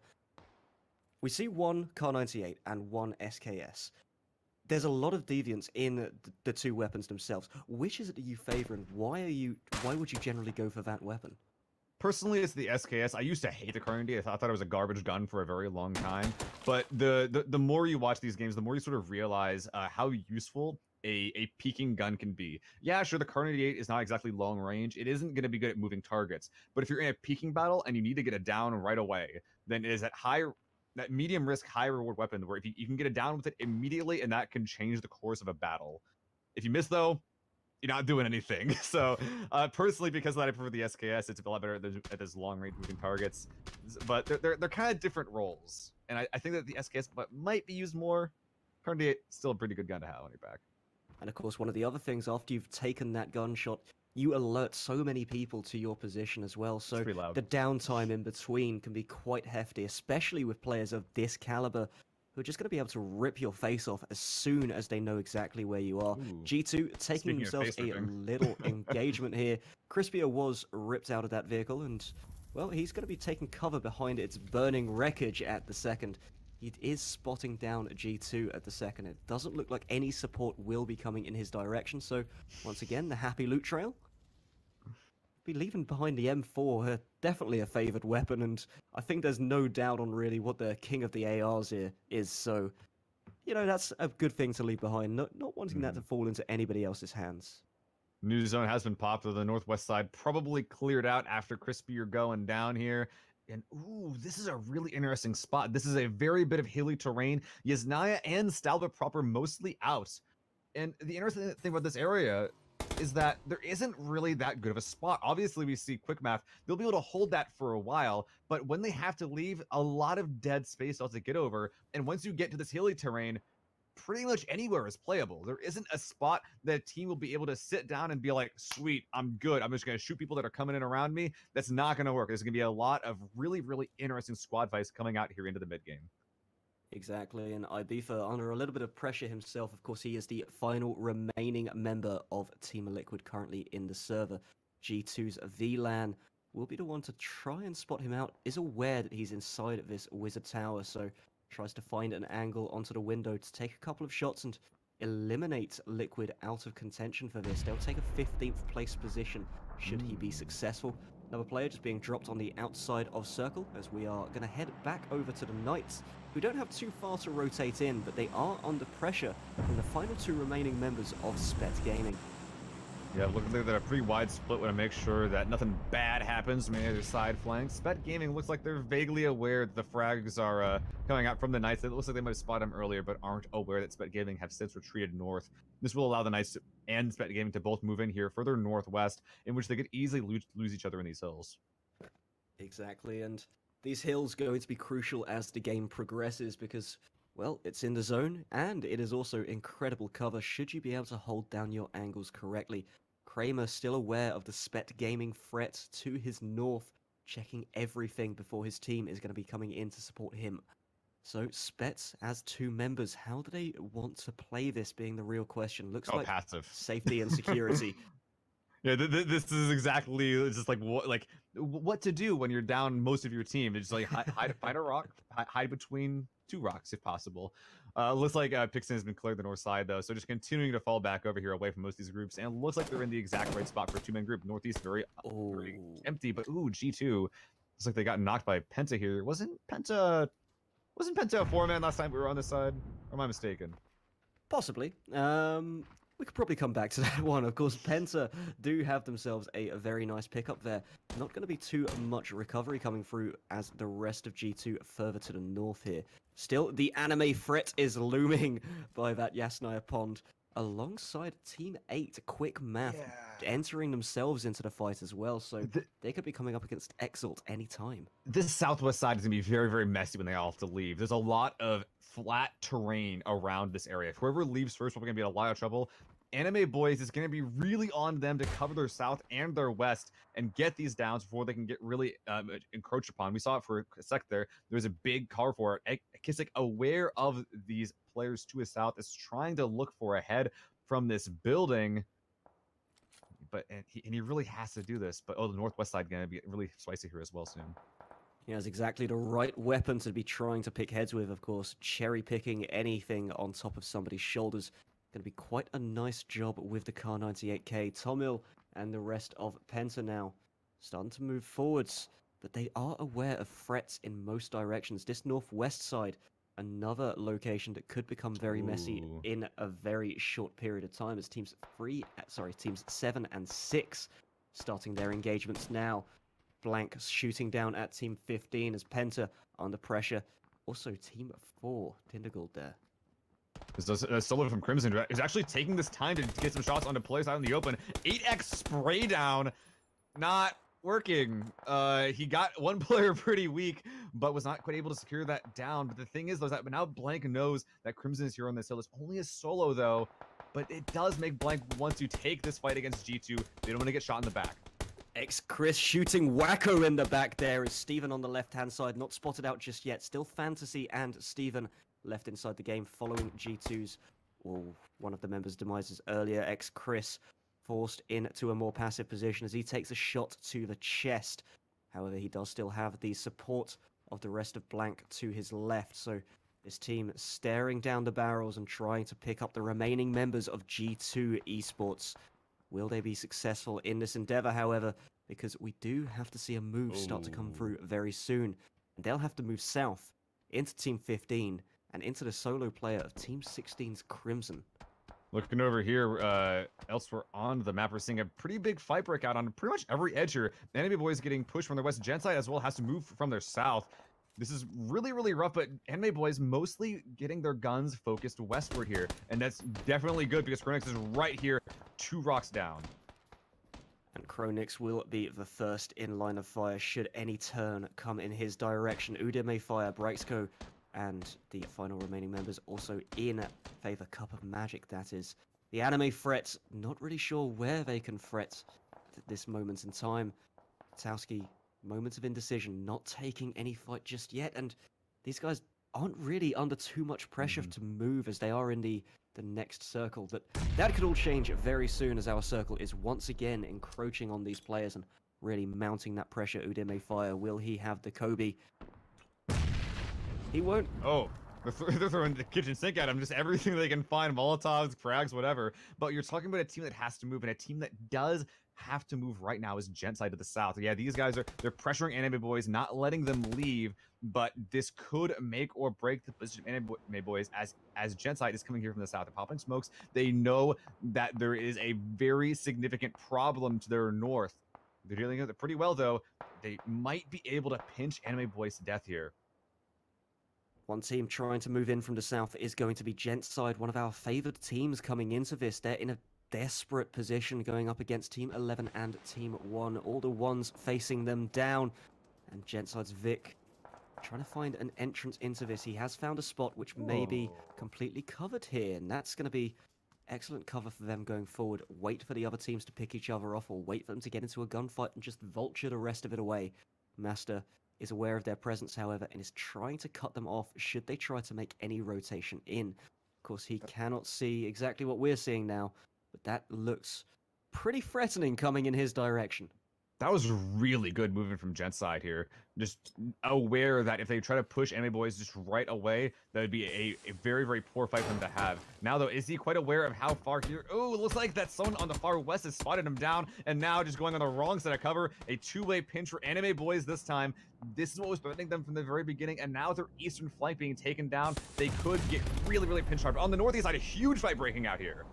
we see one Kar98 and one SKS. There's a lot of deviance in the 2 weapons themselves. Which is it that you favor, and why would you generally go for that weapon? Personally, it's the SKS. I used to hate the Carnady. I thought it was a garbage gun for a very long time. But the more you watch these games, the more you sort of realize how useful a peeking gun can be. Yeah, sure, the Carnady is not exactly long range. It isn't going to be good at moving targets. But if you're in a peeking battle and you need to get it down right away, then it is that medium risk, high reward weapon where if you can get it down with it immediately, and that can change the course of a battle. If you miss, though, you're not doing anything. So personally, because of that, I prefer the SKS. It's a lot better at those long range moving targets. But they're kind of different roles, and I think that the SKS might be used more. Currently, it's still a pretty good gun to have on your back. And of course, one of the other things, after you've taken that gunshot, you alert so many people to your position as well. So the downtime in between can be quite hefty, especially with players of this caliber who are just going to be able to rip your face off as soon as they know exactly where you are. Ooh. G2 taking themselves a little engagement here. Crispia was ripped out of that vehicle, and, well, he's going to be taking cover behind its burning wreckage at the second. He is spotting down G2 at the second. It doesn't look like any support will be coming in his direction, so once again, the happy loot trail. Be leaving behind the M4, definitely a favored weapon, and I think there's no doubt on really what the king of the ARs here is, so, you know, that's a good thing to leave behind, not wanting that to fall into anybody else's hands. New zone has been popped to the northwest side, probably cleared out after Crispy are going down here. And ooh, this is a really interesting spot. This is a very bit of hilly terrain. Yasnaya and Stalbot proper mostly out. And the interesting thing about this area is that there isn't really that good of a spot. Obviously, we see Quick Math. They'll be able to hold that for a while, but when they have to leave, a lot of dead space to get over. And once you get to this hilly terrain, pretty much anywhere is playable. There isn't a spot that a team will be able to sit down and be like, sweet, I'm good. I'm just going to shoot people that are coming in around me. That's not going to work. There's going to be a lot of really, really interesting squad fights coming out here into the mid game. Exactly, and Ibiza under a little bit of pressure himself. Of course, he is the final remaining member of Team Liquid currently in the server. G2's VLAN will be the one to try and spot him out, is aware that he's inside of this wizard tower, so tries to find an angle onto the window to take a couple of shots and eliminate Liquid out of contention for this. They'll take a 15th place position should he be successful. Another player just being dropped on the outside of circle as we are going to head back over to the Knights, who don't have too far to rotate in, but they are under pressure from the final 2 remaining members of Spet Gaming. Yeah, looking like they're a pretty wide split. Want to make sure that nothing bad happens from either side flank. Spet Gaming looks like they're vaguely aware that the frags are coming out from the Knights. It looks like they might have spotted them earlier, but aren't aware that Spet Gaming have since retreated north. This will allow the Knights and Spet Gaming to both move in here further northwest, in which they could easily lose each other in these hills. Exactly, and these hills are going to be crucial as the game progresses because, well, it's in the zone, and it is also incredible cover should you be able to hold down your angles correctly. Kramer still aware of the Spet Gaming threat to his north, checking everything before his team is going to be coming in to support him. So, Spets as 2 members, how do they want to play this being the real question? Looks like passive. Safety and security. Yeah, this is exactly just like what to do when you're down most of your team. It's just like hide a rock, hide between 2 rocks if possible. Looks like Pixton has been cleared the north side though, so just continuing to fall back over here away from most of these groups, and it looks like they're in the exact right spot for a 2-man group. Northeast very empty, but ooh, G2 looks like they got knocked by Penta here. Wasn't Penta a 4-man last time we were on this side? Or am I mistaken? Possibly. We could probably come back to that one. Of course, Penta do have themselves a very nice pickup there. Not going to be too much recovery coming through as the rest of G2 further to the north here. Still, the anime threat is looming by that Yasnaya pond alongside Team 8. Quick Math. Yeah. entering themselves into the fight as well, so they could be coming up against Exalt anytime. This southwest side is going to be very, very messy when they all have to leave. There's a lot of flat terrain around this area. If whoever leaves first, we're going to be in a lot of trouble. Anime Boys is going to be really on them to cover their south and their west and get these downs before they can get really encroached upon. We saw it for a sec there. There's a big cover for it. Kissick, aware of these players to his south, is trying to look for a head from this building. But he really has to do this. But the northwest side going to be really spicy here as well soon. He has exactly the right weapon to be trying to pick heads with, of course. Cherry picking anything on top of somebody's shoulders. Going to be quite a nice job with the Kar 98K. Tomil and the rest of Penta now starting to move forwards, but they are aware of threats in most directions. This northwest side, another location that could become very messy in a very short period of time, as teams 7 and 6 starting their engagements now. Blank shooting down at team 15 as Penta under pressure. Also team 4, Tindergold there. There's a solo from Crimson is actually taking this time to get some shots onto players out in the open. 8x spray down, not working. He got one player pretty weak, but was not quite able to secure that down. But the thing is, though, is that now Blank knows that Crimson is here on this hill. It's only a solo, though, but it does make Blank want to take this fight against G2. They don't want to get shot in the back. Chris shooting wacko in the back there is Steven on the left-hand side, not spotted out just yet. Still Fantasy and Steven left inside the game following G2's, well, one of the members' demises earlier. Chris forced into a more passive position as he takes a shot to the chest. However, he does still have the support of the rest of Blank to his left, so this team staring down the barrels and trying to pick up the remaining members of G2 Esports. Will they be successful in this endeavor, however, because we do have to see a move start to come through very soon, and they'll have to move south into Team 15 and into the solo player of Team 16's Crimson. Looking over here, elsewhere on the map, we're seeing a pretty big fight break out on pretty much every edge here. The Anime Boys getting pushed from their west. Genside as well has to move from their south. This is really, really rough, but Anime Boys mostly getting their guns focused westward here. And that's definitely good because Chronix is right here, 2 rocks down. And Chronix will be the first in line of fire should any turn come in his direction. Udemy fire, Brexco, and the final remaining members also in favor. Cup of Magic, that is. The Anime threats, not really sure where they can threat at this moment in time. Towski, moments of indecision, not taking any fight just yet, and these guys aren't really under too much pressure to move as they are in the next circle, but that could all change very soon as our circle is once again encroaching on these players and really mounting that pressure. Udemy fire, will he have the Kobe? He won't. Oh, they're throwing the kitchen sink at him, just everything they can find, Molotovs, frags, whatever. But you're talking about a team that has to move, and a team that does have to move right now is Genside to the south. Yeah, these guys they're pressuring Anime Boys, not letting them leave, but this could make or break the position of Anime Boys as Genside is coming here from the south. They're popping smokes. They know that there is a very significant problem to their north. They're dealing with it pretty well, though. They might be able to pinch Anime Boys to death here. One team trying to move in from the south is going to be Genside, one of our favored teams coming into this. They're in a desperate position going up against Team 11 and Team 1. All the ones facing them down. And Genside's Vic trying to find an entrance into this. He has found a spot which may be completely covered here. And that's going to be excellent cover for them going forward. Wait for the other teams to pick each other off or wait for them to get into a gunfight and just vulture the rest of it away. Master is aware of their presence, however, and is trying to cut them off should they try to make any rotation in. Of course, he cannot see exactly what we're seeing now, but that looks pretty threatening coming in his direction. That was really good moving from Genside here. Just aware that if they try to push Anime Boys just right away, that would be a very, very poor fight for them to have. Now, though, is he quite aware of how far here? Oh, it looks like that someone on the far west has spotted him down, and now just going on the wrong side of cover. A two-way pinch for Anime Boys this time. This is what was threatening them from the very beginning, and now their eastern flank being taken down, they could get really, really pinch hard. On the northeast side, a huge fight breaking out here.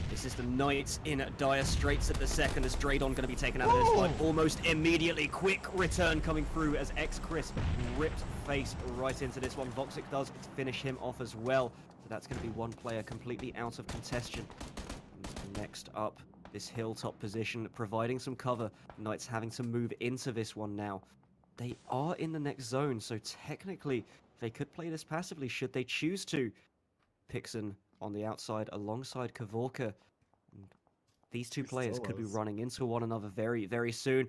This is the Knights in dire straits at the second as Dradon going to be taken out of this fight almost immediately. Quick return coming through as Chris ripped face right into this one. Voxic does finish him off as well. So that's going to be one player completely out of contention. And next up, this hilltop position, providing some cover. Knights having to move into this one now. They are in the next zone, so technically they could play this passively should they choose to. Pixon on the outside alongside Kavorka. These two players could be running into one another very, very soon.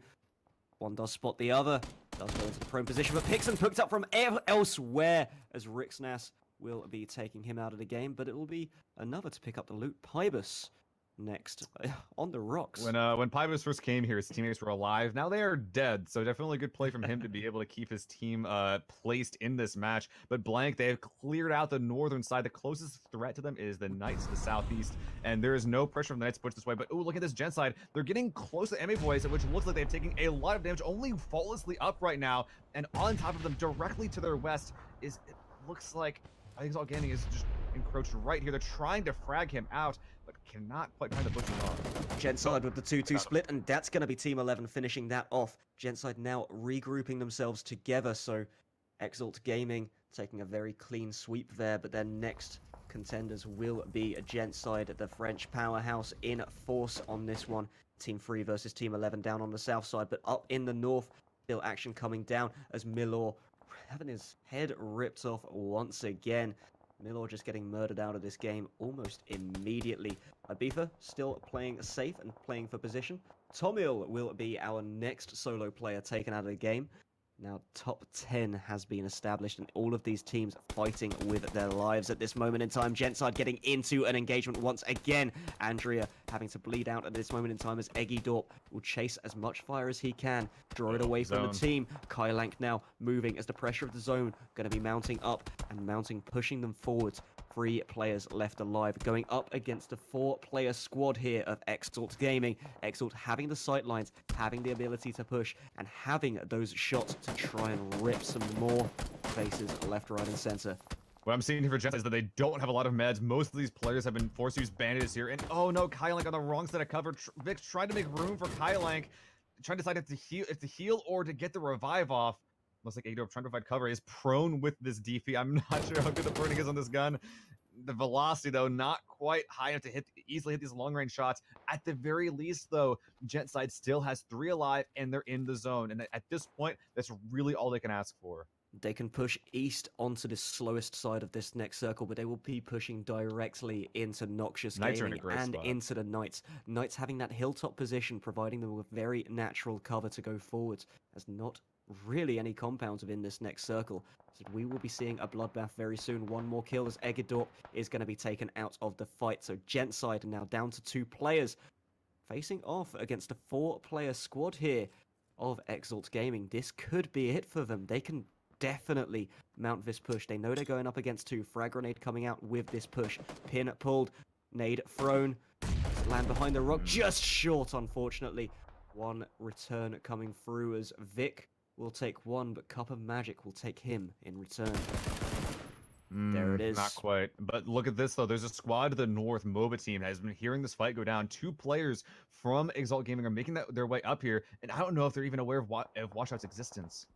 One does spot the other, does go into the prone position, but Pixon picked up from elsewhere as Rixnas will be taking him out of the game, but it will be another to pick up the loot. Pybus next on the rocks. When Pybus first came here, his teammates were alive. Now they are dead, so definitely a good play from him to be able to keep his team placed in this match. But Blank, they have cleared out the northern side. The closest threat to them is the Knights to the southeast, and there is no pressure from the Knights to push this way. But oh, look at this gen side. They're getting close to Emmy Boys, which looks like they're taking a lot of damage, only faultlessly up right now. And on top of them, directly to their west, it looks like I think Exalt Gaming is just encroached right here. They're trying to frag him out, but cannot quite find the butcher off. Genside with the 2-2 split, and that's going to be Team 11 finishing that off. Genside now regrouping themselves together, so Exalt Gaming taking a very clean sweep there, but their next contenders will be Genside, the French powerhouse, in force on this one. Team 3 versus Team 11 down on the south side, but up in the north, still action coming down as Milor having his head ripped off once again. Milor just getting murdered out of this game almost immediately. Ibiza still playing safe and playing for position. Tomil will be our next solo player taken out of the game. Now, top 10 has been established, and all of these teams fighting with their lives at this moment in time. Genside getting into an engagement once again. Andrea having to bleed out at this moment in time as Eggy Dorp will chase as much fire as he can, draw it away from the team. Kailank now moving as the pressure of the zone going to be mounting up and mounting, pushing them forwards. 3 players left alive, going up against a 4-player squad here of Exalt Gaming. Exalt having the sightlines, having the ability to push, and having those shots to try and rip some more faces left, right, and center. What I'm seeing here for Jets is that they don't have a lot of meds. Most of these players have been forced to use bandages here. And oh no, Kailank on the wrong side of cover. Vic's trying to make room for Kailank, trying to decide if to heal or to get the revive off. Looks like Adorp trying to provide cover is prone with this DP. I'm not sure how good the burning is on this gun. The velocity, though, not quite high enough to easily hit these long-range shots. At the very least, though, Genside still has 3 alive, and they're in the zone. And at this point, that's really all they can ask for. They can push east onto the slowest side of this next circle, but they will be pushing directly into Noxious Gaming and into the Knights. Knights having that hilltop position, providing them with very natural cover to go forwards, as not really any compounds within this next circle. So we will be seeing a bloodbath very soon. 1 more kill as Egidorp is going to be taken out of the fight. So Genside now down to 2 players, facing off against a 4-player squad here of Exalt Gaming. This could be it for them. They can definitely mount this push. They know they're going up against 2. Frag grenade coming out with this push. Pin pulled, nade thrown, land behind the rock, just short, unfortunately. 1 return coming through as Vic will take 1, but Cup of Magic will take him in return. There it is. Not quite. But look at this, though. There's a squad to the north. MOBA team has been hearing this fight go down. 2 players from Exalt Gaming are making their way up here, and I don't know if they're even aware of Washout's existence.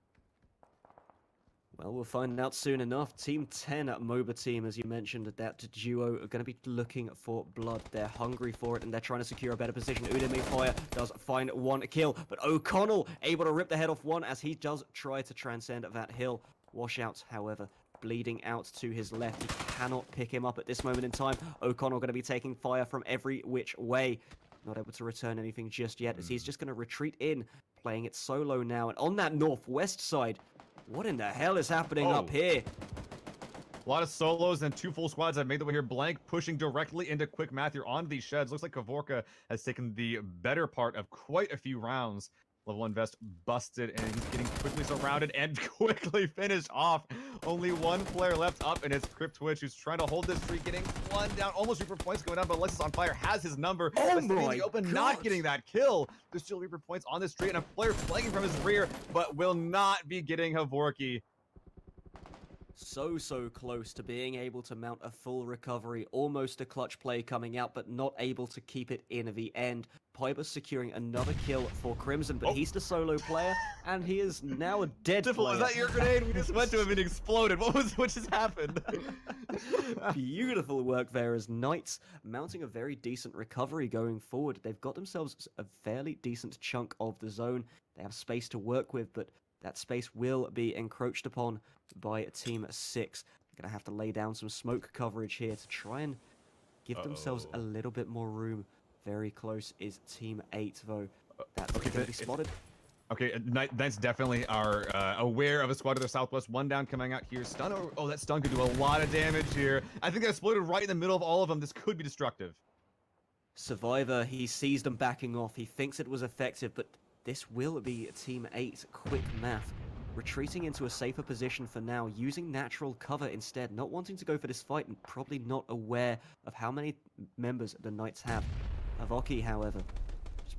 Well, we'll find out soon enough. Team 10 at MOBA team, as you mentioned, that duo are going to be looking for blood. They're hungry for it, and they're trying to secure a better position. Udemy Fire does find 1 kill, but O'Connell able to rip the head off 1 as he does try to transcend that hill. Washout, however, bleeding out to his left. He cannot pick him up at this moment in time. O'Connell going to be taking fire from every which way. Not able to return anything just yet, as he's just going to retreat in, playing it solo now. And on that northwest side, what in the hell is happening up here? A lot of solos and 2 full squads have made their way here. Blank pushing directly into quick math here onto these sheds. Looks like Kavorka has taken the better part of quite a few rounds. Level 1 vest busted, and he's getting quickly surrounded and quickly finished off. Only 1 player left up, and it's Crypt Twitch, who's trying to hold this streak, getting 1 down, almost Reaper points going down, but Alexis on fire has his number. Oh but my the open, God. not getting that kill. There's still Reaper points on this streak, and a player flanking from his rear, but will not be getting Havorki. So close to being able to mount a full recovery. Almost a clutch play coming out, but not able to keep it in the end. Pybus securing another kill for Crimson, but he's the solo player, and he is now a dead player. Is that your grenade? We just went to him and exploded. What just happened? Beautiful work there as Knights mounting a very decent recovery going forward. They've got themselves a fairly decent chunk of the zone. They have space to work with, but that space will be encroached upon by Team 6. They're going to have to lay down some smoke coverage here to try and give themselves a little bit more room. Very close is Team 8, though. That's going to be spotted. Okay, Knights definitely are aware of a squad to their southwest. One down coming out here. Stun. Oh, that stun could do a lot of damage here. I think that exploded right in the middle of all of them. This could be destructive. Survivor, he sees them backing off. He thinks it was effective, but this will be Team 8. Quick math. Retreating into a safer position for now, using natural cover instead. Not wanting to go for this fight and probably not aware of how many members the Knights have. Avoki, however,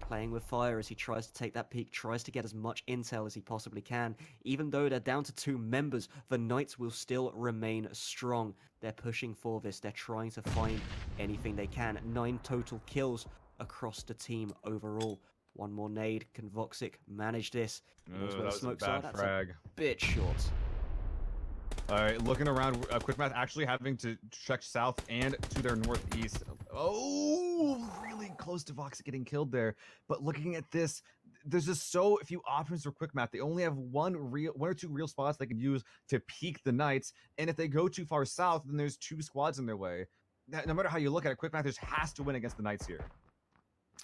playing with fire as he tries to take that peek, tries to get as much intel as he possibly can. Even though they're down to 2 members, the Knights will still remain strong. They're pushing for this. They're trying to find anything they can. 9 total kills across the team overall. One more nade. Can Voxic manage this? That was a bad frag. A bit short. All right, looking around, quick math actually having to check south and to their northeast. Oh, really close to Vox getting killed there. But looking at this, there's just so few options for quick math. They only have one or two real spots they can use to peek the Knights. And if they go too far south, then there's 2 squads in their way. No matter how you look at it, quick math just has to win against the Knights here.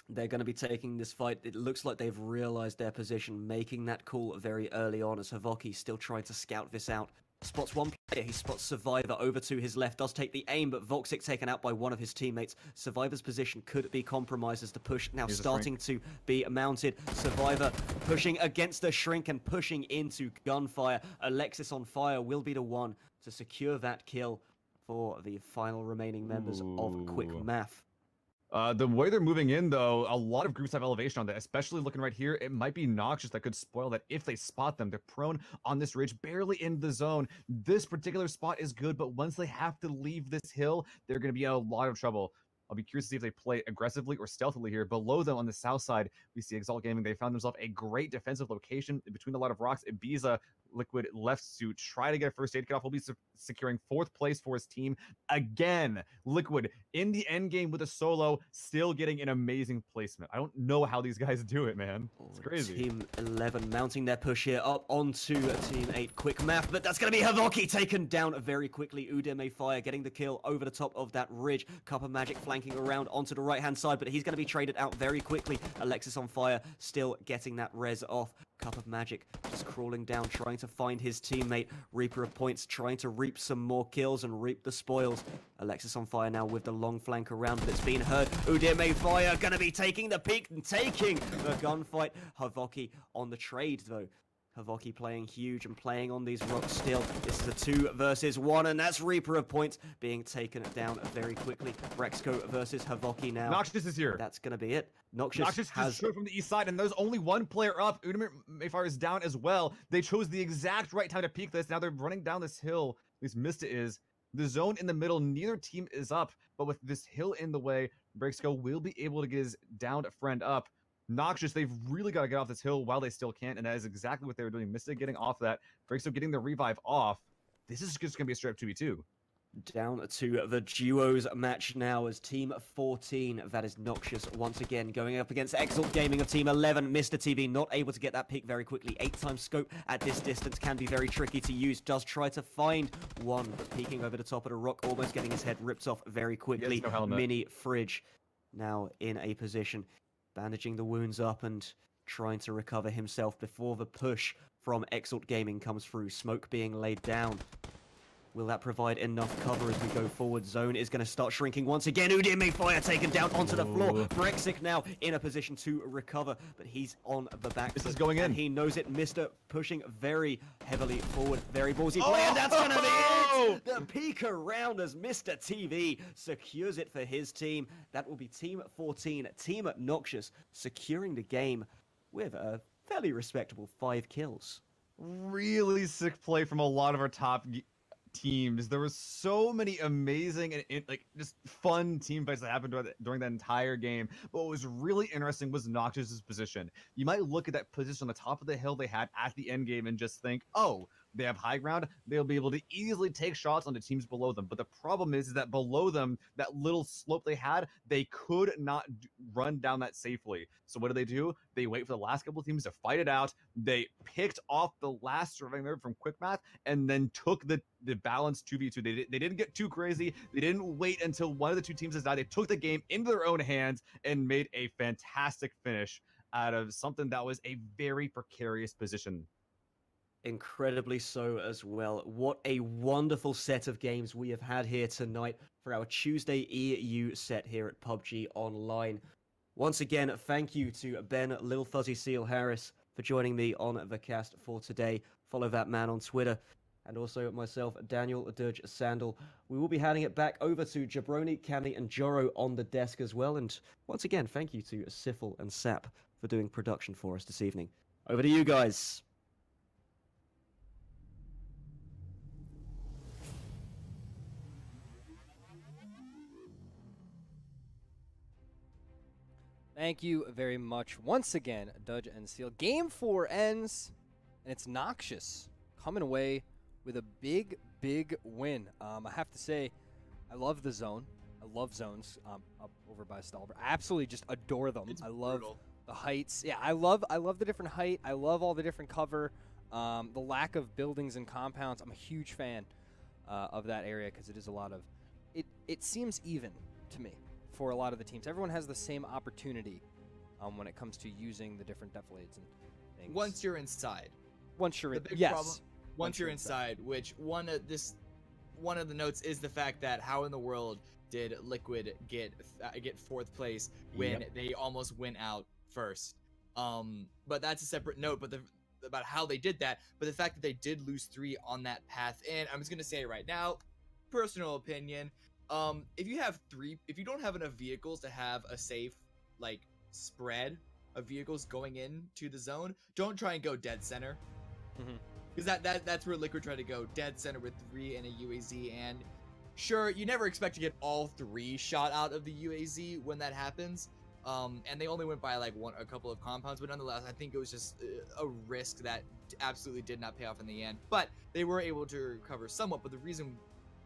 They're going to be taking this fight. It looks like they've realized their position, making that call very early on as Havoki still trying to scout this out. Spots one player, he spots Survivor over to his left, does take the aim, but Voxic taken out by one of his teammates. Survivor's position could be compromised as the push now starting to be mounted. Survivor pushing against the shrink and pushing into gunfire. Alexis on fire will be the one to secure that kill for the final remaining members of Quick Math. The way they're moving in, though, a lot of groups have elevation on that, especially looking right here. It might be Noxious that could spoil that if they spot them. They're prone on this ridge, barely in the zone. This particular spot is good, but once they have to leave this hill, they're going to be in a lot of trouble. I'll be curious to see if they play aggressively or stealthily here. Below them on the south side, we see Exalt Gaming. They found themselves a great defensive location between a lot of rocks. Ibiza Liquid left to try to get a first aid cutoff. Will be securing 4th place for his team. Again, Liquid in the end game with a solo, still getting an amazing placement. I don't know how these guys do it, man. It's crazy. Team 11 mounting their push here up onto Team 8. Quick math, but that's going to be Havoki taken down very quickly. Udeme Fire getting the kill over the top of that ridge. Cup of Magic flanking around onto the right-hand side, but he's going to be traded out very quickly. Alexis on fire, still getting that res off. Cup of Magic just crawling down, trying to find his teammate. Reaper of Points trying to reap some more kills and reap the spoils. Alexis on fire now with the long flank around, but it's been heard. Udeme Fire going to be taking the peak and taking the gunfight. Havoki on the trade, though. Havoki playing huge and playing on these rocks still. This is a 2 versus 1, and that's Reaper of Points being taken down very quickly. Brexco versus Havoki now. Noxious is here. That's going to be it. Noxious has... just from the east side, and there's only one player up. Udemy Mayfire is down as well. They chose the exact right time to peek this. Now they're running down this hill. At least Mista is. The zone in the middle, neither team is up, but with this hill in the way, Brexco will be able to get his downed friend up. Noxious, they've really got to get off this hill while they still can, and that is exactly what they were doing. Mista getting off that, Brexco getting the revive off. This is just going to be a straight up 2v2. Down to the duos match now as Team 14, that is Noxious once again, going up against Exalt Gaming of Team 11. Mr. TV not able to get that peak very quickly. 8x scope at this distance can be very tricky to use. Does try to find one, but peeking over the top of the rock, almost getting his head ripped off very quickly. No Mini Fridge now in a position, bandaging the wounds up and trying to recover himself before the push from Exalt Gaming comes through. Smoke being laid down. Will that provide enough cover as we go forward? Zone is going to start shrinking once again. Udemy Fire taken down onto the floor. Brexic now in a position to recover, but he's on the back. This is going in. And he knows it. Mr. pushing very heavily forward. Very ballsy play, and that's going to be it! The peek around as Mr. TV secures it for his team. That will be Team 14, Team Noxious, securing the game with a fairly respectable 5 kills. Really sick play from a lot of our top teams. There were so many amazing and like just fun team fights that happened during that entire game. But what was really interesting was Noxious's position. You might look at that position on the top of the hill they had at the end game and just think, oh, they have high ground, they'll be able to easily take shots on the teams below them. But the problem is that below them, that little slope they had, they could not run down that safely. So what do? They wait for the last couple of teams to fight it out. They picked off the last surviving member from Quick Math and then took the balance 2v2. They didn't get too crazy. They didn't wait until one of the two teams has died. They took the game into their own hands and made a fantastic finish out of something that was a very precarious position. Incredibly so as well. What a wonderful set of games we have had here tonight for our Tuesday EU set here at PUBG Online. Once again, thank you to Ben Little Fuzzy Seal Harris for joining me on the cast for today. Follow that man on Twitter. And also myself, Daniel Dudge Sandal. We will be handing it back over to Jabroni, Cammy, and Joro on the desk as well. And once again, thank you to Siffle and Sap for doing production for us this evening. Over to you guys. Thank you very much once again, Dudge and Seal. Game 4 ends, and it's Noxious coming away with a big, big win. I have to say, I love the zone. I love zones up over by Stalber. I absolutely just adore them. It's I love brutal. the heights. Yeah, I love the different height. I love all the different cover. The lack of buildings and compounds. I'm a huge fan of that area because it is a lot of. It seems even to me for a lot of the teams. Everyone has the same opportunity when it comes to using the different deflates and things. Once you're inside. Once you're in, The big yes. problem, once you're inside, which one of the notes is the fact that how in the world did Liquid get 4th place when they almost went out first? But that's a separate note. But about how they did that. But the fact that they did lose 3 on that path, and I'm just gonna say it right now, personal opinion. If you don't have enough vehicles to have a safe spread of vehicles going into the zone, don't try and go dead center. Because that's where Liquid tried to go, dead center with 3 and a UAZ. And sure, you never expect to get all 3 shot out of the UAZ when that happens. And they only went by a couple of compounds, but nonetheless, I think it was just a risk that absolutely did not pay off in the end. But they were able to recover somewhat. But the reason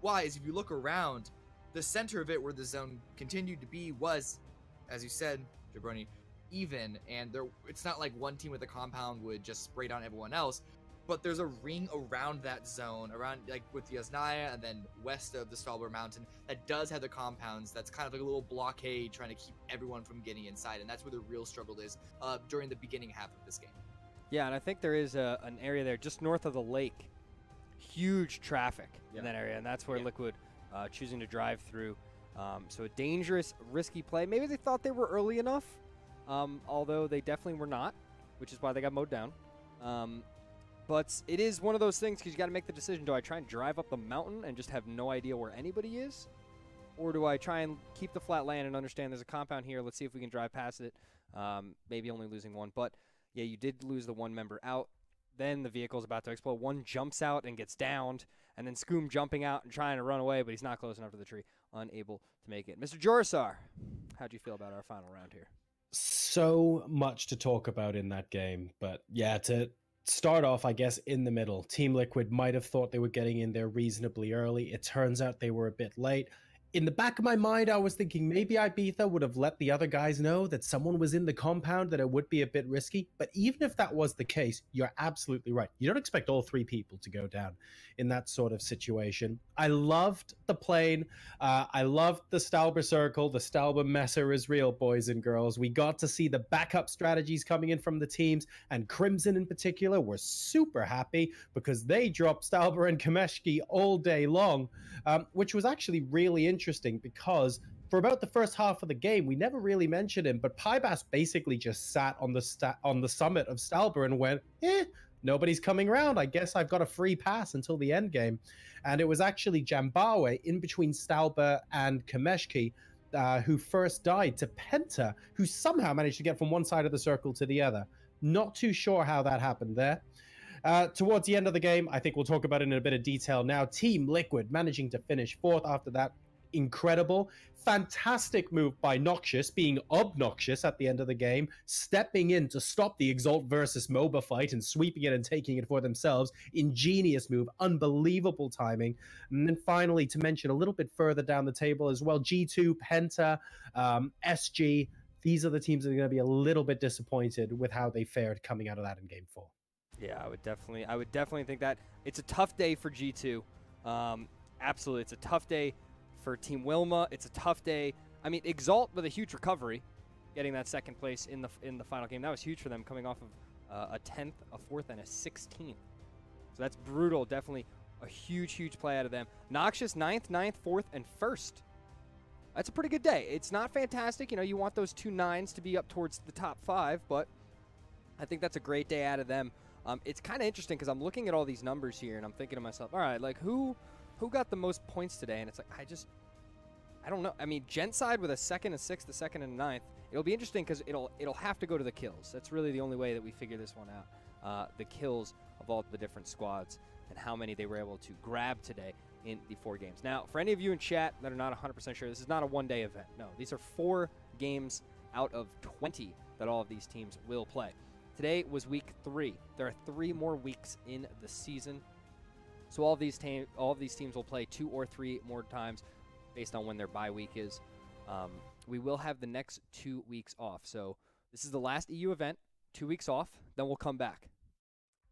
why is if you look around, the center of it where the zone continued to be was, as you said, Jabroni, even. And it's not like one team with a compound would just spray down everyone else. But there's a ring around that zone, around with the Yasnaya and then west of the Stalber Mountain, that does have the compounds. That's kind of like a little blockade trying to keep everyone from getting inside, and that's where the real struggle is during the beginning half of this game. Yeah, and I think there is an area there just north of the lake. Huge traffic in that area, and that's where Liquid choosing to drive through. So a dangerous, risky play. Maybe they thought they were early enough, although they definitely were not, which is why they got mowed down. But it is one of those things because you got to make the decision. Do I try and drive up the mountain and just have no idea where anybody is? Or do I try and keep the flat land and understand there's a compound here? Let's see if we can drive past it. Maybe only losing 1. But, yeah, you did lose the 1 member out. Then the vehicle's about to explode. 1 jumps out and gets downed. And then Scoom jumping out and trying to run away, but he's not close enough to the tree. Unable to make it. Mr. Jorisar, how'd you feel about our final round here? So much to talk about in that game. But, yeah, to start off, I guess, in the middle. Team Liquid might have thought they were getting in there reasonably early. It turns out they were a bit late. In the back of my mind, I was thinking maybe Ibiza would have let the other guys know that someone was in the compound, that it would be a bit risky. But even if that was the case, you're absolutely right. You don't expect all 3 people to go down in that sort of situation. I loved the plane. I loved the Stalber circle. The Stalber messer is real, boys and girls. We got to see the backup strategies coming in from the teams, and Crimson in particular were super happy because they dropped Stalber and Kameshki all day long, which was actually really interesting because for about the first half of the game, we never really mentioned him, but Pybas basically just sat on the summit of Stalber and went, nobody's coming around. I guess I've got a free pass until the end game. And it was actually Jambawe in between Stalber and Kameshki who first died to Penta, who somehow managed to get from one side of the circle to the other. Not too sure how that happened there. Towards the end of the game, I think we'll talk about it in a bit of detail now. Team Liquid managing to finish 4th after that incredible. Fantastic move by Noxious, being obnoxious at the end of the game, stepping in to stop the Exalt versus MOBA fight and sweeping it and taking it for themselves. Ingenious move, unbelievable timing. And then finally, to mention a little bit further down the table as well, G2, Penta, SG, these are the teams that are going to be a little bit disappointed with how they fared coming out of that in Game 4. Yeah, I would definitely think that it's a tough day for G2. Absolutely, it's a tough day for Team Wilma. It's a tough day. I mean, Exalt with a huge recovery, getting that second place in the final game. That was huge for them, coming off of a 10th, a 4th, and a 16th. So that's brutal. Definitely a huge play out of them. Noxious 9th, 4th, and 1st. That's a pretty good day. It's not fantastic. You know, you want those 2 9s to be up towards the top 5, but I think that's a great day out of them. It's kind of interesting because I'm looking at all these numbers here, and I'm thinking to myself, all right, like, who got the most points today? And it's like, I don't know. I mean, Gentside with a 2nd, a 6th, a 2nd, and a 9th. It'll be interesting because it'll have to go to the kills. That's really the only way that we figure this one out. The kills of all the different squads and how many they were able to grab today in the 4 games. Now, for any of you in chat that are not 100% sure, this is not a one-day event. No, these are 4 games out of 20 that all of these teams will play. Today was week 3. There are 3 more weeks in the season. So all of these teams will play 2 or 3 more times based on when their bye week is. We will have the next 2 weeks off. So this is the last EU event, 2 weeks off, then we'll come back.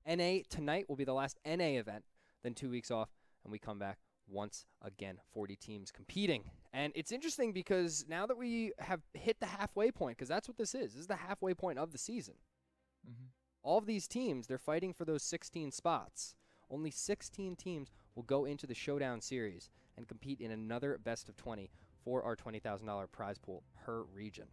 NA tonight will be the last NA event, then 2 weeks off, and we come back once again, 40 teams competing. And it's interesting because now that we have hit the halfway point, because that's what this is the halfway point of the season. All of these teams, they're fighting for those 16 spots. Only 16 teams will go into the Showdown Series and compete in another best of 20 for our $20,000 prize pool per region.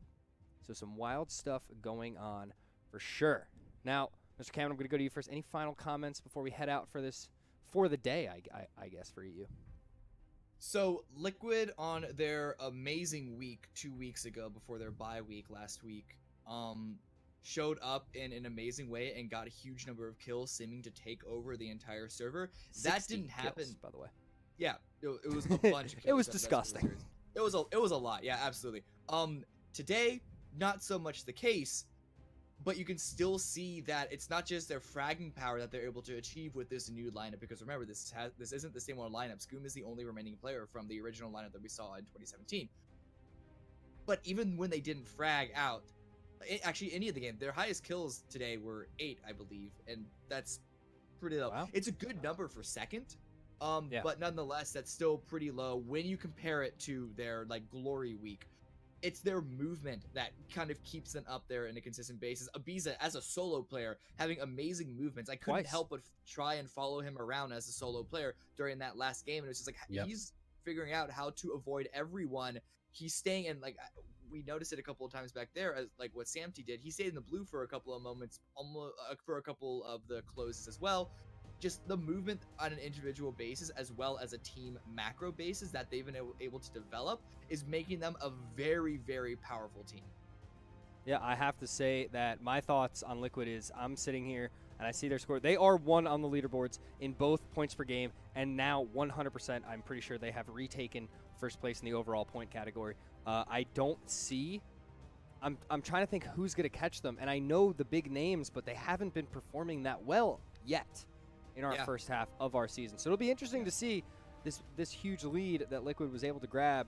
So some wild stuff going on for sure. Now, Mr. Cameron, I'm going to go to you first. Any final comments before we head out for the day, I guess, for EU? So, Liquid on their amazing week 2 weeks ago before their bye week last week, showed up in an amazing way and got a huge number of kills, seeming to take over the entire server. That didn't happen, kills, by the way. Yeah, it was a bunch of kills. It was disgusting. It was a lot. Yeah, absolutely. Today, not so much the case, but you can still see that it's not just their fragging power that they're able to achieve with this new lineup. Because remember, this isn't the same old lineup. Scoom is the only remaining player from the original lineup that we saw in 2017. But even when they didn't frag out, actually any of the game, their highest kills today were 8, I believe, and that's pretty low. Wow. It's a good number for second. Yeah. But nonetheless, that's still pretty low when you compare it to their like glory week. It's their movement that kind of keeps them up there in a consistent basis. Ibiza, as a solo player, having amazing movements. I couldn't help but try and follow him around as a solo player during that last game, and it was just like he's figuring out how to avoid everyone. He's staying in, like, we noticed it a couple of times back there, as like what Samty did. He stayed in the blue for a couple of moments, almost for a couple of the closes as well. Just the movement on an individual basis as well as a team macro basis that they've been able to develop is making them a very, very powerful team. Yeah, I have to say that my thoughts on Liquid is I'm sitting here and I see their score. They are 1 on the leaderboards in both points per game, and now 100% I'm pretty sure they have retaken first place in the overall point category. I don't see... I'm trying to think who's going to catch them, and I know the big names, but they haven't been performing that well yet in our first half of our season. So it'll be interesting to see this huge lead that Liquid was able to grab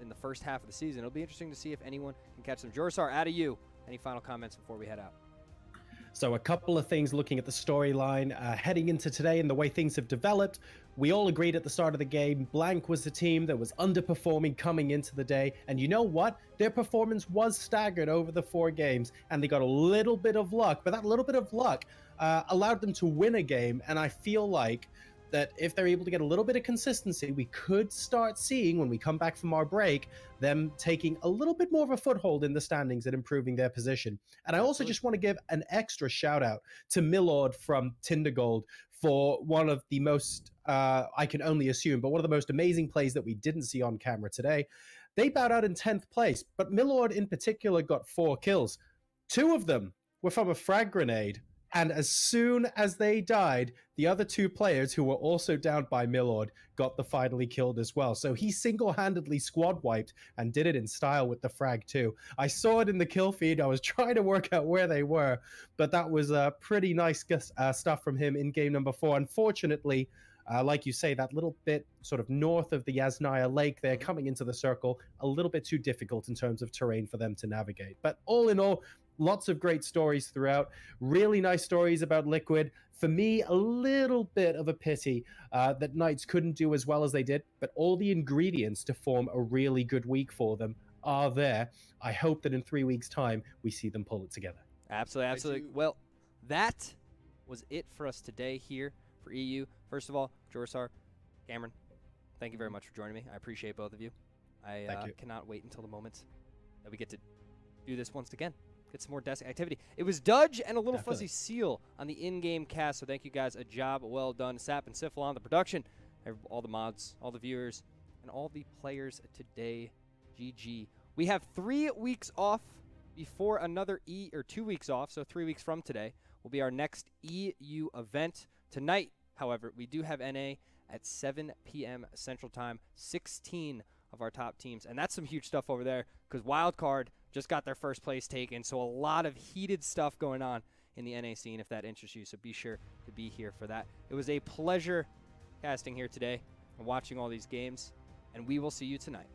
in the first half of the season. It'll be interesting to see if anyone can catch them. Jorsar, out of you. Any final comments before we head out? So a couple of things looking at the storyline, heading into today and the way things have developed. We all agreed at the start of the game, Blank was the team that was underperforming coming into the day. And you know what? Their performance was staggered over the 4 games, and they got a little bit of luck. But that little bit of luck allowed them to win a game. And I feel like that if they're able to get a little bit of consistency, we could start seeing, when we come back from our break, them taking a little bit more of a foothold in the standings and improving their position. And I also just want to give an extra shout out to Milord from Tindergold for one of the most, I can only assume, but one of the most amazing plays that we didn't see on camera today. They bowed out in 10th place, but Milord in particular got 4 kills. 2 of them were from a frag grenade. And as soon as they died, the other two players who were also downed by Milord got the finally killed as well. So he single-handedly squad wiped and did it in style with the frag too. I saw it in the kill feed. I was trying to work out where they were, but that was pretty nice stuff from him in game number 4. Unfortunately, like you say, that little bit sort of north of the Yasnaya Lake there, coming into the circle, a little bit too difficult in terms of terrain for them to navigate. But all in all, lots of great stories throughout. Really nice stories about Liquid. For me, a little bit of a pity that Knights couldn't do as well as they did, but all the ingredients to form a really good week for them are there. I hope that in 3 weeks' time, we see them pull it together. Absolutely, absolutely. Well, that was it for us today here for EU. First of all, Jorsar, Cameron, thank you very much for joining me. I appreciate both of you. I cannot wait until the moment that we get to do this once again. Get some more desk activity. It was Dudge and a little fuzzy seal on the in-game cast, so thank you guys. A job well done. Sap and Sifl on the production. All the mods, all the viewers, and all the players today. GG. We have 3 weeks off before another 2 weeks off, so 3 weeks from today will be our next EU event. Tonight, however, we do have NA at 7 p.m. Central Time, 16 of our top teams. And that's some huge stuff over there because Wildcard just got their first place taken. So a lot of heated stuff going on in the NA scene if that interests you. So be sure to be here for that. It was a pleasure casting here today and watching all these games. And we will see you tonight.